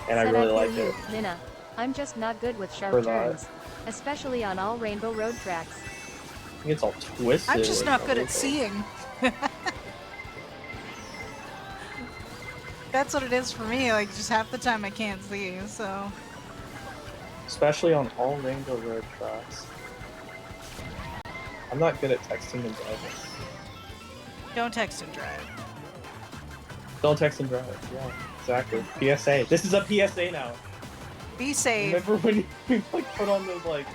[SPEAKER 4] and I
[SPEAKER 2] Said
[SPEAKER 4] really
[SPEAKER 2] feel
[SPEAKER 4] like
[SPEAKER 2] you,
[SPEAKER 4] it.
[SPEAKER 2] Nina. I'm just not good with sharp
[SPEAKER 4] For that.
[SPEAKER 2] turns. Especially on all Rainbow Road tracks.
[SPEAKER 4] I think it's all twisted.
[SPEAKER 1] I'm just not good at
[SPEAKER 4] everything.
[SPEAKER 1] seeing. That's what it is for me, like, just half the time I can't see, so...
[SPEAKER 4] Especially on all Rainbow Road tracks. I'm not good at texting and driving.
[SPEAKER 1] Don't text and drive.
[SPEAKER 4] Don't text and drive. Yeah, exactly. PSA. This is a PSA now.
[SPEAKER 1] Be safe.
[SPEAKER 4] Remember when you like put on those like,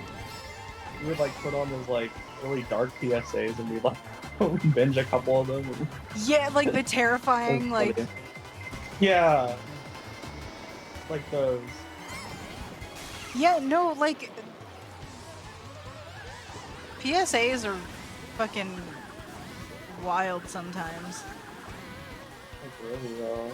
[SPEAKER 4] you would like put on those like really dark PSAs and we like binge a couple of them. And
[SPEAKER 1] Yeah, like the terrifying,
[SPEAKER 4] it was
[SPEAKER 1] like...
[SPEAKER 4] funny. Yeah. Like those.
[SPEAKER 1] Yeah, no, like... PSAs are fucking wild sometimes.
[SPEAKER 4] Like really though.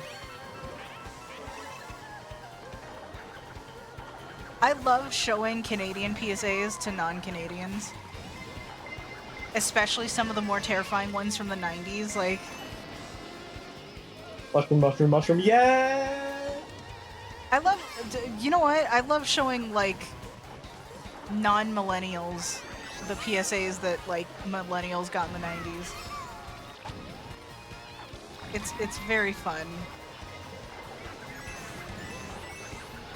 [SPEAKER 1] I love showing Canadian PSAs to non-Canadians. Especially some of the more terrifying ones from the 90s, like...
[SPEAKER 4] Mushroom, mushroom, mushroom, yeah!
[SPEAKER 1] I love... You know what? I love showing, like, non-millennials the PSAs that, like, millennials got in the 90s. It's very fun.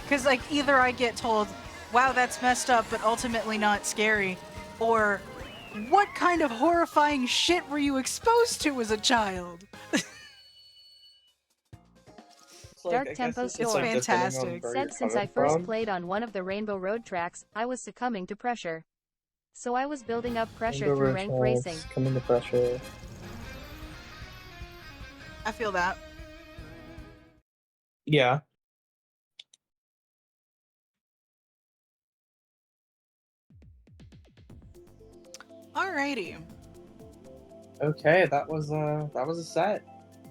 [SPEAKER 1] Because, like, either I get told, wow, that's messed up, but ultimately not scary, or, what kind of horrifying shit were you exposed to as a child?
[SPEAKER 2] Dark Tempo
[SPEAKER 1] It's
[SPEAKER 2] Storm.
[SPEAKER 1] fantastic.
[SPEAKER 2] Said since I first played on one of the Rainbow Road tracks, I was succumbing to pressure. So I was building up pressure through ranked racing.
[SPEAKER 4] Coming to pressure.
[SPEAKER 1] I feel that.
[SPEAKER 4] Yeah.
[SPEAKER 1] Alrighty.
[SPEAKER 4] Okay, that was a set.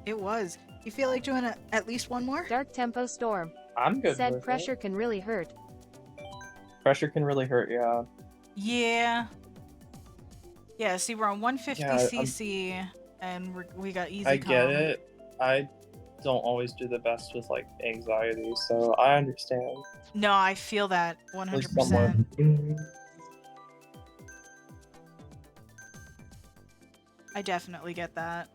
[SPEAKER 1] It was. You feel like doing at least one more?
[SPEAKER 2] Dark Tempo Storm.
[SPEAKER 4] I'm good
[SPEAKER 2] Said
[SPEAKER 4] with
[SPEAKER 2] pressure
[SPEAKER 4] it.
[SPEAKER 2] can really hurt.
[SPEAKER 4] Pressure can really hurt, yeah.
[SPEAKER 1] Yeah. Yeah, see, we're on 150
[SPEAKER 4] Yeah,
[SPEAKER 1] cc, and we got easy
[SPEAKER 4] I
[SPEAKER 1] comp.
[SPEAKER 4] get it. I don't always do the best with like anxiety, so I understand.
[SPEAKER 1] No, I feel that
[SPEAKER 4] Like,
[SPEAKER 1] 100%. I definitely get that.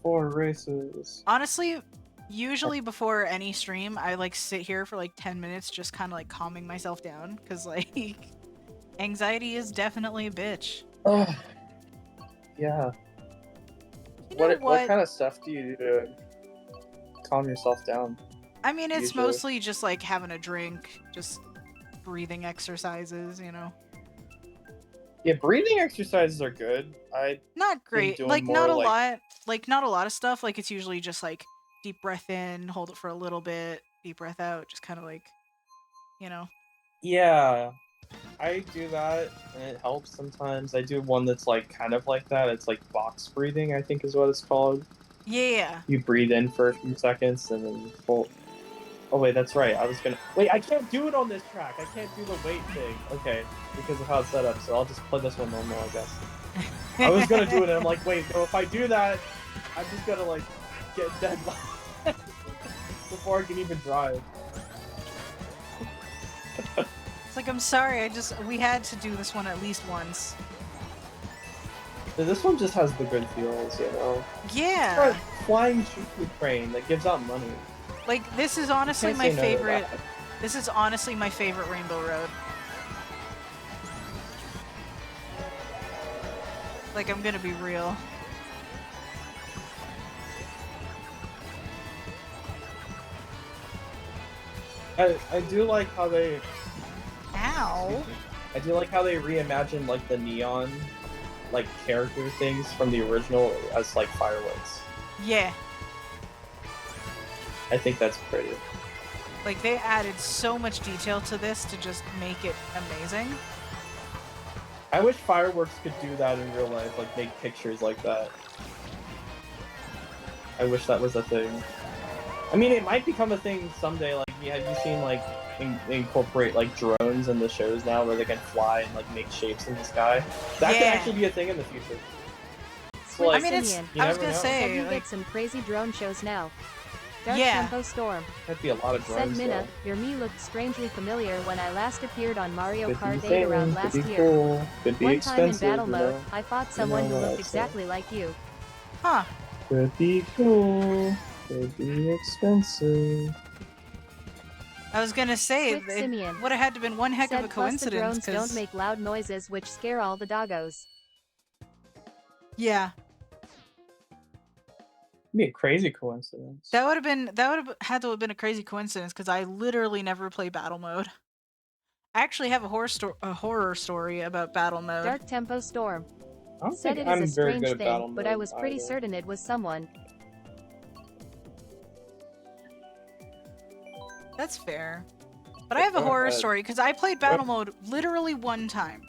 [SPEAKER 4] 4 races.
[SPEAKER 1] Honestly, usually before any stream, I like sit here for like 10 minutes just kind of like calming myself down, because like anxiety is definitely a bitch.
[SPEAKER 4] Oh, yeah.
[SPEAKER 1] You know
[SPEAKER 4] What kind of stuff do you do to calm yourself down?
[SPEAKER 1] I mean, it's
[SPEAKER 4] usually?
[SPEAKER 1] mostly just like having a drink, just breathing exercises, you know.
[SPEAKER 4] Yeah, breathing exercises are good.
[SPEAKER 1] Not great.
[SPEAKER 4] doing
[SPEAKER 1] Like
[SPEAKER 4] more,
[SPEAKER 1] not a
[SPEAKER 4] like-
[SPEAKER 1] lot. Like not a lot of stuff. Like it's usually just like deep breath in, hold it for a little bit, deep breath out, just kind of like, you know.
[SPEAKER 4] Yeah, I do that, and it helps sometimes. I do one that's like kind of like that. It's like box breathing, I think is what it's called.
[SPEAKER 1] Yeah.
[SPEAKER 4] You breathe in for a few seconds and then hold. Oh wait, that's right. I was gonna wait. I can't do it on this track. I can't do the weight thing. Okay, because of how it's set up. So I'll just play this one normal, I guess. I was gonna do it, and I'm like, wait, no. If I do that, I'm just gonna like get dead before I can even drive.
[SPEAKER 1] It's like, I'm sorry, we had to do this one at least once.
[SPEAKER 4] So this one just has the good feels, you know.
[SPEAKER 1] Yeah.
[SPEAKER 4] It's a flying choo-choo train that gives out money.
[SPEAKER 1] Like, this is honestly
[SPEAKER 4] Can't
[SPEAKER 1] my
[SPEAKER 4] say no to
[SPEAKER 1] favorite.
[SPEAKER 4] that.
[SPEAKER 1] This is honestly my favorite Rainbow Road. Like, I'm gonna be real.
[SPEAKER 4] I do like how they.
[SPEAKER 1] Ow.
[SPEAKER 4] I do like how they reimagined like the neon, like character things from the original as like fireworks.
[SPEAKER 1] Yeah.
[SPEAKER 4] I think that's pretty.
[SPEAKER 1] Like, they added so much detail to this to just make it amazing.
[SPEAKER 4] I wish fireworks could do that in real life, like make pictures like that. I wish that was a thing. I mean, it might become a thing someday. Like, have you seen like incorporate like drones in the shows now, where they can fly and like make shapes in the sky? That could
[SPEAKER 1] Yeah.
[SPEAKER 4] actually be a thing in the future. So,
[SPEAKER 2] Quick
[SPEAKER 4] like,
[SPEAKER 1] I mean, it's.
[SPEAKER 2] Simeon.
[SPEAKER 4] you
[SPEAKER 1] I was
[SPEAKER 4] never
[SPEAKER 1] gonna
[SPEAKER 4] know.
[SPEAKER 2] Said
[SPEAKER 1] say,
[SPEAKER 2] you
[SPEAKER 1] like,
[SPEAKER 2] get some crazy drone shows now. Dark
[SPEAKER 1] Yeah.
[SPEAKER 2] Tempo Storm.
[SPEAKER 4] That'd be a lot of
[SPEAKER 2] Said
[SPEAKER 4] drones.
[SPEAKER 2] Minna,
[SPEAKER 4] though.
[SPEAKER 2] your me looked strangely familiar when I last appeared on Mario
[SPEAKER 4] Could
[SPEAKER 2] Kart
[SPEAKER 4] be
[SPEAKER 2] 8 around
[SPEAKER 4] things,
[SPEAKER 2] last
[SPEAKER 4] could be
[SPEAKER 2] year.
[SPEAKER 4] cool, could be
[SPEAKER 2] One time in
[SPEAKER 4] expensive,
[SPEAKER 2] battle
[SPEAKER 4] you
[SPEAKER 2] mode,
[SPEAKER 4] know?
[SPEAKER 2] I fought someone who
[SPEAKER 4] what
[SPEAKER 2] looked
[SPEAKER 4] I'd say.
[SPEAKER 2] exactly like you.
[SPEAKER 1] huh.
[SPEAKER 4] Could be cool, could be expensive.
[SPEAKER 1] I was gonna say,
[SPEAKER 2] Quick Simeon.
[SPEAKER 1] would have had to been one heck of
[SPEAKER 2] Said
[SPEAKER 1] a
[SPEAKER 2] plus the
[SPEAKER 1] coincidence,
[SPEAKER 2] drones don't
[SPEAKER 1] because
[SPEAKER 2] make loud noises which scare all the doggos.
[SPEAKER 1] yeah,
[SPEAKER 4] It'd be a crazy coincidence.
[SPEAKER 1] that would have had to have been a crazy coincidence, because I literally never play battle mode. I actually have a horror story about battle mode.
[SPEAKER 2] Dark Tempo Storm.
[SPEAKER 4] I don't
[SPEAKER 2] Said
[SPEAKER 4] think
[SPEAKER 2] it is
[SPEAKER 4] I'm
[SPEAKER 2] a
[SPEAKER 4] very
[SPEAKER 2] strange
[SPEAKER 4] good at battle
[SPEAKER 2] thing,
[SPEAKER 4] mode
[SPEAKER 2] but I was pretty
[SPEAKER 4] either.
[SPEAKER 2] certain it was someone.
[SPEAKER 1] That's fair. But I have a
[SPEAKER 4] Go
[SPEAKER 1] horror
[SPEAKER 4] ahead.
[SPEAKER 1] story, because I played battle mode literally one time.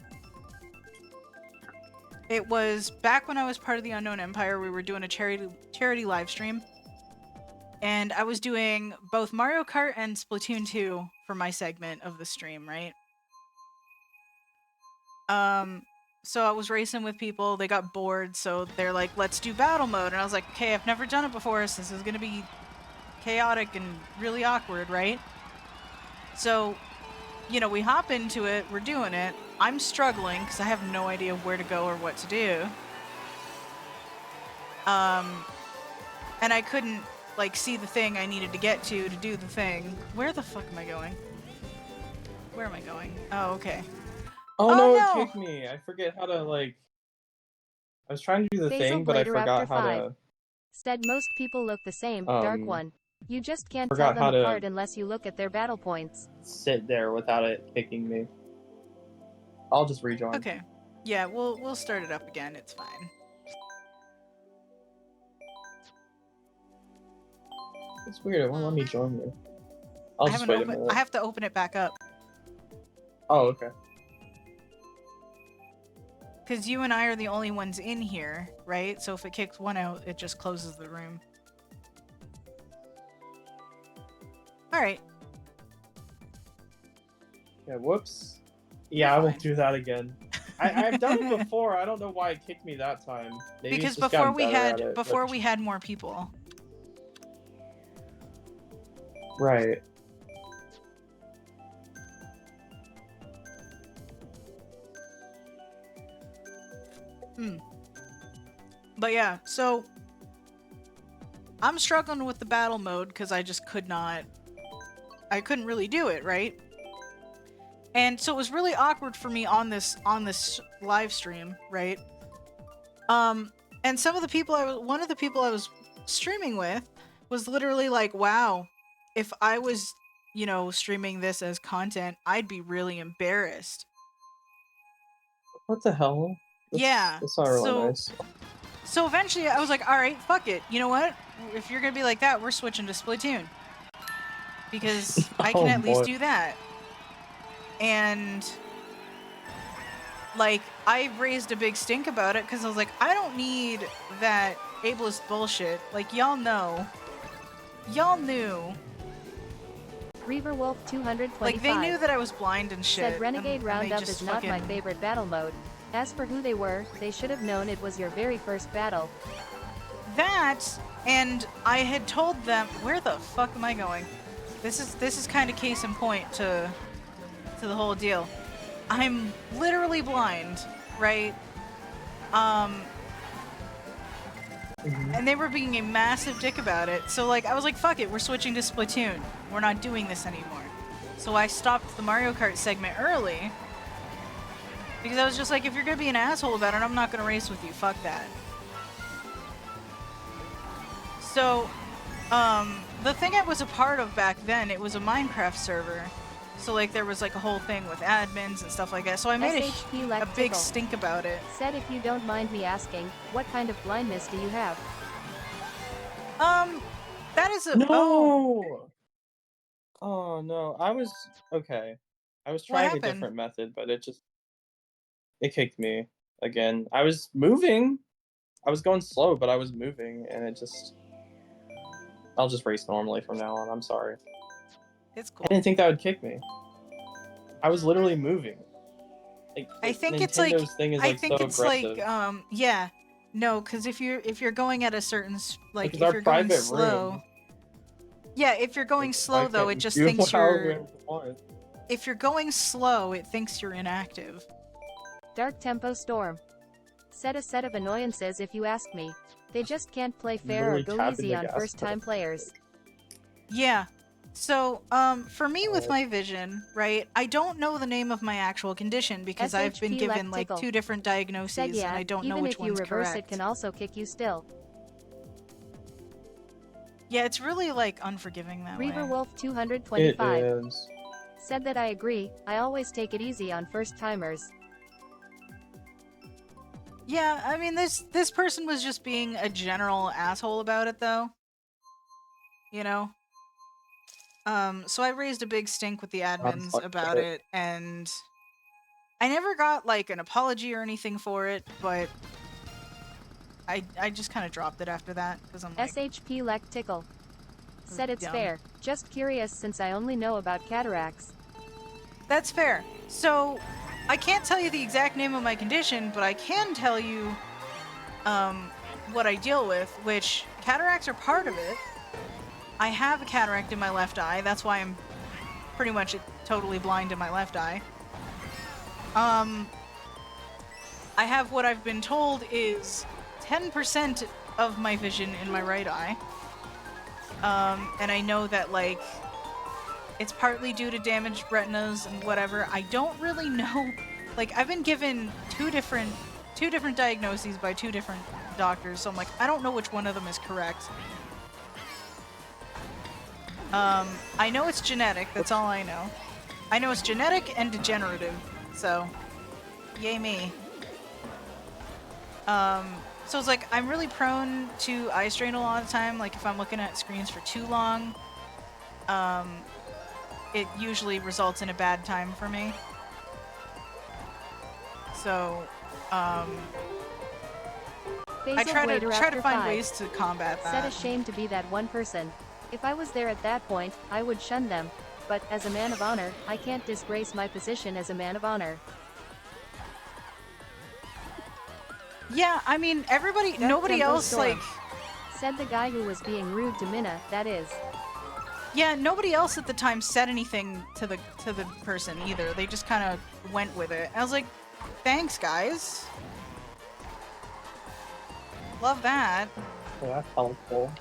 [SPEAKER 1] It was back when I was part of the Unknown Empire. We were doing a charity live stream. And I was doing both Mario Kart and Splatoon 2 for my segment of the stream, right? So I was racing with people. They got bored, so they're like, let's do battle mode. And I was like, okay, I've never done it before, so this is going to be chaotic and really awkward, right? So, you know, we hop into it, we're doing it. I'm struggling because I have no idea where to go or what to do. And I couldn't, like, see the thing I needed to get to do the thing. Where the fuck am I going? Where am I going? Oh, okay.
[SPEAKER 4] Oh,
[SPEAKER 1] Oh,
[SPEAKER 4] no,
[SPEAKER 1] no!
[SPEAKER 4] it kicked me. I forget how to, like... I was trying to do the
[SPEAKER 2] Basil
[SPEAKER 4] thing, but I
[SPEAKER 2] Blader
[SPEAKER 4] forgot
[SPEAKER 2] after
[SPEAKER 4] how
[SPEAKER 2] 5.
[SPEAKER 4] to...
[SPEAKER 2] Said most people look the same, Dark One. You just can't tell
[SPEAKER 4] forgot
[SPEAKER 2] them
[SPEAKER 4] how to-
[SPEAKER 2] apart unless you look at their battle points.
[SPEAKER 4] sit there without it kicking me. I'll just rejoin.
[SPEAKER 1] Okay. Yeah, we'll start it up again. It's fine.
[SPEAKER 4] It's weird, it won't let me join you. I'll
[SPEAKER 1] I
[SPEAKER 4] just
[SPEAKER 1] haven't
[SPEAKER 4] wait a minute.
[SPEAKER 1] I have to open it back up.
[SPEAKER 4] Oh, okay.
[SPEAKER 1] Because you and I are the only ones in here, right? So if it kicks one out, it just closes the room. Alright.
[SPEAKER 4] Yeah, whoops. Yeah, I won't do that again. I've done it before. I don't know why it kicked me that time. Maybe
[SPEAKER 1] Because
[SPEAKER 4] it's just
[SPEAKER 1] before
[SPEAKER 4] gotten
[SPEAKER 1] we
[SPEAKER 4] better
[SPEAKER 1] had
[SPEAKER 4] at it,
[SPEAKER 1] before
[SPEAKER 4] but-
[SPEAKER 1] we had more people.
[SPEAKER 4] Right.
[SPEAKER 1] But yeah, so I'm struggling with the battle mode because I just I couldn't really do it, right? And so it was really awkward for me on this live stream, right? And some of the people one of the people I was streaming with was literally like, wow, if I was, you know, streaming this as content, I'd be really embarrassed.
[SPEAKER 4] What the hell?
[SPEAKER 1] Yeah,
[SPEAKER 4] That's not really
[SPEAKER 1] so-
[SPEAKER 4] nice.
[SPEAKER 1] So eventually I was like, all right, fuck it. You know what? If you're going to be like that, we're switching to Splatoon. Because I can
[SPEAKER 4] Oh,
[SPEAKER 1] at least
[SPEAKER 4] boy.
[SPEAKER 1] do that. And like, I raised a big stink about it because I was like, I don't need that ableist bullshit. Like, y'all know. Y'all knew.
[SPEAKER 2] Reaver Wolf 225.
[SPEAKER 1] Like, they knew that I was blind and shit.
[SPEAKER 2] Said Renegade
[SPEAKER 1] and they
[SPEAKER 2] Roundup
[SPEAKER 1] just
[SPEAKER 2] is not my
[SPEAKER 1] fucking-
[SPEAKER 2] favorite battle mode. As for who they were, they should have known it was your very first battle.
[SPEAKER 1] That, and I had told them, where the fuck am I going? This is kind of case in point to the whole deal. I'm literally blind, right? And they were being a massive dick about it. So like, I was like, fuck it, we're switching to Splatoon. We're not doing this anymore. So I stopped the Mario Kart segment early. Because I was just like, if you're gonna be an asshole about it, I'm not gonna race with you. Fuck that. So, the thing I was a part of back then, it was a Minecraft server. So like, there was like a whole thing with admins and stuff like that. So I made
[SPEAKER 2] SHP
[SPEAKER 1] a
[SPEAKER 2] Lack
[SPEAKER 1] big
[SPEAKER 2] Tickle.
[SPEAKER 1] stink about it.
[SPEAKER 2] Said if you don't mind me asking, what kind of blindness do you have?
[SPEAKER 1] That is a
[SPEAKER 4] No!
[SPEAKER 1] oh,
[SPEAKER 4] Oh no, I was okay. I was
[SPEAKER 1] What
[SPEAKER 4] trying a
[SPEAKER 1] happened?
[SPEAKER 4] different method, but it kicked me again. I was moving. I was going slow, but I was moving, and it just. I'll just race normally from now on. I'm sorry.
[SPEAKER 1] It's
[SPEAKER 4] I
[SPEAKER 1] cool.
[SPEAKER 4] didn't think that would kick me. I was literally moving. Like
[SPEAKER 1] I think it's like
[SPEAKER 4] Nintendo's thing is like so aggressive.
[SPEAKER 1] yeah. No, because if you're going at a certain
[SPEAKER 4] Like it's
[SPEAKER 1] if
[SPEAKER 4] our
[SPEAKER 1] you're going
[SPEAKER 4] private
[SPEAKER 1] slow.
[SPEAKER 4] room.
[SPEAKER 1] Yeah, if you're going
[SPEAKER 4] Like, why
[SPEAKER 1] slow though,
[SPEAKER 4] can't
[SPEAKER 1] it
[SPEAKER 4] we
[SPEAKER 1] just
[SPEAKER 4] do
[SPEAKER 1] thinks
[SPEAKER 4] however
[SPEAKER 1] you're
[SPEAKER 4] we want?
[SPEAKER 1] if you're going slow, it thinks you're inactive.
[SPEAKER 2] Dark Tempo Storm. Said a set of annoyances if you ask me. They just can't play fair or
[SPEAKER 4] Literally
[SPEAKER 2] go
[SPEAKER 4] tapping
[SPEAKER 2] easy
[SPEAKER 4] the
[SPEAKER 2] on
[SPEAKER 4] gas
[SPEAKER 2] first-time
[SPEAKER 4] pedal.
[SPEAKER 2] players.
[SPEAKER 1] Yeah. So, for me with my vision, right, I don't know the name of my actual condition because I've been
[SPEAKER 2] SHP
[SPEAKER 1] given like
[SPEAKER 2] tickle.
[SPEAKER 1] 2 different diagnoses
[SPEAKER 2] Said
[SPEAKER 1] and
[SPEAKER 2] yeah,
[SPEAKER 1] I don't know
[SPEAKER 2] even
[SPEAKER 1] which
[SPEAKER 2] if you
[SPEAKER 1] one's
[SPEAKER 2] reverse
[SPEAKER 1] correct.
[SPEAKER 2] it can also kick you still.
[SPEAKER 1] Yeah, it's really like unforgiving that
[SPEAKER 2] Reaver
[SPEAKER 1] way.
[SPEAKER 2] Wolf
[SPEAKER 4] It
[SPEAKER 2] 225.
[SPEAKER 4] is.
[SPEAKER 2] Said that I agree, I always take it easy on first-timers.
[SPEAKER 1] Yeah, I mean this person was just being a general asshole about it though. You know? So I raised a big stink with the admins
[SPEAKER 4] fuck
[SPEAKER 1] about
[SPEAKER 4] it.
[SPEAKER 1] it, and I never got like an apology or anything for it, but I just kind of dropped it after that because I'm like
[SPEAKER 2] SHP Lek Tickle. Said it's
[SPEAKER 1] dumb.
[SPEAKER 2] fair. Just curious since I only know about cataracts.
[SPEAKER 1] That's fair. So I can't tell you the exact name of my condition, but I can tell you what I deal with, which cataracts are part of it. I have a cataract in my left eye. That's why I'm pretty much totally blind in my left eye. I have what I've been told is 10% of my vision in my right eye. And I know that, like, it's partly due to damaged retinas and whatever. I don't really know. Like, I've been given two different diagnoses by 2 different doctors, so I'm like, I don't know which one of them is correct. I know it's genetic, that's all I know. I know it's genetic and degenerative, so yay me. So it's like, I'm really prone to eye strain a lot of the time, like if I'm looking at screens for too long, it usually results in a bad time for me. So, I
[SPEAKER 2] Basil
[SPEAKER 1] try
[SPEAKER 2] Waiter
[SPEAKER 1] to
[SPEAKER 2] after
[SPEAKER 1] find
[SPEAKER 2] 5.
[SPEAKER 1] ways to combat
[SPEAKER 2] Said
[SPEAKER 1] that.
[SPEAKER 2] ashamed to be that one person. If I was there at that point, I would shun them. But, as a man of honor, I can't disgrace my position as a man of honor.
[SPEAKER 1] Yeah, I mean, everybody,
[SPEAKER 2] Dark
[SPEAKER 1] nobody
[SPEAKER 2] Tempo
[SPEAKER 1] else,
[SPEAKER 2] Storm.
[SPEAKER 1] like,
[SPEAKER 2] Said the guy who was being rude to Minna, that is.
[SPEAKER 1] yeah, nobody else at the time said anything to the person either. They just kind of went with it. I was like, thanks, guys. Love that.
[SPEAKER 4] Oh, that's helpful.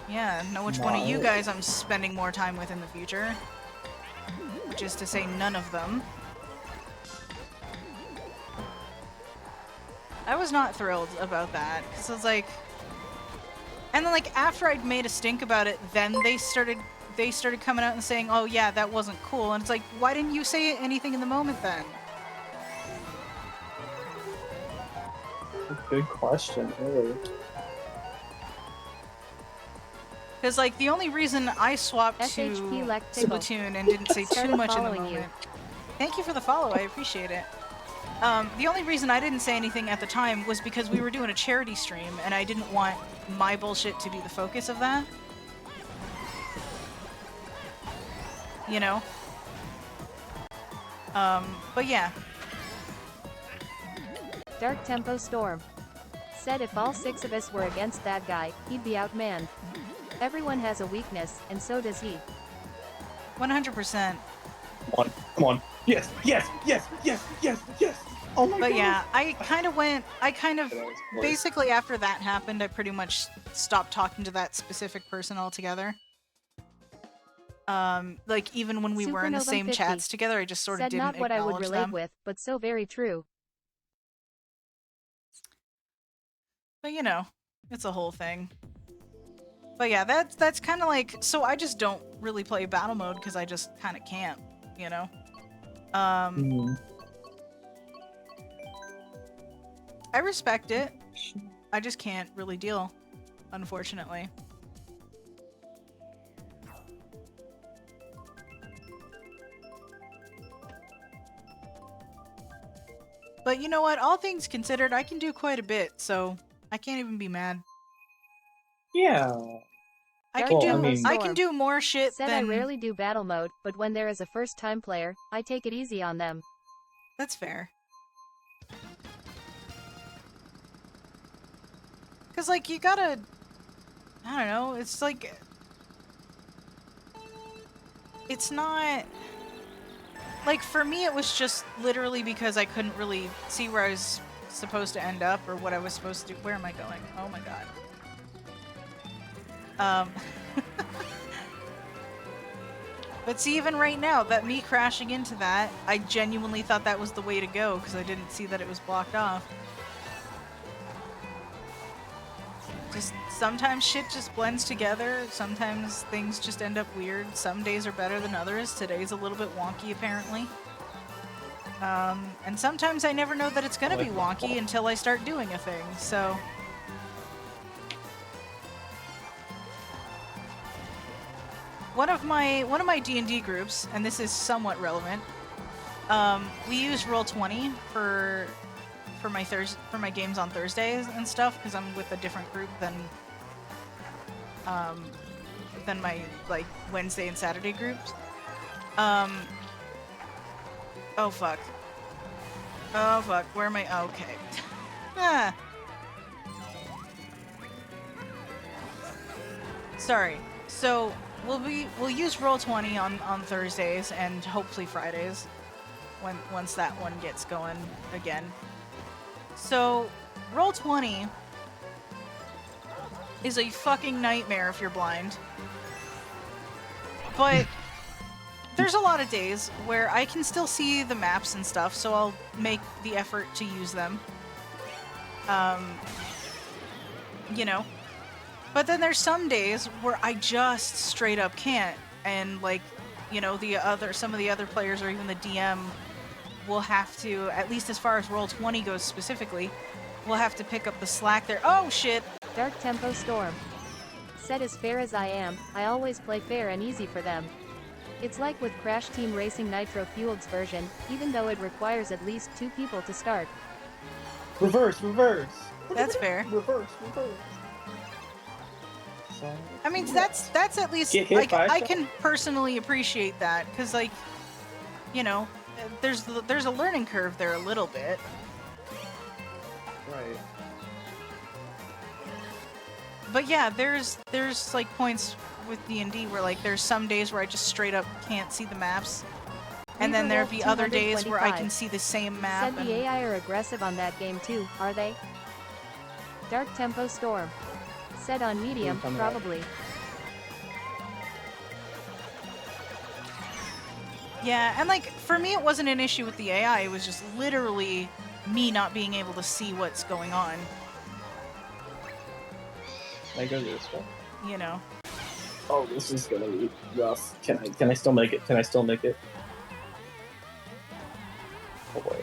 [SPEAKER 1] Yeah, know which one of you guys I'm spending more time with in the future. Which is to say, none of them. I was not thrilled about that, because I was like... And then, like, after I'd made a stink about it, then they started coming out and saying, oh yeah, that wasn't cool. And it's like, why didn't you say anything in the moment then?
[SPEAKER 4] Good question, really.
[SPEAKER 1] Because, like, the only reason I swapped to
[SPEAKER 2] SHP Lek Tickle.
[SPEAKER 1] Splatoon and didn't say too
[SPEAKER 2] Started
[SPEAKER 1] much in the
[SPEAKER 2] following you.
[SPEAKER 1] moment... Thank you for the follow, I appreciate it. The only reason I didn't say anything at the time was because we were doing a charity stream, and I didn't want my bullshit to be the focus of that. You know? But yeah.
[SPEAKER 2] Dark Tempo Storm. Said if all 6 of us were against that guy, he'd be outmanned. Everyone has a weakness, and so does he.
[SPEAKER 1] 100%.
[SPEAKER 4] Come on. Yes, yes, yes, yes, yes, yes. Oh my god.
[SPEAKER 1] But yeah, I kind of
[SPEAKER 4] That was close.
[SPEAKER 1] basically after that happened, I pretty much stopped talking to that specific person altogether. Like even when we were in the
[SPEAKER 2] Supernovum
[SPEAKER 1] same
[SPEAKER 2] 50.
[SPEAKER 1] chats together, I just sort of
[SPEAKER 2] Said
[SPEAKER 1] didn't
[SPEAKER 2] not what I would
[SPEAKER 1] acknowledge
[SPEAKER 2] relate
[SPEAKER 1] them.
[SPEAKER 2] with, but so very true.
[SPEAKER 1] But you know, it's a whole thing. But yeah, that's kind of like, so I just don't really play battle mode because I just kind of can't, you know? I respect it. I just can't really deal, unfortunately. But you know what? All things considered, I can do quite a bit, so I can't even be mad.
[SPEAKER 4] Yeah.
[SPEAKER 1] I
[SPEAKER 2] Dark
[SPEAKER 1] can
[SPEAKER 4] Well, I
[SPEAKER 1] do
[SPEAKER 4] mean-
[SPEAKER 1] I can do more shit
[SPEAKER 2] Said
[SPEAKER 1] than
[SPEAKER 2] I rarely do battle mode, but when there is a first-time player, I take it easy on them.
[SPEAKER 1] That's fair. Cause like you gotta, I don't know. It's like it's not like for me. It was just literally because I couldn't really see where I was supposed to end up or what I was supposed to do. Where am I going? Oh my god. But see, even right now, that me crashing into that, I genuinely thought that was the way to go because I didn't see that it was blocked off. Just sometimes shit just blends together. Sometimes things just end up weird. Some days are better than others. Today's a little bit wonky, apparently. And sometimes I never know that it's gonna be wonky until I start doing a thing, so... One of my D&D groups, and this is somewhat relevant, we use Roll20 for my games on Thursdays and stuff because I'm with a different group than my like Wednesday and Saturday groups. Oh fuck. Oh fuck. Where am I? Oh, okay. Ah. Sorry. So we'll use Roll20 on Thursdays and hopefully Fridays once that one gets going again. So, Roll20 is a fucking nightmare if you're blind. But there's a lot of days where I can still see the maps and stuff, so I'll make the effort to use them. You know. But then there's some days where I just straight up can't, and like, you know, some of the other players or even the DM will have to, at least as far as Roll20 goes specifically, will have to pick up the slack there. Oh shit!
[SPEAKER 2] Dark Tempo Storm. Said as fair as I am, I always play fair and easy for them. It's like with Crash Team Racing Nitro Fueled's version, even though it requires at least 2 people to start.
[SPEAKER 4] Reverse.
[SPEAKER 1] That's fair.
[SPEAKER 4] Reverse.
[SPEAKER 1] I mean, that's at least
[SPEAKER 4] Get hit by a
[SPEAKER 1] I
[SPEAKER 4] shot.
[SPEAKER 1] can personally appreciate that because, like, you know, there's a learning curve there a little bit.
[SPEAKER 4] Right.
[SPEAKER 1] But yeah, there's like points with D&D where like there's some days where I just straight up can't see the maps, and then there'd be other days where I can see the same map.
[SPEAKER 2] Said the AI are aggressive on that game too, are they? Dark Tempo Storm. Said on medium,
[SPEAKER 4] coming up.
[SPEAKER 2] probably.
[SPEAKER 1] Yeah, and like for me, it wasn't an issue with the AI. It was just literally me not being able to see what's going on.
[SPEAKER 4] I go this way.
[SPEAKER 1] You know.
[SPEAKER 4] Oh, this is gonna be rough. Can I still make it? Can I still make it? Oh boy.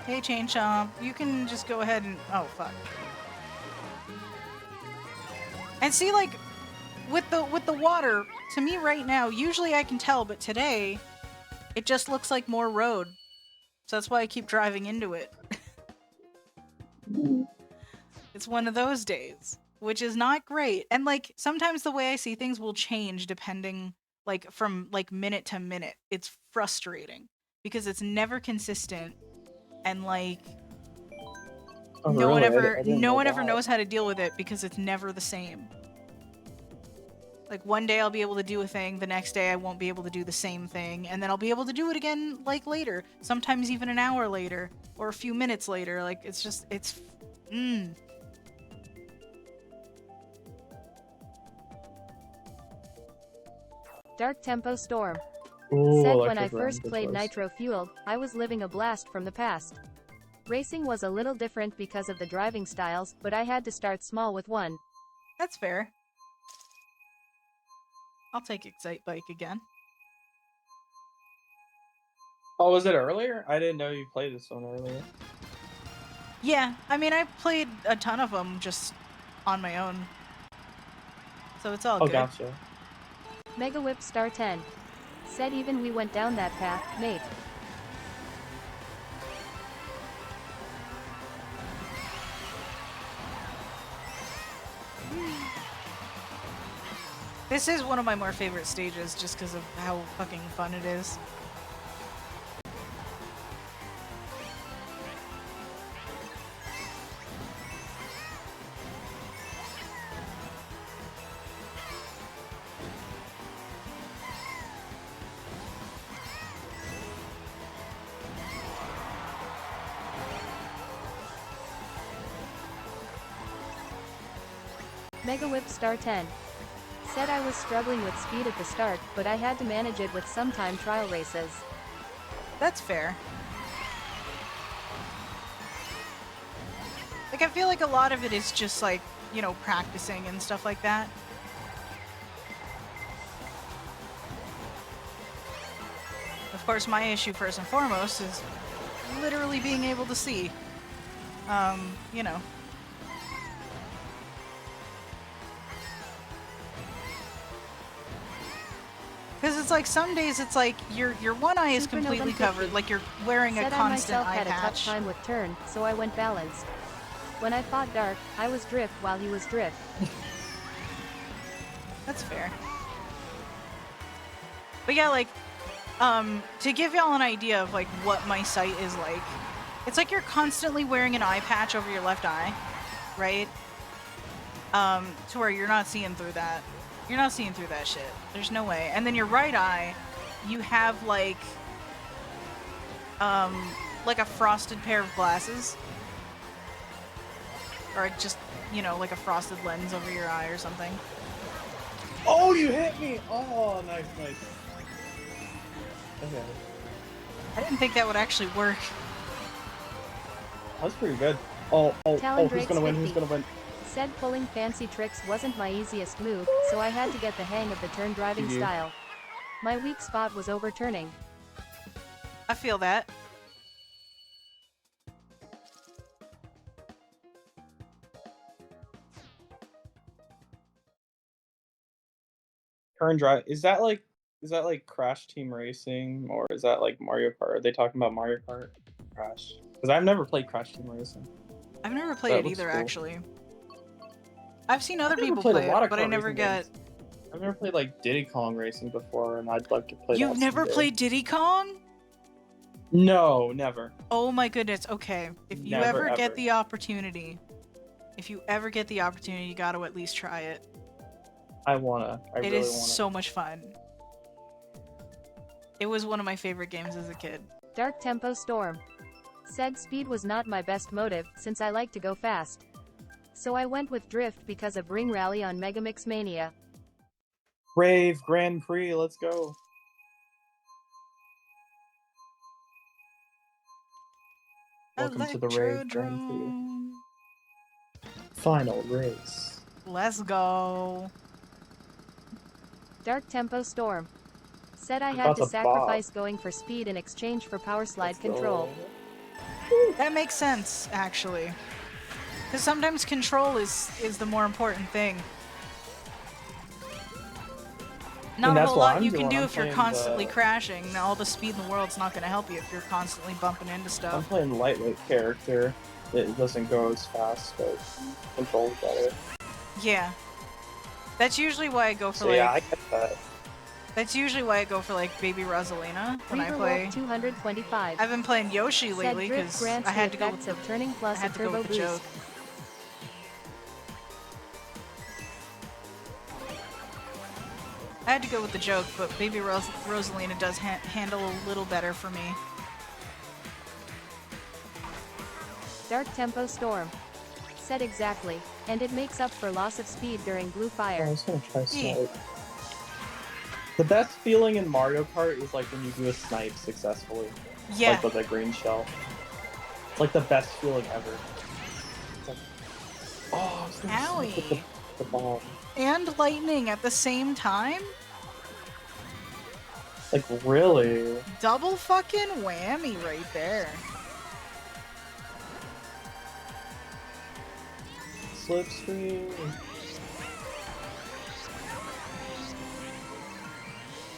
[SPEAKER 1] Hey, Chain Chomp, you can just go ahead and... Oh, fuck. And see, like, with the water, to me right now, usually I can tell, but today, it just looks like more road. So that's why I keep driving into it. It's one of those days, which is not great. And, like, sometimes the way I see things will change depending, like, from, like, minute to minute. It's frustrating because it's never consistent. And like,
[SPEAKER 4] Oh,
[SPEAKER 1] no one
[SPEAKER 4] really?
[SPEAKER 1] ever
[SPEAKER 4] I didn't know that.
[SPEAKER 1] knows how to deal with it because it's never the same. Like one day I'll be able to do a thing, the next day I won't be able to do the same thing, and then I'll be able to do it again like later, sometimes even an hour later or a few minutes later. Like it's just
[SPEAKER 2] Dark Tempo Storm.
[SPEAKER 4] Ooh,
[SPEAKER 2] Said when I
[SPEAKER 4] electric
[SPEAKER 2] first
[SPEAKER 4] ram,
[SPEAKER 2] played
[SPEAKER 4] good choice.
[SPEAKER 2] Nitro Fueled, I was living a blast from the past. Racing was a little different because of the driving styles, but I had to start small with one.
[SPEAKER 1] That's fair. I'll take Excite Bike again.
[SPEAKER 4] Oh, was it earlier? I didn't know you played this one earlier.
[SPEAKER 1] Yeah, I mean I played a ton of them just on my own. So it's all
[SPEAKER 4] Oh,
[SPEAKER 1] good.
[SPEAKER 4] gotcha.
[SPEAKER 2] Mega Whip star 10. Said even we went down that path, mate.
[SPEAKER 1] This is one of my more favorite stages just because of how fucking fun it is.
[SPEAKER 2] Mega Whip star 10. Said I was struggling with speed at the start, but I had to manage it with some time trial races.
[SPEAKER 1] That's fair. Like, I feel like a lot of it is just like, you know, practicing and stuff like that. Of course, my issue first and foremost is literally being able to see. You know. Because it's like some days it's like your one eye is
[SPEAKER 2] Supernova
[SPEAKER 1] completely
[SPEAKER 2] 50.
[SPEAKER 1] covered, like you're wearing a
[SPEAKER 2] Said I
[SPEAKER 1] constant
[SPEAKER 2] myself
[SPEAKER 1] eye
[SPEAKER 2] had a tough
[SPEAKER 1] patch.
[SPEAKER 2] time with turn, so I went balanced. When I fought Dark, I was drift while he was drift.
[SPEAKER 1] That's fair. But yeah, like, to give y'all an idea of like what my sight is like, it's like you're constantly wearing an eye patch over your left eye, right? To where you're not seeing through that. You're not seeing through that shit. There's no way. And then your right eye, you have like a frosted pair of glasses. Or just, you know, like a frosted lens over your eye or something.
[SPEAKER 4] Oh, you hit me! Oh, nice, nice. Okay.
[SPEAKER 1] I didn't think that would actually work.
[SPEAKER 4] That's pretty good. Oh, who's
[SPEAKER 2] Talondrake's
[SPEAKER 4] gonna win?
[SPEAKER 2] 50.
[SPEAKER 4] Who's gonna win?
[SPEAKER 2] Said pulling fancy tricks wasn't my easiest move, so I had to get the hang of the turn driving
[SPEAKER 4] GG.
[SPEAKER 2] style. My weak spot was overturning.
[SPEAKER 1] I feel that.
[SPEAKER 4] Turn drive. Is that like Crash Team Racing or is that like Mario Kart? Are they talking about Mario Kart? Crash. Because I've never played Crash Team Racing.
[SPEAKER 1] I've never played
[SPEAKER 4] That
[SPEAKER 1] it
[SPEAKER 4] looks
[SPEAKER 1] either,
[SPEAKER 4] cool.
[SPEAKER 1] actually. I've seen other
[SPEAKER 4] I've never
[SPEAKER 1] people
[SPEAKER 4] played a
[SPEAKER 1] play
[SPEAKER 4] lot
[SPEAKER 1] it,
[SPEAKER 4] of
[SPEAKER 1] but I
[SPEAKER 4] kart
[SPEAKER 1] never
[SPEAKER 4] racing
[SPEAKER 1] got...
[SPEAKER 4] games. I've never played like Diddy Kong Racing before, and I'd like to play that
[SPEAKER 1] You've never
[SPEAKER 4] someday.
[SPEAKER 1] played Diddy Kong?
[SPEAKER 4] No, never.
[SPEAKER 1] Oh my goodness, okay. If you
[SPEAKER 4] Never,
[SPEAKER 1] ever get
[SPEAKER 4] ever.
[SPEAKER 1] the opportunity, you gotta at least try it.
[SPEAKER 4] I
[SPEAKER 1] It
[SPEAKER 4] really
[SPEAKER 1] is
[SPEAKER 4] wanna.
[SPEAKER 1] so much fun. It was one of my favorite games as a kid.
[SPEAKER 2] Dark Tempo Storm. Said speed was not my best motive, since I like to go fast. So I went with drift because of Ring Rally on Megamix Mania.
[SPEAKER 4] Brave Grand Prix, let's go. Welcome to the Rave Grand Prix.
[SPEAKER 1] Electrodrome.
[SPEAKER 4] Final race.
[SPEAKER 1] Let's go.
[SPEAKER 2] Dark Tempo Storm. Said I
[SPEAKER 4] What
[SPEAKER 2] had
[SPEAKER 4] about
[SPEAKER 2] to
[SPEAKER 4] the
[SPEAKER 2] sacrifice going for speed in exchange for power slide
[SPEAKER 4] Let's
[SPEAKER 2] control.
[SPEAKER 4] go.
[SPEAKER 1] That makes sense, actually. Because sometimes control is the more important thing. Not a
[SPEAKER 4] that's
[SPEAKER 1] whole
[SPEAKER 4] what
[SPEAKER 1] lot
[SPEAKER 4] I'm
[SPEAKER 1] you can
[SPEAKER 4] doing.
[SPEAKER 1] do
[SPEAKER 4] I'm
[SPEAKER 1] if you're
[SPEAKER 4] playing
[SPEAKER 1] constantly
[SPEAKER 4] the-
[SPEAKER 1] crashing. All the speed in the world's not going to help you if you're constantly bumping into
[SPEAKER 4] I'm
[SPEAKER 1] stuff.
[SPEAKER 4] playing lightweight character. It doesn't go as fast, but controls better.
[SPEAKER 1] Yeah. That's usually why I go for
[SPEAKER 4] So yeah, I
[SPEAKER 1] like...
[SPEAKER 4] get that.
[SPEAKER 1] That's usually why I go for like Baby Rosalina when I
[SPEAKER 2] Reaver
[SPEAKER 1] play...
[SPEAKER 2] Wolf 225.
[SPEAKER 1] I've been playing Yoshi
[SPEAKER 2] Said
[SPEAKER 1] lately
[SPEAKER 2] drift
[SPEAKER 1] because
[SPEAKER 2] grants
[SPEAKER 1] I had
[SPEAKER 2] the
[SPEAKER 1] to go
[SPEAKER 2] effects
[SPEAKER 1] with
[SPEAKER 2] of turning plus
[SPEAKER 1] I
[SPEAKER 2] a
[SPEAKER 1] had to go
[SPEAKER 2] turbo
[SPEAKER 1] with the joke.
[SPEAKER 2] boost.
[SPEAKER 1] I had to go with the joke, but Baby Rosalina does handle a little better for me.
[SPEAKER 2] Dark Tempo Storm. Said exactly, and it makes up for loss of speed during Blue
[SPEAKER 4] I
[SPEAKER 2] Fire.
[SPEAKER 4] was gonna try
[SPEAKER 1] Yeah.
[SPEAKER 4] snipe. The best feeling in Mario Kart is like when you do a snipe successfully.
[SPEAKER 1] Yeah.
[SPEAKER 4] Like with a green shell. It's like the best feeling ever. It's like, oh, I was gonna snipe with
[SPEAKER 1] Owie.
[SPEAKER 4] the ball.
[SPEAKER 1] And lightning at the same time?
[SPEAKER 4] Like really?
[SPEAKER 1] Double fucking whammy right there.
[SPEAKER 4] Slipstream.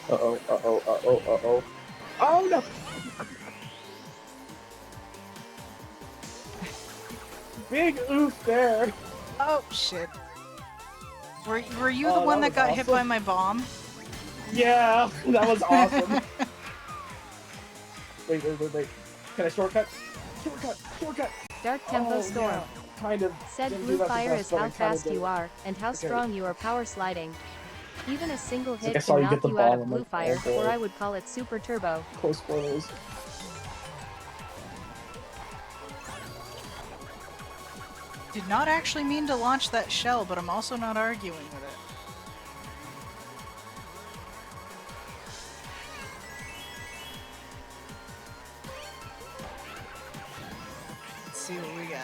[SPEAKER 3] Uh-oh, uh-oh, uh-oh, uh-oh. Oh, no! Big oof there!
[SPEAKER 1] Oh, shit. Were you the
[SPEAKER 3] Oh,
[SPEAKER 1] one
[SPEAKER 3] that
[SPEAKER 1] that
[SPEAKER 3] was
[SPEAKER 1] got hit by
[SPEAKER 3] awesome.
[SPEAKER 1] my bomb?
[SPEAKER 3] Yeah, that was awesome. Wait. Can I shortcut? Shortcut!
[SPEAKER 2] Dark Tempo
[SPEAKER 3] Oh,
[SPEAKER 2] Storm.
[SPEAKER 3] yeah. Kind of.
[SPEAKER 2] Said
[SPEAKER 3] Didn't do
[SPEAKER 2] blue
[SPEAKER 3] that the
[SPEAKER 2] fire
[SPEAKER 3] best,
[SPEAKER 2] is
[SPEAKER 3] but I
[SPEAKER 2] how
[SPEAKER 3] kinda
[SPEAKER 2] fast
[SPEAKER 3] did
[SPEAKER 2] you
[SPEAKER 3] it.
[SPEAKER 2] are, and how
[SPEAKER 3] Okay.
[SPEAKER 2] strong you are power sliding. Even a single
[SPEAKER 3] It's like
[SPEAKER 2] hit
[SPEAKER 3] I saw
[SPEAKER 2] can
[SPEAKER 3] you get
[SPEAKER 2] knock
[SPEAKER 3] the
[SPEAKER 2] you out
[SPEAKER 3] bomb,
[SPEAKER 2] of
[SPEAKER 3] I'm
[SPEAKER 2] blue
[SPEAKER 3] like,
[SPEAKER 2] fire,
[SPEAKER 3] oh
[SPEAKER 2] or
[SPEAKER 3] boy.
[SPEAKER 2] I would call it super turbo.
[SPEAKER 3] Close quarters.
[SPEAKER 1] Did not actually mean to launch that shell, but I'm also not arguing with it. Let's see what we got.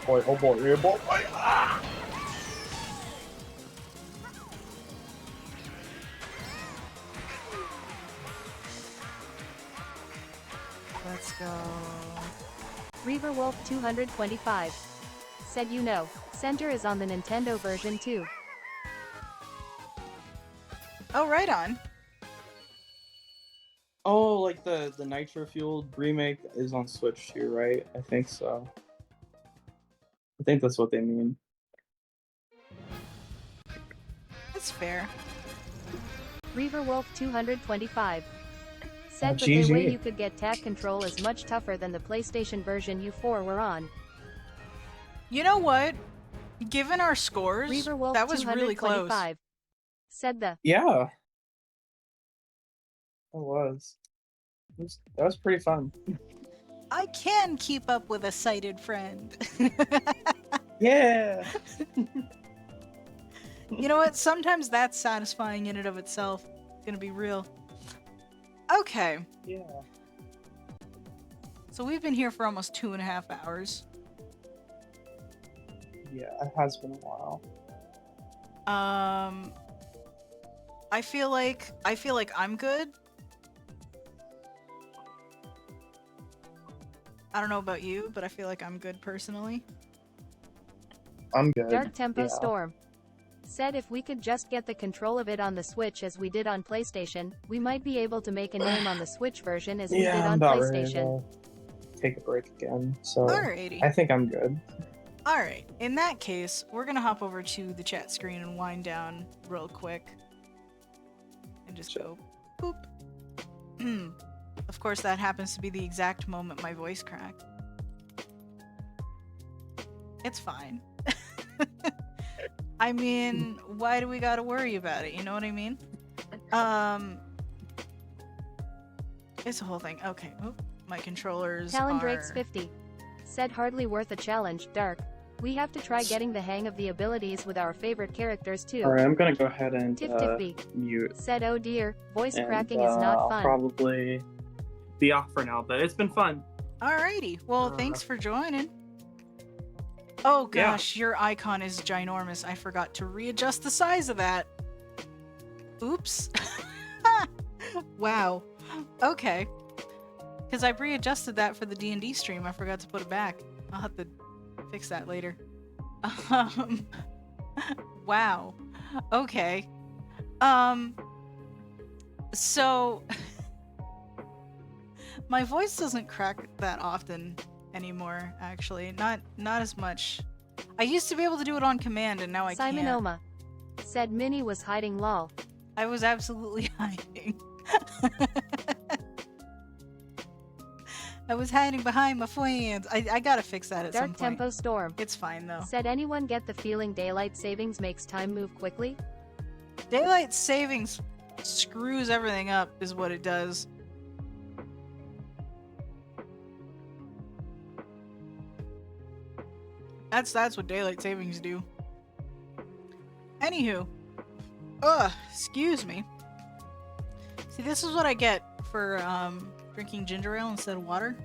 [SPEAKER 3] Boy, oh boy, oh boy. Ah!
[SPEAKER 1] Let's go.
[SPEAKER 2] Reaverwolf 225. Said you know, Center is on the Nintendo version too.
[SPEAKER 1] Oh, right on.
[SPEAKER 4] Oh, like the nitro fueled remake is on Switch too, right? I think so. I think that's what they mean.
[SPEAKER 1] That's fair.
[SPEAKER 2] Reaverwolf 225. Said but the
[SPEAKER 3] GG.
[SPEAKER 2] way you could get tap control is much tougher than the PlayStation version you four were on.
[SPEAKER 1] You know what? Given our scores,
[SPEAKER 2] Reaverwolf
[SPEAKER 1] that was really close.
[SPEAKER 2] 225. Said the
[SPEAKER 4] Yeah. It was. That was pretty fun.
[SPEAKER 1] I can keep up with a sighted friend.
[SPEAKER 4] Yeah.
[SPEAKER 1] You know what? Sometimes that's satisfying in and of itself. Gonna be real. Okay,
[SPEAKER 4] Yeah.
[SPEAKER 1] so we've been here for almost 2.5 hours.
[SPEAKER 4] Yeah, it has been a while.
[SPEAKER 1] I feel like I'm good. I don't know about you, but I feel like I'm good personally.
[SPEAKER 4] I'm good.
[SPEAKER 2] Dark Tempo
[SPEAKER 4] Yeah.
[SPEAKER 2] Storm. Said if we could just get the control of it on the Switch as we did on PlayStation, we might be able to make a name on the Switch version as we did
[SPEAKER 4] I'm
[SPEAKER 2] on
[SPEAKER 4] about ready
[SPEAKER 2] PlayStation.
[SPEAKER 4] to take a break again. So
[SPEAKER 1] Alrighty.
[SPEAKER 4] I think I'm good.
[SPEAKER 1] Alright, in that case, we're gonna hop over to the chat screen and wind down real quick. And just go boop. Of course, that happens to be the exact moment my voice cracked. It's fine. I mean, why do we gotta worry about it? You know what I mean? It's a whole thing. Okay, oop, my controllers
[SPEAKER 2] Talon
[SPEAKER 1] are...
[SPEAKER 2] Drake's 50. Said hardly worth a challenge, Dark. We have to try getting the hang of the abilities with our favorite characters too.
[SPEAKER 4] Alright, I'm gonna go ahead and
[SPEAKER 2] Tiff-Tiffy.
[SPEAKER 4] mute.
[SPEAKER 2] Said oh dear, voice
[SPEAKER 4] And,
[SPEAKER 2] cracking is not
[SPEAKER 4] I'll
[SPEAKER 2] fun.
[SPEAKER 4] probably be off for now, but it's been fun.
[SPEAKER 1] Alrighty, well, thanks for joining. Oh
[SPEAKER 4] Yeah.
[SPEAKER 1] gosh, your icon is ginormous. I forgot to readjust the size of that. Oops. Wow. Okay. Because I readjusted that for the D&D stream. I forgot to put it back. I'll have to fix that later. Wow. Okay. So my voice doesn't crack that often anymore, actually. Not as much. I used to be able to do it on command, and now I
[SPEAKER 2] Simon
[SPEAKER 1] can't.
[SPEAKER 2] Oma. Said Minnie was hiding lol.
[SPEAKER 1] I was absolutely hiding. I was hiding behind my friends. I gotta fix that at some
[SPEAKER 2] Dark
[SPEAKER 1] point.
[SPEAKER 2] Tempo Storm.
[SPEAKER 1] It's fine, though.
[SPEAKER 2] Said anyone get the feeling daylight savings makes time move quickly?
[SPEAKER 1] Daylight savings screws everything up, is what it does. That's what daylight savings do. Anywho. Ugh, excuse me. See, this is what I get for drinking ginger ale instead of water.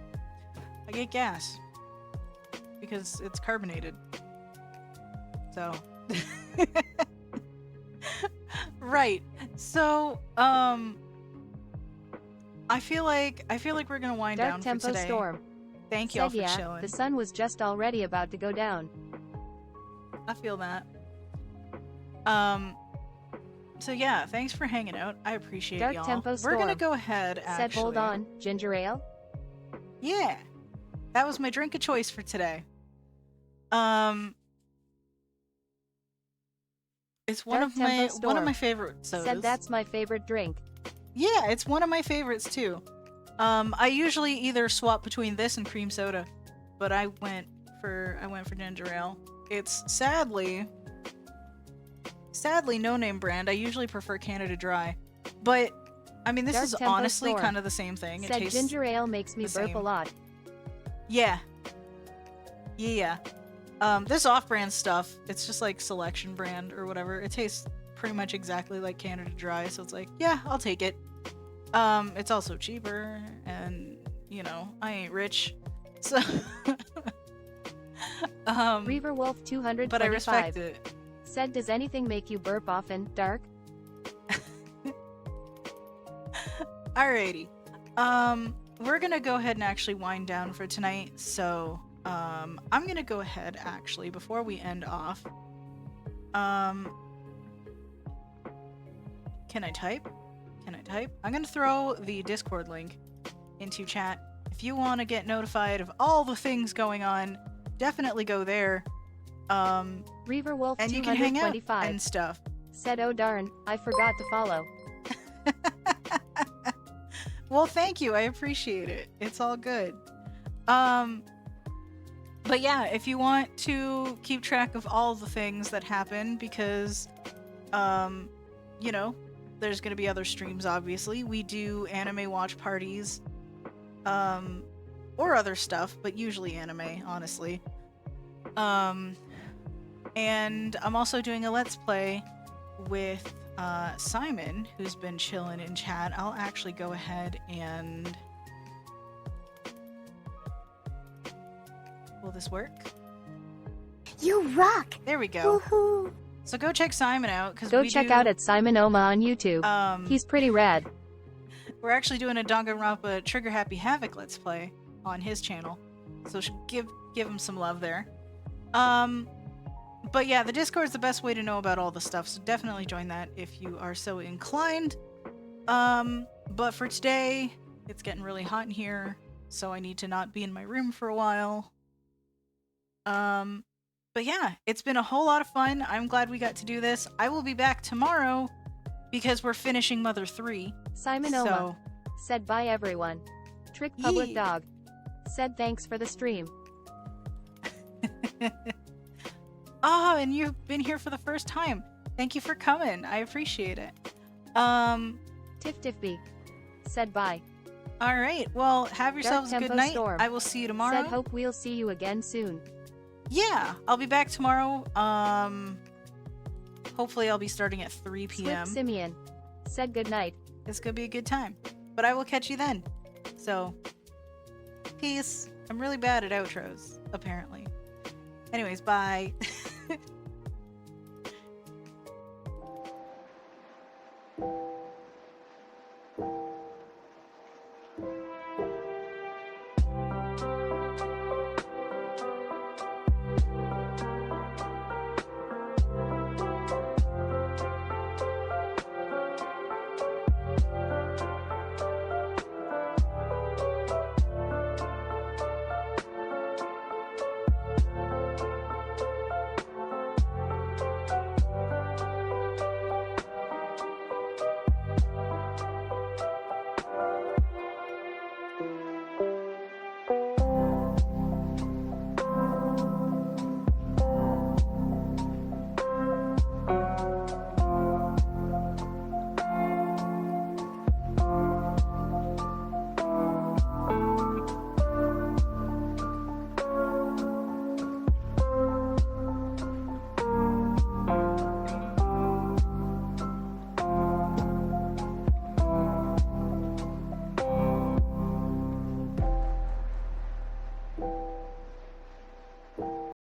[SPEAKER 1] I get gas. Because it's carbonated. So. Right. So, I feel like we're gonna wind
[SPEAKER 2] Dark
[SPEAKER 1] down
[SPEAKER 2] Tempo
[SPEAKER 1] for today.
[SPEAKER 2] Storm.
[SPEAKER 1] Thank y'all
[SPEAKER 2] Said
[SPEAKER 1] for
[SPEAKER 2] yeah,
[SPEAKER 1] chilling.
[SPEAKER 2] the sun was just already about to go down.
[SPEAKER 1] I feel that. So yeah, thanks for hanging out. I appreciate
[SPEAKER 2] Dark
[SPEAKER 1] y'all.
[SPEAKER 2] Tempo
[SPEAKER 1] We're gonna
[SPEAKER 2] Storm.
[SPEAKER 1] go ahead,
[SPEAKER 2] Said
[SPEAKER 1] actually.
[SPEAKER 2] hold on, ginger ale?
[SPEAKER 1] Yeah. That was my drink of choice for today. It's one
[SPEAKER 2] Dark
[SPEAKER 1] of my
[SPEAKER 2] Tempo
[SPEAKER 1] one of
[SPEAKER 2] Storm.
[SPEAKER 1] my favorite sodas.
[SPEAKER 2] Said that's my favorite drink.
[SPEAKER 1] Yeah, it's one of my favorites too. I usually either swap between this and cream soda, but I went for ginger ale. It's sadly no name brand. I usually prefer Canada Dry, but I mean this
[SPEAKER 2] Dark
[SPEAKER 1] is
[SPEAKER 2] Tempo
[SPEAKER 1] honestly
[SPEAKER 2] Storm.
[SPEAKER 1] kind of the same thing. It
[SPEAKER 2] Said
[SPEAKER 1] tastes
[SPEAKER 2] ginger ale makes me
[SPEAKER 1] the
[SPEAKER 2] burp
[SPEAKER 1] same.
[SPEAKER 2] a lot.
[SPEAKER 1] Yeah. This off-brand stuff, it's just like Selection brand or whatever. It tastes pretty much exactly like Canada Dry, so it's like, yeah, I'll take it. It's also cheaper, and you know, I ain't rich, so
[SPEAKER 2] Reaver Wolf 225.
[SPEAKER 1] but I respect it.
[SPEAKER 2] Said does anything make you burp often, Dark?
[SPEAKER 1] Alrighty. We're gonna go ahead and actually wind down for tonight, so I'm gonna go ahead actually before we end off. Can I type? I'm gonna throw the Discord link into chat. If you want to get notified of all the things going on, definitely go there.
[SPEAKER 2] Reaver Wolf
[SPEAKER 1] And you can hang out
[SPEAKER 2] 225.
[SPEAKER 1] and stuff.
[SPEAKER 2] Said oh darn, I forgot to follow.
[SPEAKER 1] Well, thank you. I appreciate it. It's all good. But yeah, if you want to keep track of all the things that happen, because, you know, there's going to be other streams, obviously. We do anime watch parties, or other stuff, but usually anime, honestly. And I'm also doing a Let's Play with Simon, who's been chilling in chat. I'll actually go ahead and... Will this work?
[SPEAKER 6] You rock!
[SPEAKER 1] There we go.
[SPEAKER 6] Woohoo!
[SPEAKER 1] So go check Simon out, because
[SPEAKER 2] Go check out at Simon Oma on YouTube. He's pretty rad.
[SPEAKER 1] We're actually doing a Danganronpa Trigger Happy Havoc Let's Play on his channel, so give him some love there. But yeah, the Discord's the best way to know about all the stuff, so definitely join that if you are so inclined. But for today, it's getting really hot in here, so I need to not be in my room for a while. But yeah, it's been a whole lot of fun. I'm glad we got to do this. I will be back tomorrow because we're finishing Mother 3.
[SPEAKER 2] Simon Oma. Said bye everyone. Trick Public Dog. Said thanks for the stream.
[SPEAKER 1] Oh, and you've been here for the first time. Thank you for coming. I appreciate it.
[SPEAKER 2] Tiff Tiffby. Said bye.
[SPEAKER 1] Alright, well, have yourselves a good
[SPEAKER 2] Tempo
[SPEAKER 1] night.
[SPEAKER 2] Storm.
[SPEAKER 1] I will see you tomorrow.
[SPEAKER 2] Said hope we'll see you again soon.
[SPEAKER 1] Yeah, I'll be back tomorrow. Hopefully I'll be starting at 3 p.m.
[SPEAKER 2] Swift Simeon. Said good night.
[SPEAKER 1] It's gonna be a good time. But I will catch you then. So, peace. I'm really bad at outros, apparently. Anyways, bye.